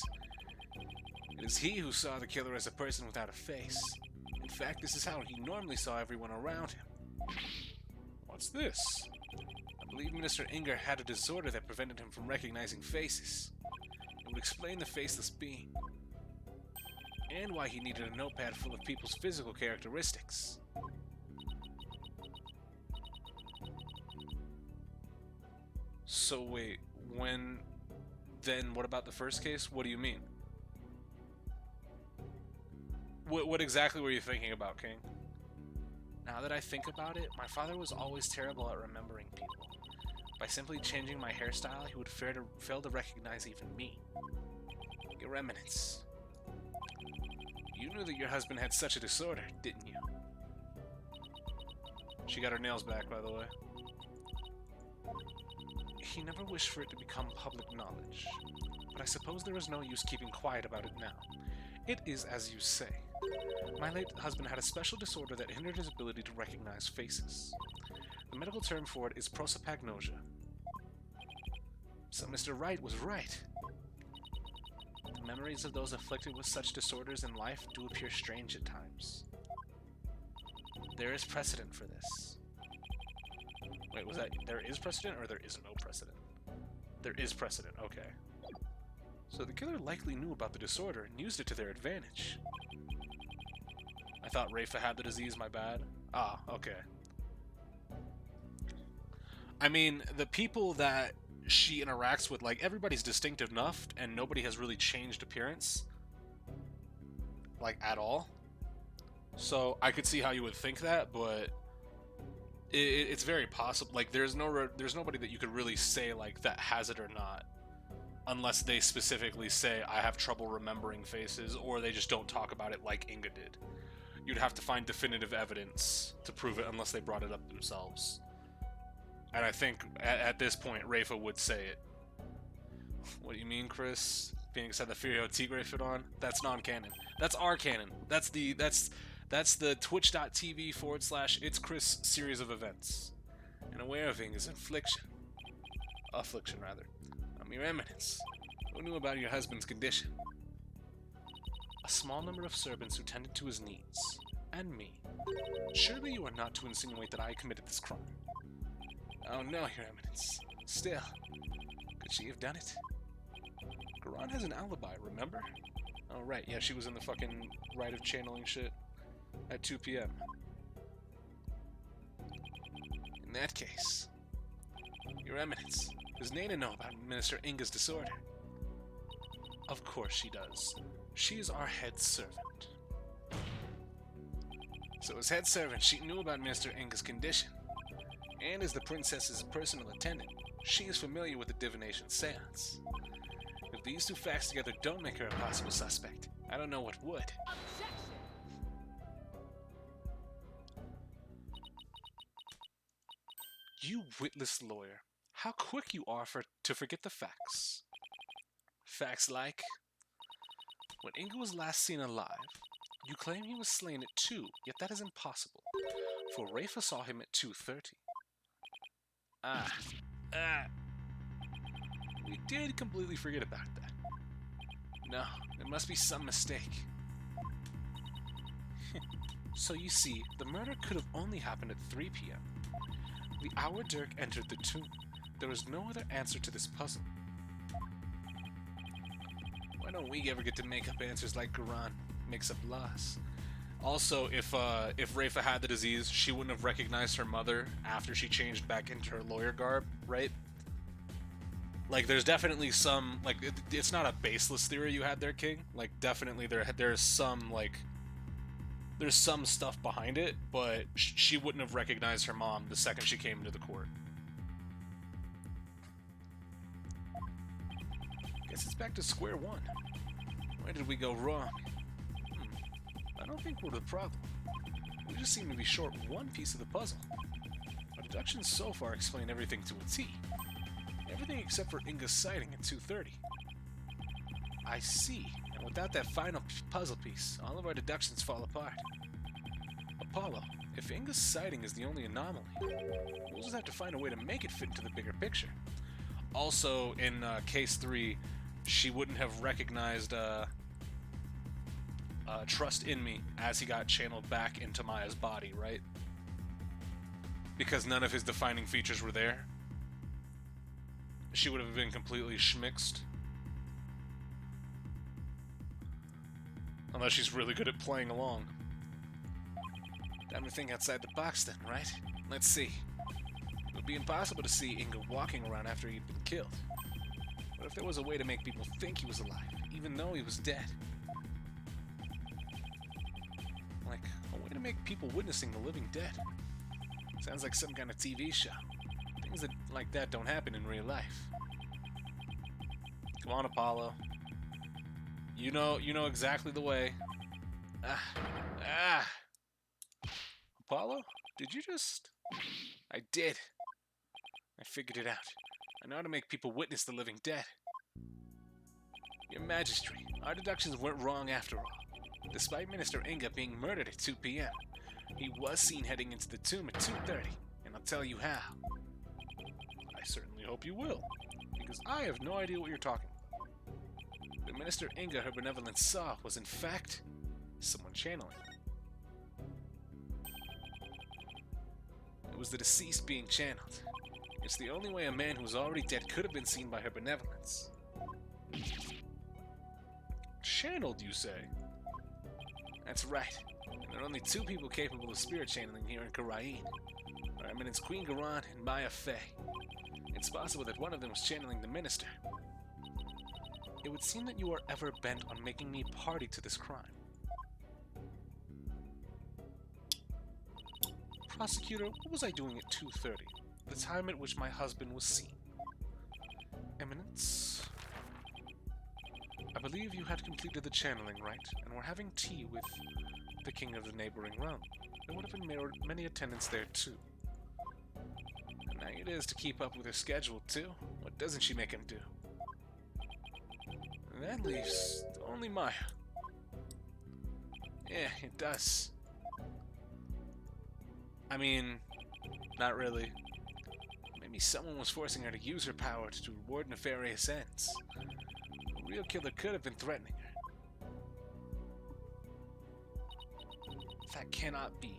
It is he who saw the killer as a person without a face. In fact, this is how he normally saw everyone around him. What's this? I believe Minister Inga had a disorder that prevented him from recognizing faces. It would explain the faceless being. And why he needed a notepad full of people's physical characteristics. So wait, then what about the first case? What do you mean? What exactly were you thinking about, King? Now that I think about it, my father was always terrible at remembering people. By simply changing my hairstyle, he would fail to recognize even me. Your remnants. You knew that your husband had such a disorder, didn't you? She got her nails back, by the way. He never wished for it to become public knowledge, but I suppose there is no use keeping quiet about it now. It is as you say. My late husband had a special disorder that hindered his ability to recognize faces. The medical term for it is prosopagnosia. So Mr. Wright was right. The memories of those afflicted with such disorders in life do appear strange at times. There is precedent for this. Wait, was that there is precedent or there is no precedent? There is precedent, okay. So the killer likely knew about the disorder and used it to their advantage. I thought Rafa had the disease, my bad. Ah, okay. I mean, the people that she interacts with, like, everybody's distinctive enough, and nobody has really changed appearance. Like, at all. So, I could see how you would think that, but it's very possible. Like, there's nobody that you could really say, like, that has it or not. Unless they specifically say, I have trouble remembering faces, or they just don't talk about it like Inga did. You'd have to find definitive evidence to prove it unless they brought it up themselves. And I think, at this point, Rafa would say it. What do you mean, Chris? Phoenix had the Furio Tigre fit on? That's non-canon. That's our canon. That's the twitch.tv/It's Chris series of events. And aware of Inga's affliction, rather. Your Eminence, who knew about your husband's condition? A small number of servants who tended to his needs, and me. Surely you are not to insinuate that I committed this crime. Oh no, Your Eminence. Still, could she have done it? Garan has an alibi, remember? Oh right, yeah, she was in the fucking Wright of channeling shit at 2 p.m. In that case, Your Eminence, does Nana know about Minister Inga's disorder? Of course she does. She is our head servant. So as head servant, she knew about Minister Inga's condition. And as the princess's personal attendant, she is familiar with the divination seance. If these two facts together don't make her a possible suspect, I don't know what would. You witless lawyer. How quick you are to forget the facts. Facts like, when Inga was last seen alive, you claim he was slain at 2, yet that is impossible, for Rafa saw him at 2:30. We did completely forget about that. No, there must be some mistake. So you see, the murder could have only happened at 3 p.m. The hour Dirk entered the tomb. There is no other answer to this puzzle. Why don't we ever get to make up answers like Garan makes up laws? Also, if Rafa had the disease, she wouldn't have recognized her mother after she changed back into her lawyer garb, right? Like, there's definitely some, like, it's not a baseless theory you had there, King. Like, definitely there's some, like, there's some stuff behind it, but she wouldn't have recognized her mom the second she came into the court. Guess it's back to square one. Where did we go wrong? I don't think we're the problem. We just seem to be short one piece of the puzzle. Our deductions so far explain everything to a T. Everything except for Inga's sighting at 2:30. I see. And without that final puzzle piece, all of our deductions fall apart. Apollo, if Inga's sighting is the only anomaly, we'll just have to find a way to make it fit into the bigger picture. Also, in Case 3, she wouldn't have recognized Trust in Me as he got channeled back into Maya's body, right? Because none of his defining features were there. She would have been completely schmixed. Unless she's really good at playing along. Time to think outside the box then, right? Let's see. It would be impossible to see Inga walking around after he'd been killed. What if there was a way to make people think he was alive, even though he was dead? Like, a way to make people witnessing the living dead. Sounds like some kind of TV show. Things like that don't happen in real life. Come on, Apollo. You know exactly the way. Apollo? Did you just... I did. I figured it out. I know how to make people witness the living dead. Your Majesty, our deductions weren't wrong after all. Despite Minister Inga being murdered at 2 p.m., he was seen heading into the tomb at 2:30, and I'll tell you how. I certainly hope you will, because I have no idea what you're talking about. The Minister Inga her benevolence saw was, in fact, someone channeling. It was the deceased being channeled. It's the only way a man who was already dead could have been seen by her benevolence. channeled, you say? That's right. And there are only two people capable of spirit channeling here in Karain. Our Eminence Queen Garan and Maya Fey. It's possible that one of them was channeling the minister. It would seem that you are ever bent on making me party to this crime. Prosecutor, what was I doing at 2:30, the time at which my husband was seen? Eminence, I believe you had completed the channeling, right? And were having tea with the king of the neighboring realm. There would have been many attendants there, too. And now it is to keep up with her schedule, too. What doesn't she make him do? That leaves only Maya. Yeah, it does. I mean, not really. Maybe someone was forcing her to use her power to reward nefarious ends. A real killer could have been threatening her. That cannot be.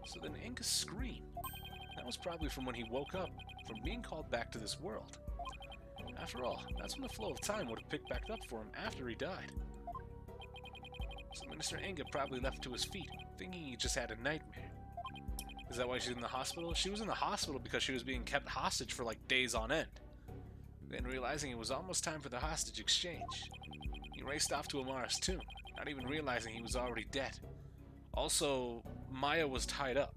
So then Inga's scream. That was probably from when he woke up, from being called back to this world. After all, that's when the flow of time would have picked back up for him after he died. So Minister Inga probably left to his feet, thinking he just had a nightmare. Is that why she's in the hospital? She was in the hospital because she was being kept hostage for like days on end. Then realizing it was almost time for the hostage exchange, he raced off to Amara's tomb, not even realizing he was already dead. Also, Maya was tied up.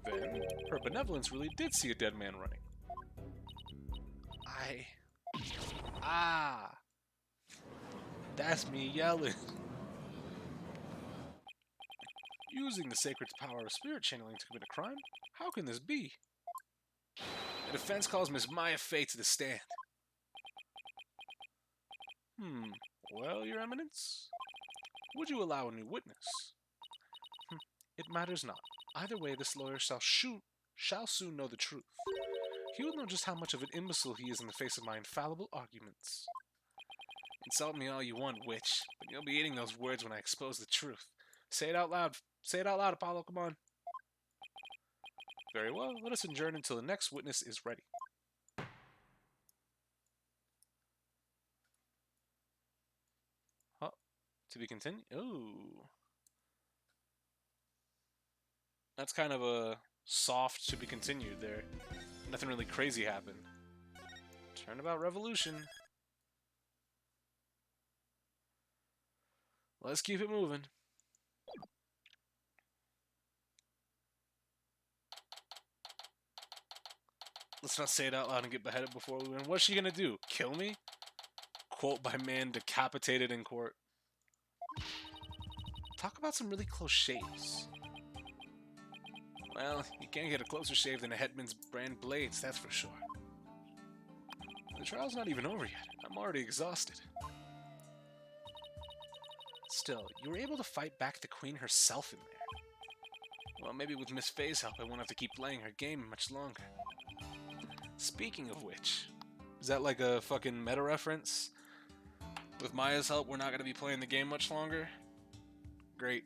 Then, her benevolence really did see a dead man running. That's me yelling. Using the sacred power of spirit channeling to commit a crime? How can this be? The defense calls Miss Maya Fey to the stand. Well, Your Eminence, would you allow a new witness? It matters not. Either way, this lawyer shall soon know the truth. He will know just how much of an imbecile he is in the face of my infallible arguments. Insult me all you want, witch, but you'll be eating those words when I expose the truth. Say it out loud. Say it out loud, Apollo, come on. Very well, let us adjourn until the next witness is ready. Huh? To be continued? Ooh. That's kind of a soft to be continued there. Nothing really crazy happened. Turnabout revolution. Let's keep it moving. Let's not say it out loud and get beheaded before we win. What's she gonna do? Kill me? Quote by man decapitated in court. Talk about some really close shaves. Well, you can't get a closer shave than a Hetman's brand blades, that's for sure. The trial's not even over yet. I'm already exhausted. Still, you were able to fight back the queen herself in there. Well, maybe with Miss Fey's help, I won't have to keep playing her game much longer. Speaking of which, is that like a fucking meta reference? With Maya's help, we're not going to be playing the game much longer? Great.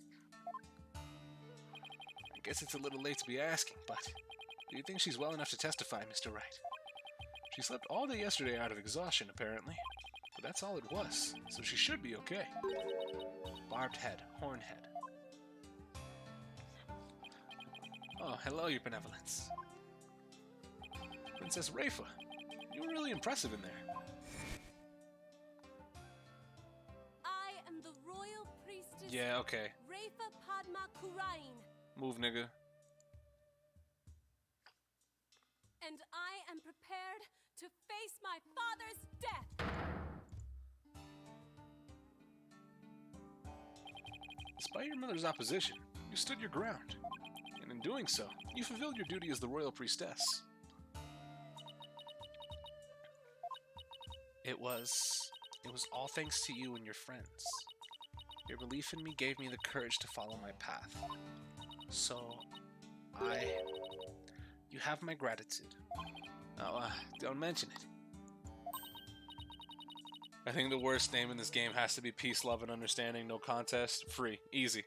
I guess it's a little late to be asking, but do you think she's well enough to testify, Mr. Wright? She slept all day yesterday out of exhaustion, apparently. But that's all it was, so she should be okay. Barbed head, horn head. Oh, hello, Your Benevolence. Princess Rafa, you were really impressive in there. I am the royal priestess. Yeah, okay. Rafa Padma Kurain. Move, nigga. And I am prepared to face my father's death. Despite your mother's opposition, you stood your ground. And in doing so, you fulfilled your duty as the royal priestess. It was all thanks to you and your friends. Your belief in me gave me the courage to follow my path. So, you have my gratitude. Oh, don't mention it. I think the worst name in this game has to be Peace, Love, and Understanding, no contest, free, easy.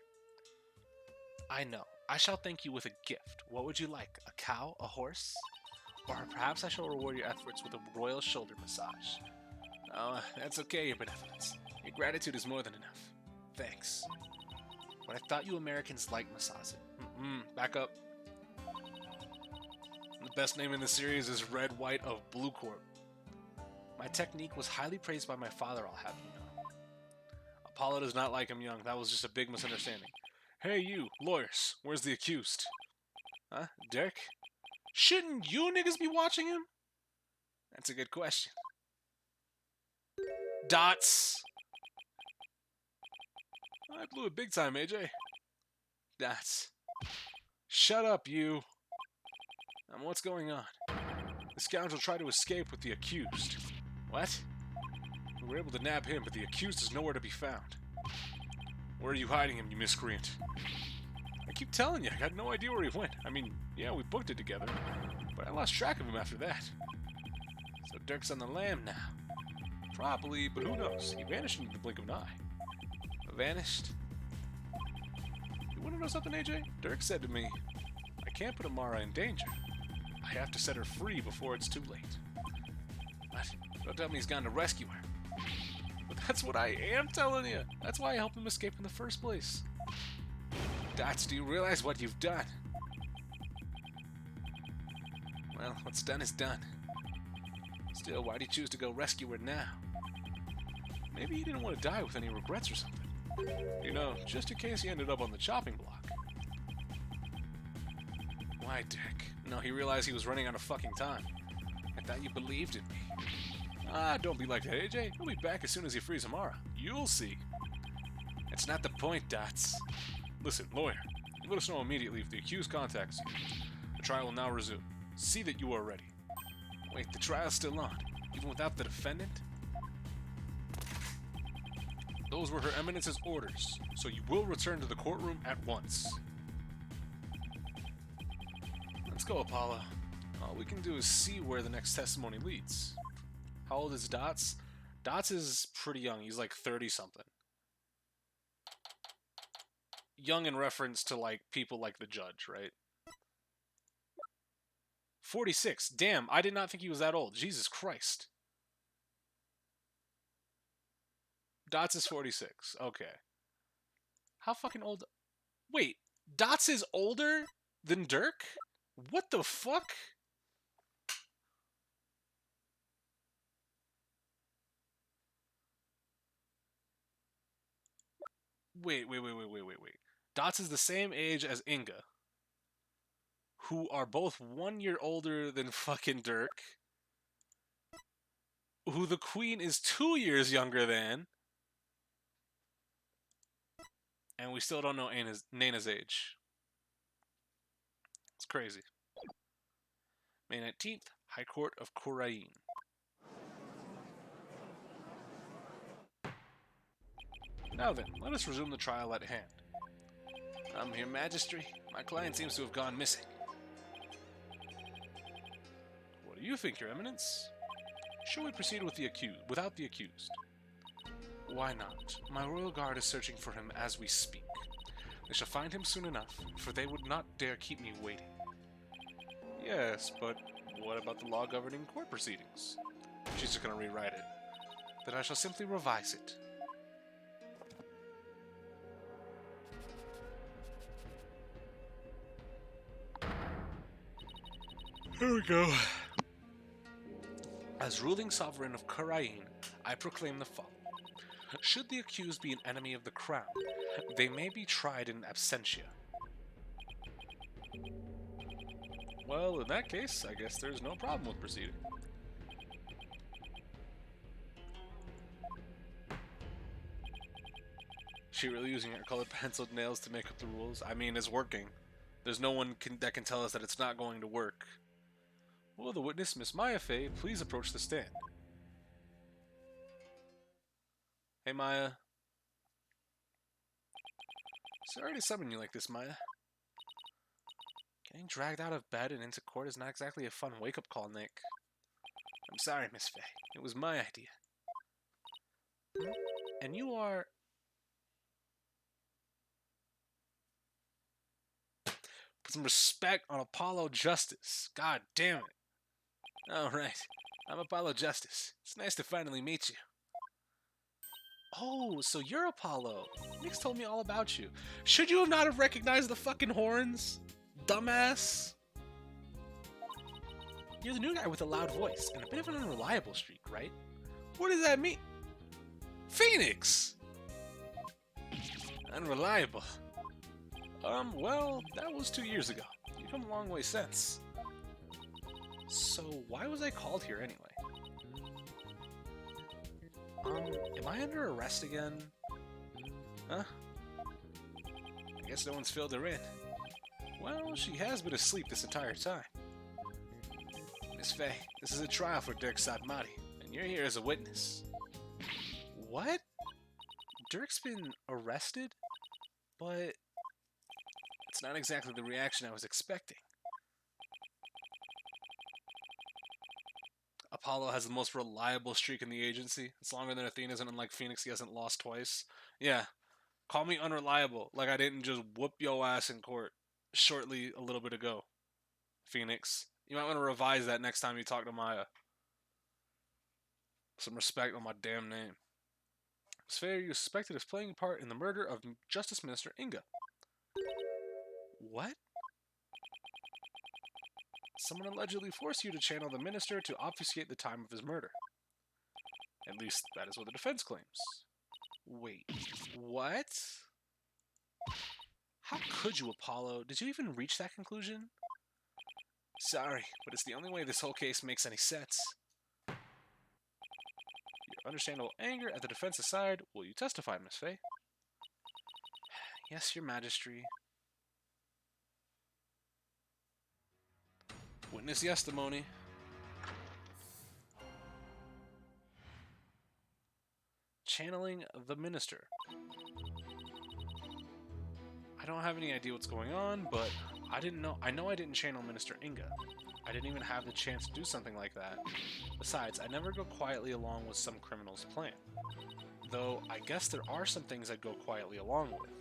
I know. I shall thank you with a gift. What would you like? A cow? A horse? Or perhaps I shall reward your efforts with a royal shoulder massage. Oh, that's okay, your benevolence. Your gratitude is more than enough. Thanks. But I thought you Americans liked massaging. Back up. The best name in the series is Red, White of Blue Corp. My technique was highly praised by my father, I'll have you know. Apollo does not like him young. That was just a big misunderstanding. Hey you, lawyers, where's the accused? Huh? Dirk? Shouldn't you niggas be watching him? That's a good question. Dots! I blew it big time, AJ. Dots. Shut up, you. What's going on? The scoundrel tried to escape with the accused. What? We were able to nab him, but the accused is nowhere to be found. Where are you hiding him, you miscreant? I keep telling you, I had no idea where he went. I mean, yeah, we booked it together, but I lost track of him after that. So Dirk's on the lam now. Probably, but who knows? He vanished in the blink of an eye. Vanished? You want to know something, AJ? Dirk said to me, I can't put Amara in danger. I have to set her free before it's too late. What? Don't tell me he's gone to rescue her. But that's what I am telling you. That's why I helped him escape in the first place. Dots, do you realize what you've done? Well, what's done is done. Still, why do you choose to go rescue her now? Maybe he didn't want to die with any regrets or something. You know, just in case he ended up on the chopping block. Why, Dick? No, he realized he was running out of fucking time. I thought you believed in me. Ah, don't be like that, AJ. He'll be back as soon as he frees Amara. You'll see. It's not the point, Dots. Listen, lawyer, you let us know immediately if the accused contacts you. The trial will now resume. See that you are ready. Wait, the trial's still on, even without the defendant? Those were Her Eminence's orders, so you will return to the courtroom at once. Let's go, Apollo. All we can do is see where the next testimony leads. How old is Dots? Dots is pretty young. He's like 30-something. Young in reference to, like, people like the judge, right? 46. Damn, I did not think he was that old. Jesus Christ. Dots is 46. Okay. How fucking old? Wait, Dots is older than Dirk? What the fuck? Wait. Dots is the same age as Inga, who are both 1 year older than fucking Dirk, who the queen is 2 years younger than, and we still don't know Naina's age. It's crazy. May 19th, High Court of Kurain. Now then, let us resume the trial at hand. Your Majesty, my client seems to have gone missing. What do you think, Your Eminence? Shall we proceed with without the accused? Why not? My royal guard is searching for him as we speak. They shall find him soon enough, for they would not dare keep me waiting. Yes, but what about the law governing court proceedings? She's just going to rewrite it. Then I shall simply revise it. Here we go. As ruling sovereign of Kurain, I proclaim the following. Should the accused be an enemy of the crown, they may be tried in absentia. Well, in that case, I guess there's no problem with proceeding. She really using her colored penciled nails to make up the rules? I mean, it's working. There's no one that can tell us that it's not going to work. Will the witness, Miss Maya Fey, please approach the stand? Hey, Maya. Sorry to summon you like this, Maya. Getting dragged out of bed and into court is not exactly a fun wake-up call, Nick. I'm sorry, Miss Fey. It was my idea. And you are... Put some respect on Apollo Justice. God damn it. Oh, right. I'm Apollo Justice. It's nice to finally meet you. Oh, so you're Apollo. Nix told me all about you. Should you have not have recognized the fucking horns? Dumbass. You're the new guy with a loud voice and a bit of an unreliable streak, right? What does that mean? Phoenix! Unreliable. Well, that was 2 years ago. You've come a long way since. So, why was I called here anyway? Am I under arrest again? Huh? I guess no one's filled her in. Well, she has been asleep this entire time. Miss Faye, this is a trial for Dirk Sadmati, and you're here as a witness. What? Dirk's been arrested? But it's not exactly the reaction I was expecting. Apollo has the most reliable streak in the agency. It's longer than Athena's, and unlike Phoenix, he hasn't lost twice. Yeah, call me unreliable, like I didn't just whoop your ass in court shortly a little bit ago. Phoenix, you might want to revise that next time you talk to Maya. Some respect on my damn name. It's fair you suspected of playing a part in the murder of Justice Minister Inga. What? Someone allegedly forced you to channel the minister to obfuscate the time of his murder. At least, that is what the defense claims. Wait, what? How could you, Apollo? Did you even reach that conclusion? Sorry, but it's the only way this whole case makes any sense. Your understandable anger at the defense aside, will you testify, Miss Faye? Yes, Your Majesty. Witness testimony. Channeling the minister. I don't have any idea what's going on, but I know I didn't channel Minister Inga. I didn't even have the chance to do something like that. Besides, I never go quietly along with some criminal's plan. Though, I guess there are some things I'd go quietly along with.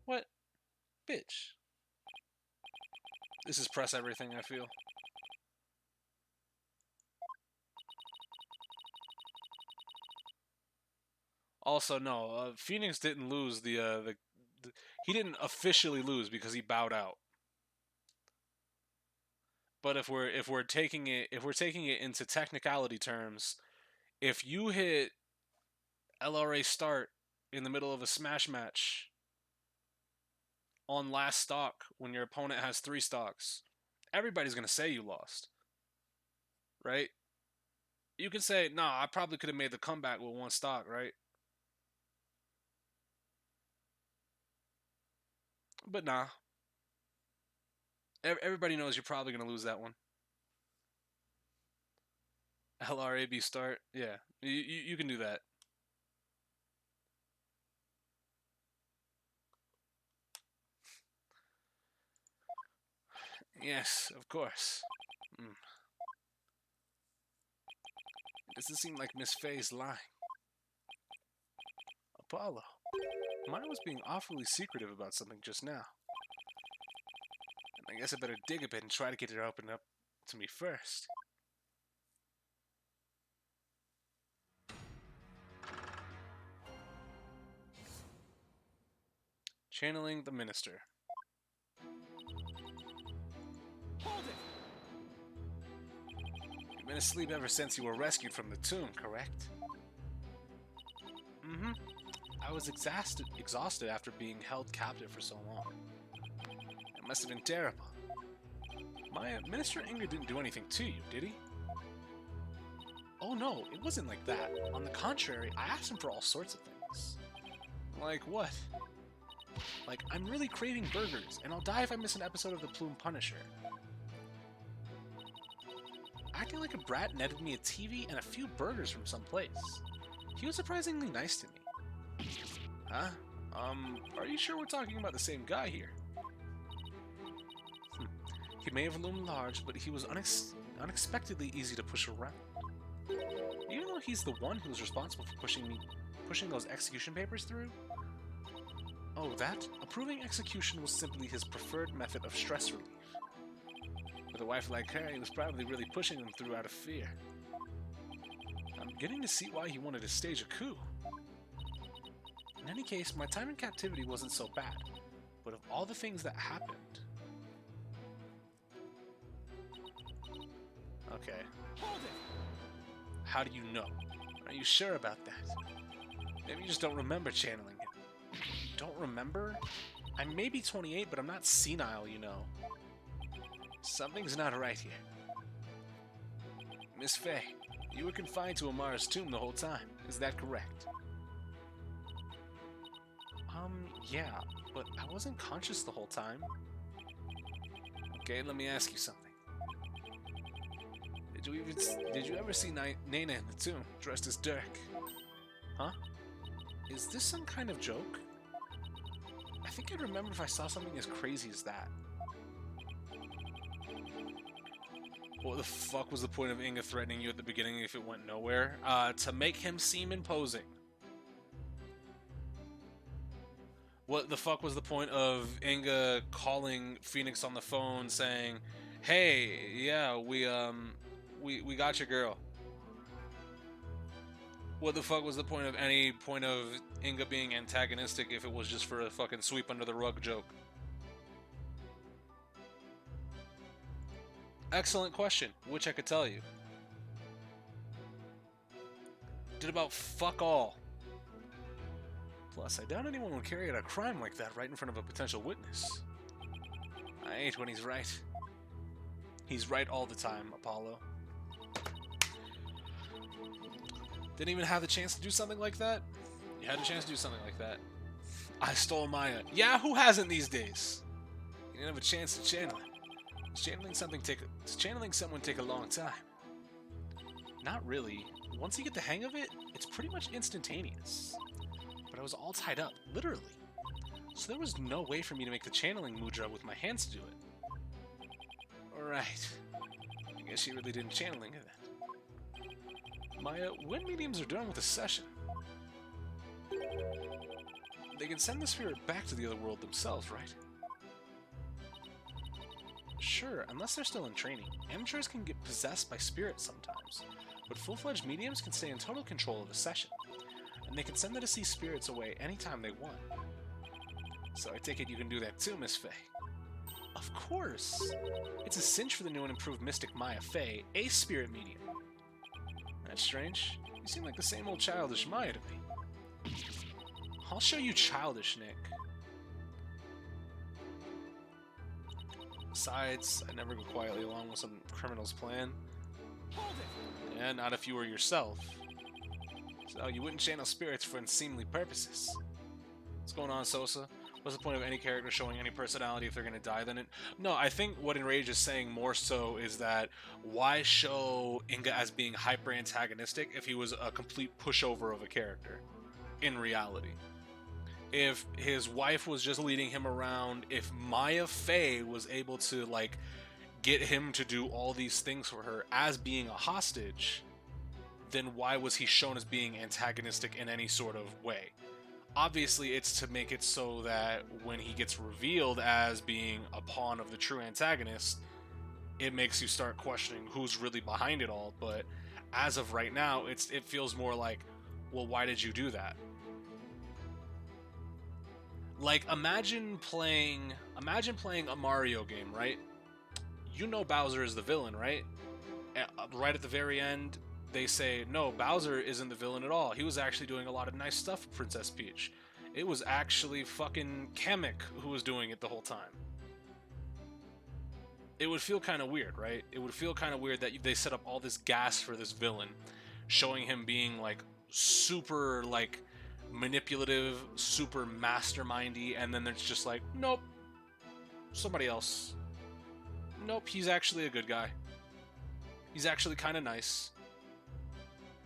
What? Bitch. This is press everything, I feel. Also, no, Phoenix didn't lose he didn't officially lose because he bowed out. But if we're taking it into technicality terms, if you hit LRA start in the middle of a smash match on last stock when your opponent has 3 stocks, everybody's gonna say you lost, right? You can say, "Nah, I probably could have made the comeback with 1 stock," right? But nah. Everybody knows you're probably going to lose that one. LRAB start? Yeah. You can do that. Yes, of course. Does it seem like Miss Faye's lying? Apollo, Maya was being awfully secretive about something just now. And I guess I better dig a bit and try to get her to open up to me first. Channeling the minister. Hold it! You've been asleep ever since you were rescued from the tomb, correct? Mm-hmm. I was exhausted after being held captive for so long. It must have been terrible. Minister Inga didn't do anything to you, did he? Oh no, it wasn't like that. On the contrary, I asked him for all sorts of things. Like what? Like, I'm really craving burgers, and I'll die if I miss an episode of The Plume Punisher. Acting like a brat netted me a TV and a few burgers from someplace. He was surprisingly nice to me. Huh? Are you sure we're talking about the same guy here? He may have loomed large, but he was unexpectedly easy to push around. Even though he's the one who was responsible for pushing those execution papers through? Oh, that? Approving execution was simply his preferred method of stress relief. With a wife like her, he was probably really pushing them through out of fear. I'm beginning to see why he wanted to stage a coup. In any case, my time in captivity wasn't so bad. But of all the things that happened... Okay. Hold it! How do you know? Are you sure about that? Maybe you just don't remember channeling it. Don't remember? I may be 28, but I'm not senile, you know. Something's not right here. Miss Faye, you were confined to Amara's tomb the whole time. Is that correct? Yeah, but I wasn't conscious the whole time. Okay, let me ask you something. Did you ever see Nana in the tomb, dressed as Dirk? Huh? Is this some kind of joke? I think I'd remember if I saw something as crazy as that. What the fuck was the point of Inga threatening you at the beginning if it went nowhere? To make him seem imposing. What the fuck was the point of Inga calling Phoenix on the phone saying, "Hey, yeah, we got your girl"? What the fuck was the point of any point of Inga being antagonistic if it was just for a fucking sweep under the rug joke? Excellent question, which I could tell you. Did about fuck all. Plus, I doubt anyone would carry out a crime like that right in front of a potential witness. I ain't when he's right. He's right all the time, Apollo. Didn't even have the chance to do something like that? You had a chance to do something like that. I stole Maya. Yeah, who hasn't these days? You didn't have a chance to channel it. Channeling someone take a long time. Not really. Once you get the hang of it, it's pretty much instantaneous. But I was all tied up, literally. So there was no way for me to make the channeling mudra with my hands to do it. Alright. I guess she really didn't channeling it then. Maya, when mediums are done with a session, they can send the spirit back to the other world themselves, right? Sure, unless they're still in training. Amateurs can get possessed by spirits sometimes, but full-fledged mediums can stay in total control of the session, and they can send the deceased spirits away anytime they want. So I take it you can do that too, Miss Faye. Of course! It's a cinch for the new and improved mystic Maya Faye, a spirit medium. That's strange. You seem like the same old childish Maya to me. I'll show you childish, Nick. Besides, I never go quietly along with some criminal's plan. Hold it! Yeah, not if you were yourself. So you wouldn't channel spirits for unseemly purposes. What's going on, Sosa? What's the point of any character showing any personality if they're gonna die then? No, I think what Enrage is saying more so is that why show Inga as being hyper antagonistic if he was a complete pushover of a character in reality? If his wife was just leading him around, if Maya Faye was able to like get him to do all these things for her as being a hostage, then why was he shown as being antagonistic in any sort of way? Obviously, it's to make it so that when he gets revealed as being a pawn of the true antagonist, it makes you start questioning who's really behind it all. But as of right now, it feels more like, well, why did you do that? Like, imagine playing a Mario game, right? You know Bowser is the villain, right? Right at the very end, they say, no, Bowser isn't the villain at all. He was actually doing a lot of nice stuff for Princess Peach. It was actually fucking Kamek who was doing it the whole time. It would feel kind of weird, right? It would feel kind of weird that they set up all this gas for this villain, showing him being, like, super, like, manipulative, super mastermindy, and then it's just like, nope, somebody else. Nope, he's actually a good guy. He's actually kind of nice.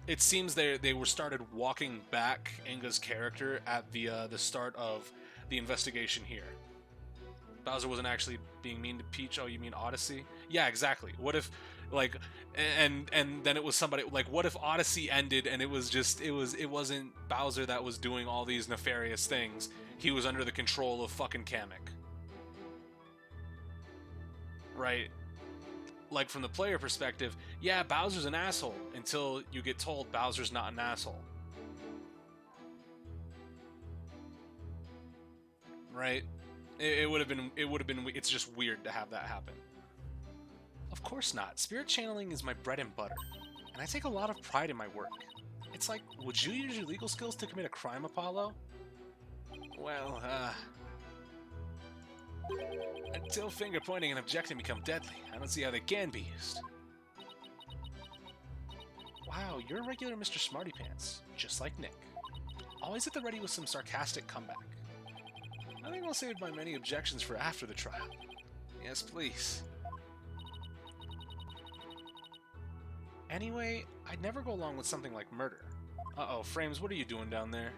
It seems they were started walking back Inga's character at the start of the investigation here. Bowser wasn't actually being mean to Peach. Oh, you mean Odyssey? Yeah, exactly. What if, like, and then it was somebody, like, what if Odyssey ended and it wasn't Bowser that was doing all these nefarious things. He was under the control of fucking Kamek. Right? like from the player perspective, yeah, Bowser's an asshole until you get told Bowser's not an asshole. Right? It would have been, it's just weird to have that happen. Of course not. Spirit channeling is my bread and butter, and I take a lot of pride in my work. It's like, would you use your legal skills to commit a crime, Apollo? Well, until finger pointing and objecting become deadly, I don't see how they can be used. Wow, you're a regular Mr. Smarty Pants, just like Nick. Always at the ready with some sarcastic comeback. I think I'll save my many objections for after the trial. Yes, please. Anyway, I'd never go along with something like murder. Uh-oh, Frames, what are you doing down there?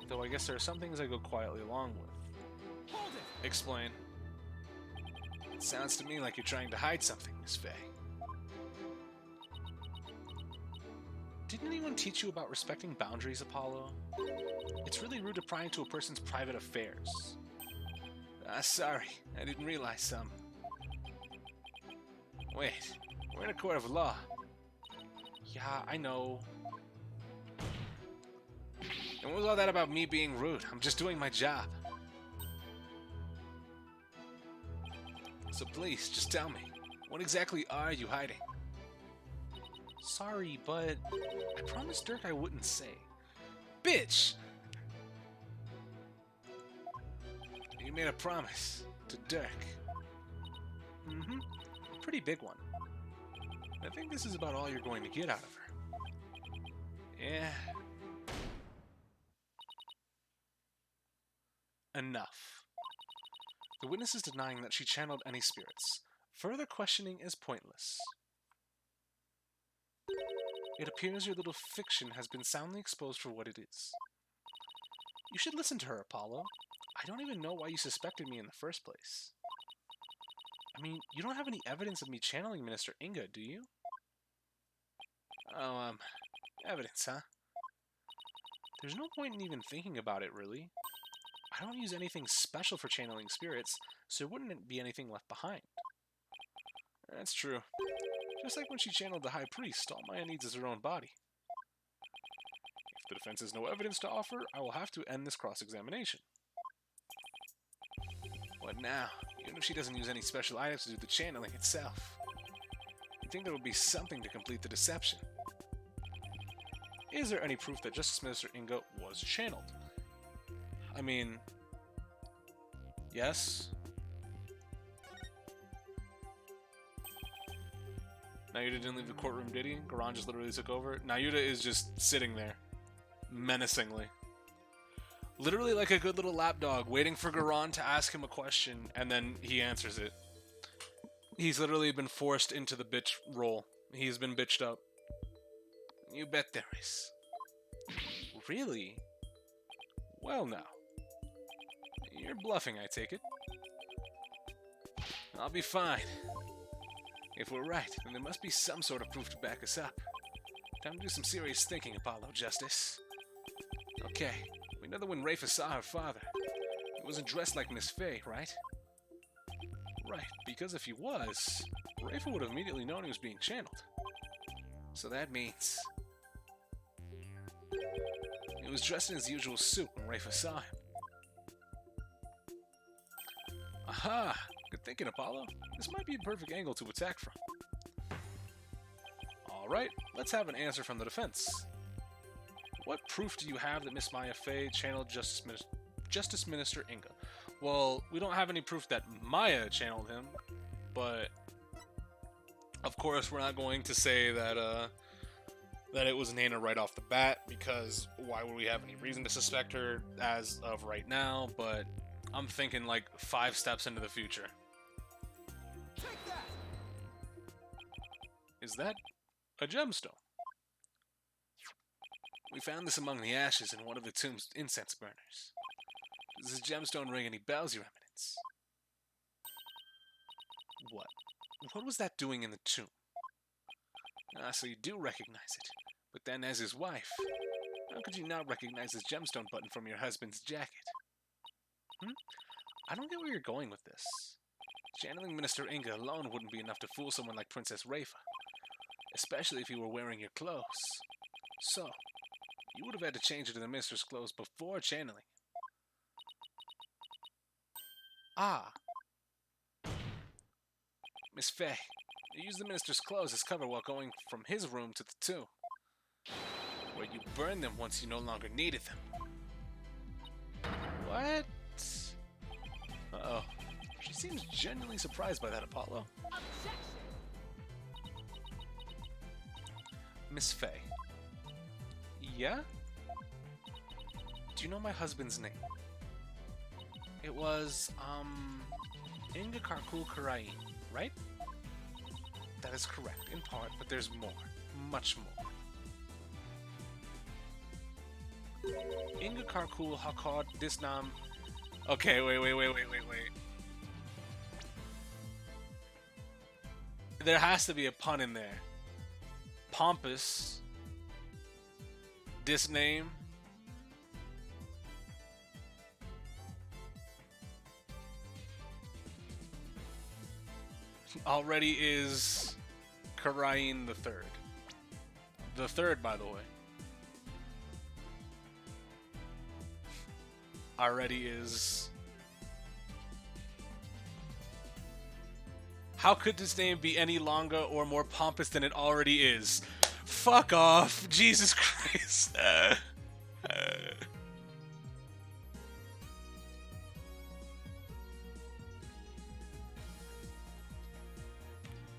Though I guess there are some things I go quietly along with. Hold it! Explain. It sounds to me like you're trying to hide something, Miss Faye. Didn't anyone teach you about respecting boundaries, Apollo? It's really rude to pry into a person's private affairs. Sorry, I didn't realize some. Wait, we're in a court of law. Yeah, I know. And what was all that about me being rude? I'm just doing my job. So please, just tell me, what exactly are you hiding? Sorry, but I promised Dirk I wouldn't say. Bitch! You made a promise to Dirk. Mm-hmm. A pretty big one. I think this is about all you're going to get out of her. Yeah. Enough. The witness is denying that she channeled any spirits. Further questioning is pointless. It appears your little fiction has been soundly exposed for what it is. You should listen to her, Apollo. I don't even know why you suspected me in the first place. I mean, you don't have any evidence of me channeling Minister Inga, do you? Oh, evidence, huh? There's no point in even thinking about it, really. I don't use anything special for channeling spirits, so there wouldn't be anything left behind. That's true. Just like when she channeled the High Priest, all Maya needs is her own body. If the defense has no evidence to offer, I will have to end this cross-examination. What now? Even if she doesn't use any special items to do the channeling itself. You'd think there would be something to complete the deception. Is there any proof that Justice Minister Inga was channeled? I mean, yes. Nayuda didn't leave the courtroom, did he? Garan just literally took over. Nayuda is just sitting there, menacingly. Literally like a good little lapdog, waiting for Garan to ask him a question, and then he answers it. He's literally been forced into the bitch role. He's been bitched up. You bet there is. Really? Well now. You're bluffing, I take it. I'll be fine. If we're right, then there must be some sort of proof to back us up. Time to do some serious thinking, Apollo Justice. Okay, we know that when Rafa saw her father, he wasn't dressed like Miss Faye, right? Right, because if he was, Rafa would have immediately known he was being channeled. So that means... he was dressed in his usual suit when Rafa saw him. Aha! Good thinking, Apollo. This might be a perfect angle to attack from. Alright, let's have an answer from the defense. What proof do you have that Miss Maya Fey channeled Justice Minister Inga? Well, we don't have any proof that Maya channeled him, but of course we're not going to say that that it was Nana right off the bat, because why would we have any reason to suspect her as of right now? But I'm thinking like 5 steps into the future. Take that! Is that a gemstone? We found this among the ashes in one of the tomb's incense burners. Does this gemstone ring any bells, Your Eminence? What? What was that doing in the tomb? Ah, so you do recognize it. But then as his wife, how could you not recognize this gemstone button from your husband's jacket? I don't get where you're going with this. Channeling Minister Inga alone wouldn't be enough to fool someone like Princess Rafa, especially if you were wearing your clothes. So, you would have had to change into the minister's clothes before channeling. Ah. Miss Faye, you used the minister's clothes as cover while going from his room to the tomb, where you burned them once you no longer needed them. What? Uh-oh. She seems genuinely surprised by that, Apollo. Objection! Miss Faye. Yeah? Do you know my husband's name? It was, Inga Karkul Karain, right? That is correct, in part, but there's more. Much more. Inga Karkul Hakad Disnam. Okay, wait. There has to be a pun in there. Pompous. Disname. Already is Karain the Third. The third, by the way. Already is. How could this name be any longer or more pompous than it already is? Fuck off, Jesus Christ.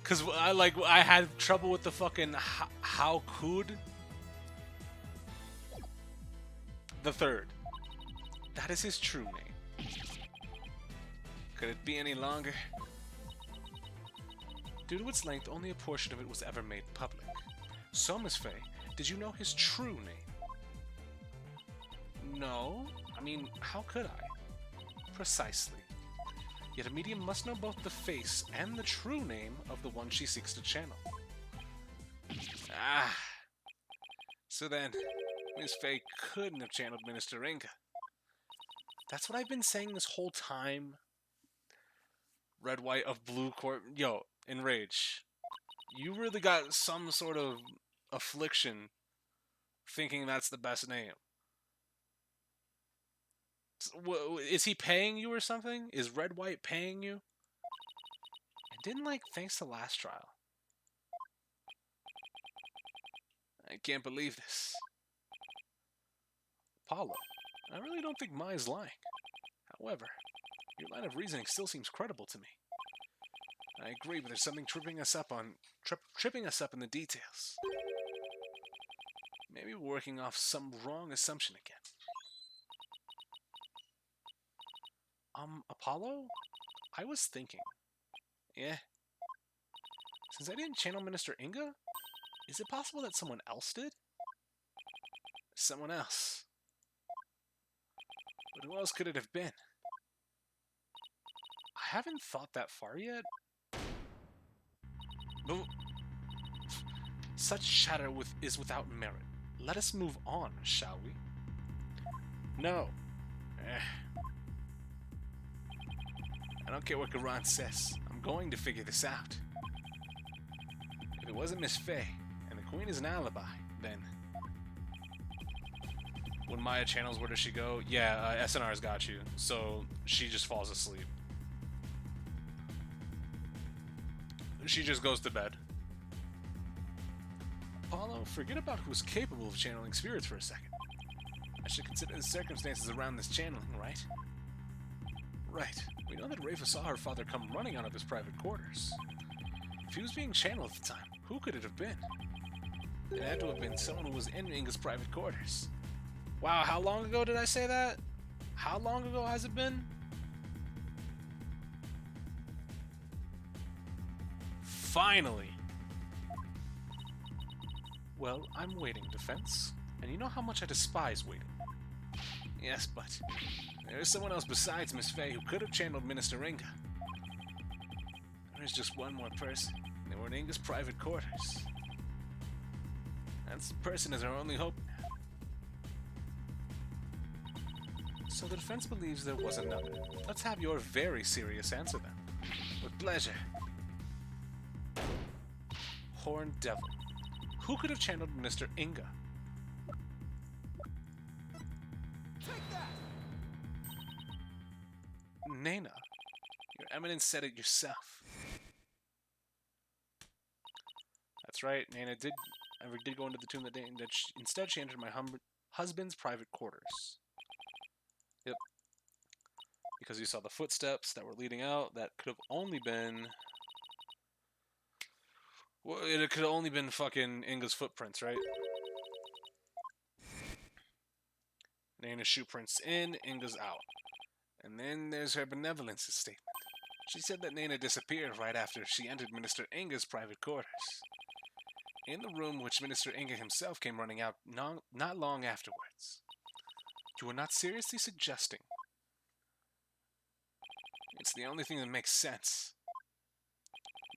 Cause I had trouble with the fucking how could the Third. That is his true name. Could it be any longer? Due to its length, only a portion of it was ever made public. So, Miss Faye, did you know his true name? No. I mean, how could I? Precisely. Yet a medium must know both the face and the true name of the one she seeks to channel. Ah. So then, Miss Faye couldn't have channeled Minister Inga. That's what I've been saying this whole time. Red, white, of blue court. Yo, Enrage. You really got some sort of affliction thinking that's the best name. Is he paying you or something? Is Red, White paying you? And didn't thanks to last trial. I can't believe this. Apollo, I really don't think Mai's lying. However, your line of reasoning still seems credible to me. I agree, but there's something tripping us up in the details. Maybe we're working off some wrong assumption again. Apollo? I was thinking. Yeah. Since I didn't channel Minister Inga, is it possible that someone else did? Someone else. But who else could it have been? I haven't thought that far yet. But such chatter is without merit. Let us move on, shall we? No. I don't care what Garan says. I'm going to figure this out. If it wasn't Miss Faye, and the Queen is an alibi, then... When Maya channels, where does she go? Yeah, SNR's got you. So, she just falls asleep. She just goes to bed. Apollo, forget about who's capable of channeling spirits for a second. I should consider the circumstances around this channeling, right? Right. We know that Rafa saw her father come running out of his private quarters. If he was being channeled at the time, who could it have been? It had to have been someone who was in Inga's private quarters. Wow, how long ago did I say that? How long ago has it been? Finally! Well, I'm waiting, Defense. And you know how much I despise waiting. Yes, but there is someone else besides Miss Faye who could have channeled Minister Inga. There's just one more person. They were in Inga's private quarters. That person is our only hope now. So the defense believes there was another. Let's have your very serious answer then. pleasure. Horned Devil. Who could have channeled Minister Inga? Take that! Nana. Your Eminence said it yourself. That's right, Nana did go into the tomb that day, and instead she entered my husband's private quarters. Yep. Because you saw the footsteps that were leading out, that could have only been... Well, it could have only been fucking Inga's footprints, right? Nana's shoe prints in, Inga's out. And then there's her benevolence statement. She said that Nana disappeared right after she entered Minister Inga's private quarters. In the room which Minister Inga himself came running out not long afterwards. You are not seriously suggesting? It's the only thing that makes sense.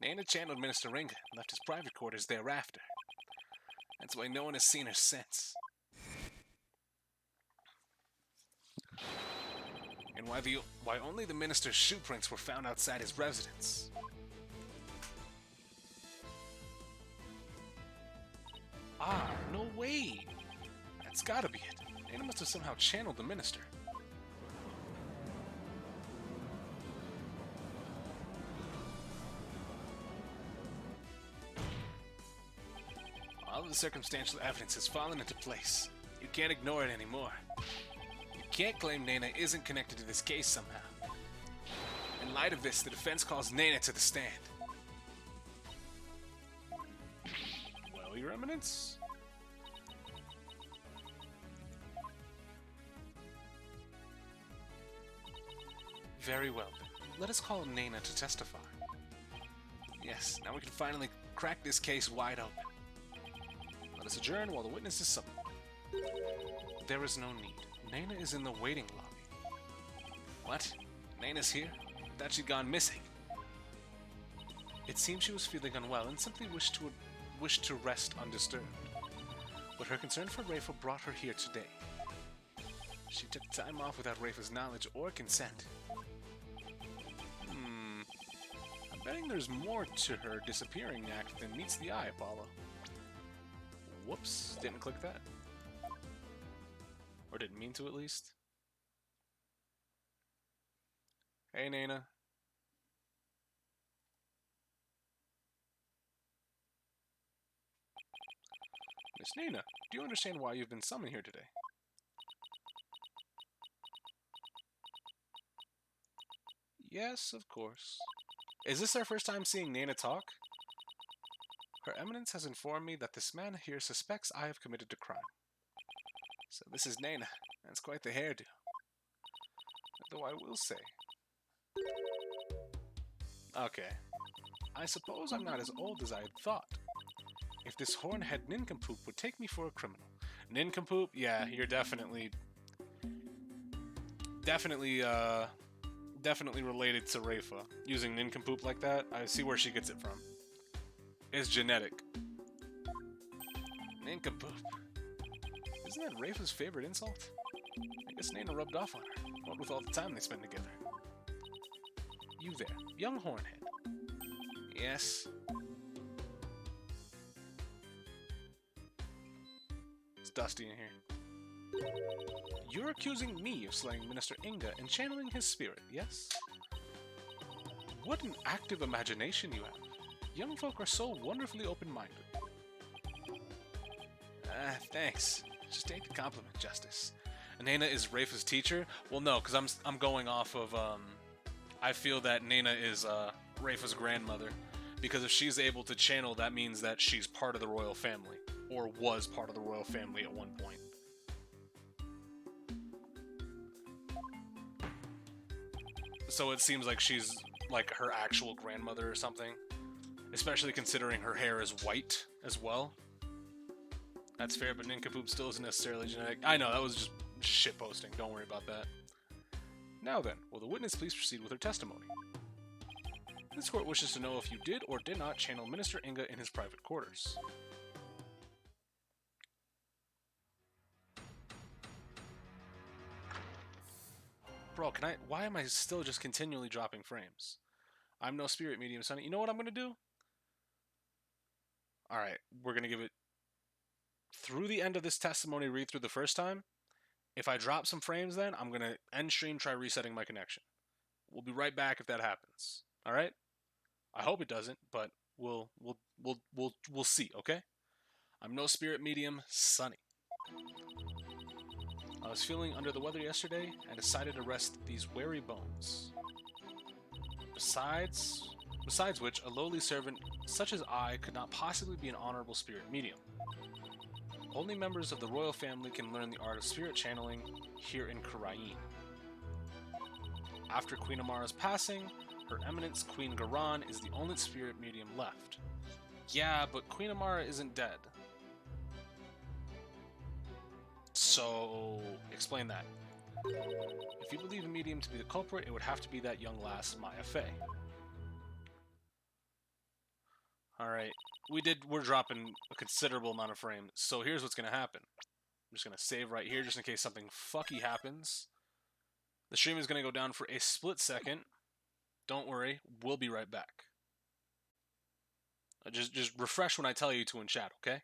Nana channeled Minister Inga and left his private quarters thereafter. That's why no one has seen her since. And why only the minister's shoe prints were found outside his residence. Ah, no way! That's gotta be it. Nana must have somehow channeled the minister. All of the circumstantial evidence has fallen into place. You can't ignore it anymore. You can't claim Nana isn't connected to this case somehow. In light of this, the defense calls Nana to the stand. Well, Your Eminence? Very well, then. Let us call Nana to testify. Yes, now we can finally crack this case wide open. Let us adjourn while the witness is summoned. There is no need. Nana is in the waiting lobby. What? Nana's here? I thought she'd gone missing. It seems she was feeling unwell and simply wished to rest undisturbed. But her concern for Rafa brought her here today. She took time off without Rafa's knowledge or consent. I'm betting there's more to her disappearing act than meets the eye, Apollo. Whoops, didn't click that. Or didn't mean to, at least. Hey, Nana. Miss Nana, do you understand why you've been summoned here today? Yes, of course. Is this our first time seeing Nana talk? Her Eminence has informed me that this man here suspects I have committed a crime. So this is Nana. That's quite the hairdo. Though I will say... Okay. I suppose I'm not as old as I had thought. If this hornhead nincompoop would take me for a criminal. Nincompoop? Yeah, you're definitely related to Rafa. Using nincompoop like that, I see where she gets it from. It's genetic. Nincompoop. Isn't that Rafa's favorite insult? I guess Nana rubbed off on her, what with all the time they spend together. You there, young hornhead. Yes? It's dusty in here. You're accusing me of slaying Minister Inga and channeling his spirit, yes? What an active imagination you have. Young folk are so wonderfully open-minded. Thanks. Just take the compliment, Justice. Nana is Rafa's teacher? Well, no, because I'm going off of, I feel that Nana is, Rafa's grandmother. Because if she's able to channel, that means that she's part of the royal family. Or was part of the royal family at one point. So it seems like she's, like, her actual grandmother or something. Especially considering her hair is white as well. That's fair, but nincompoop still isn't necessarily genetic. I know, that was just shitposting. Don't worry about that. Now then, will the witness please proceed with her testimony? This court wishes to know if you did or did not channel Minister Inga in his private quarters. Bro, why am I still just continually dropping frames? I'm no spirit medium, Sonny. You know what I'm gonna do? Alright, we're gonna give it through the end of this testimony read through the first time. If I drop some frames then, I'm gonna end stream, try resetting my connection. We'll be right back if that happens. Alright? I hope it doesn't, but we'll see, okay? I'm no spirit medium, Sonny. I was feeling under the weather yesterday and decided to rest these weary bones. Besides which, a lowly servant such as I could not possibly be an honorable spirit medium. Only members of the royal family can learn the art of spirit channeling here in Karain. After Queen Amara's passing, Her Eminence Queen Garan is the only spirit medium left. Yeah, but Queen Amara isn't dead. So, explain that. If you believe a medium to be the culprit, it would have to be that young lass, Maya Fey. Alright, we're dropping a considerable amount of frames, so here's what's gonna happen. I'm just gonna save right here just in case something fucky happens. The stream is gonna go down for a split second. Don't worry, we'll be right back. Just refresh when I tell you to in chat, okay?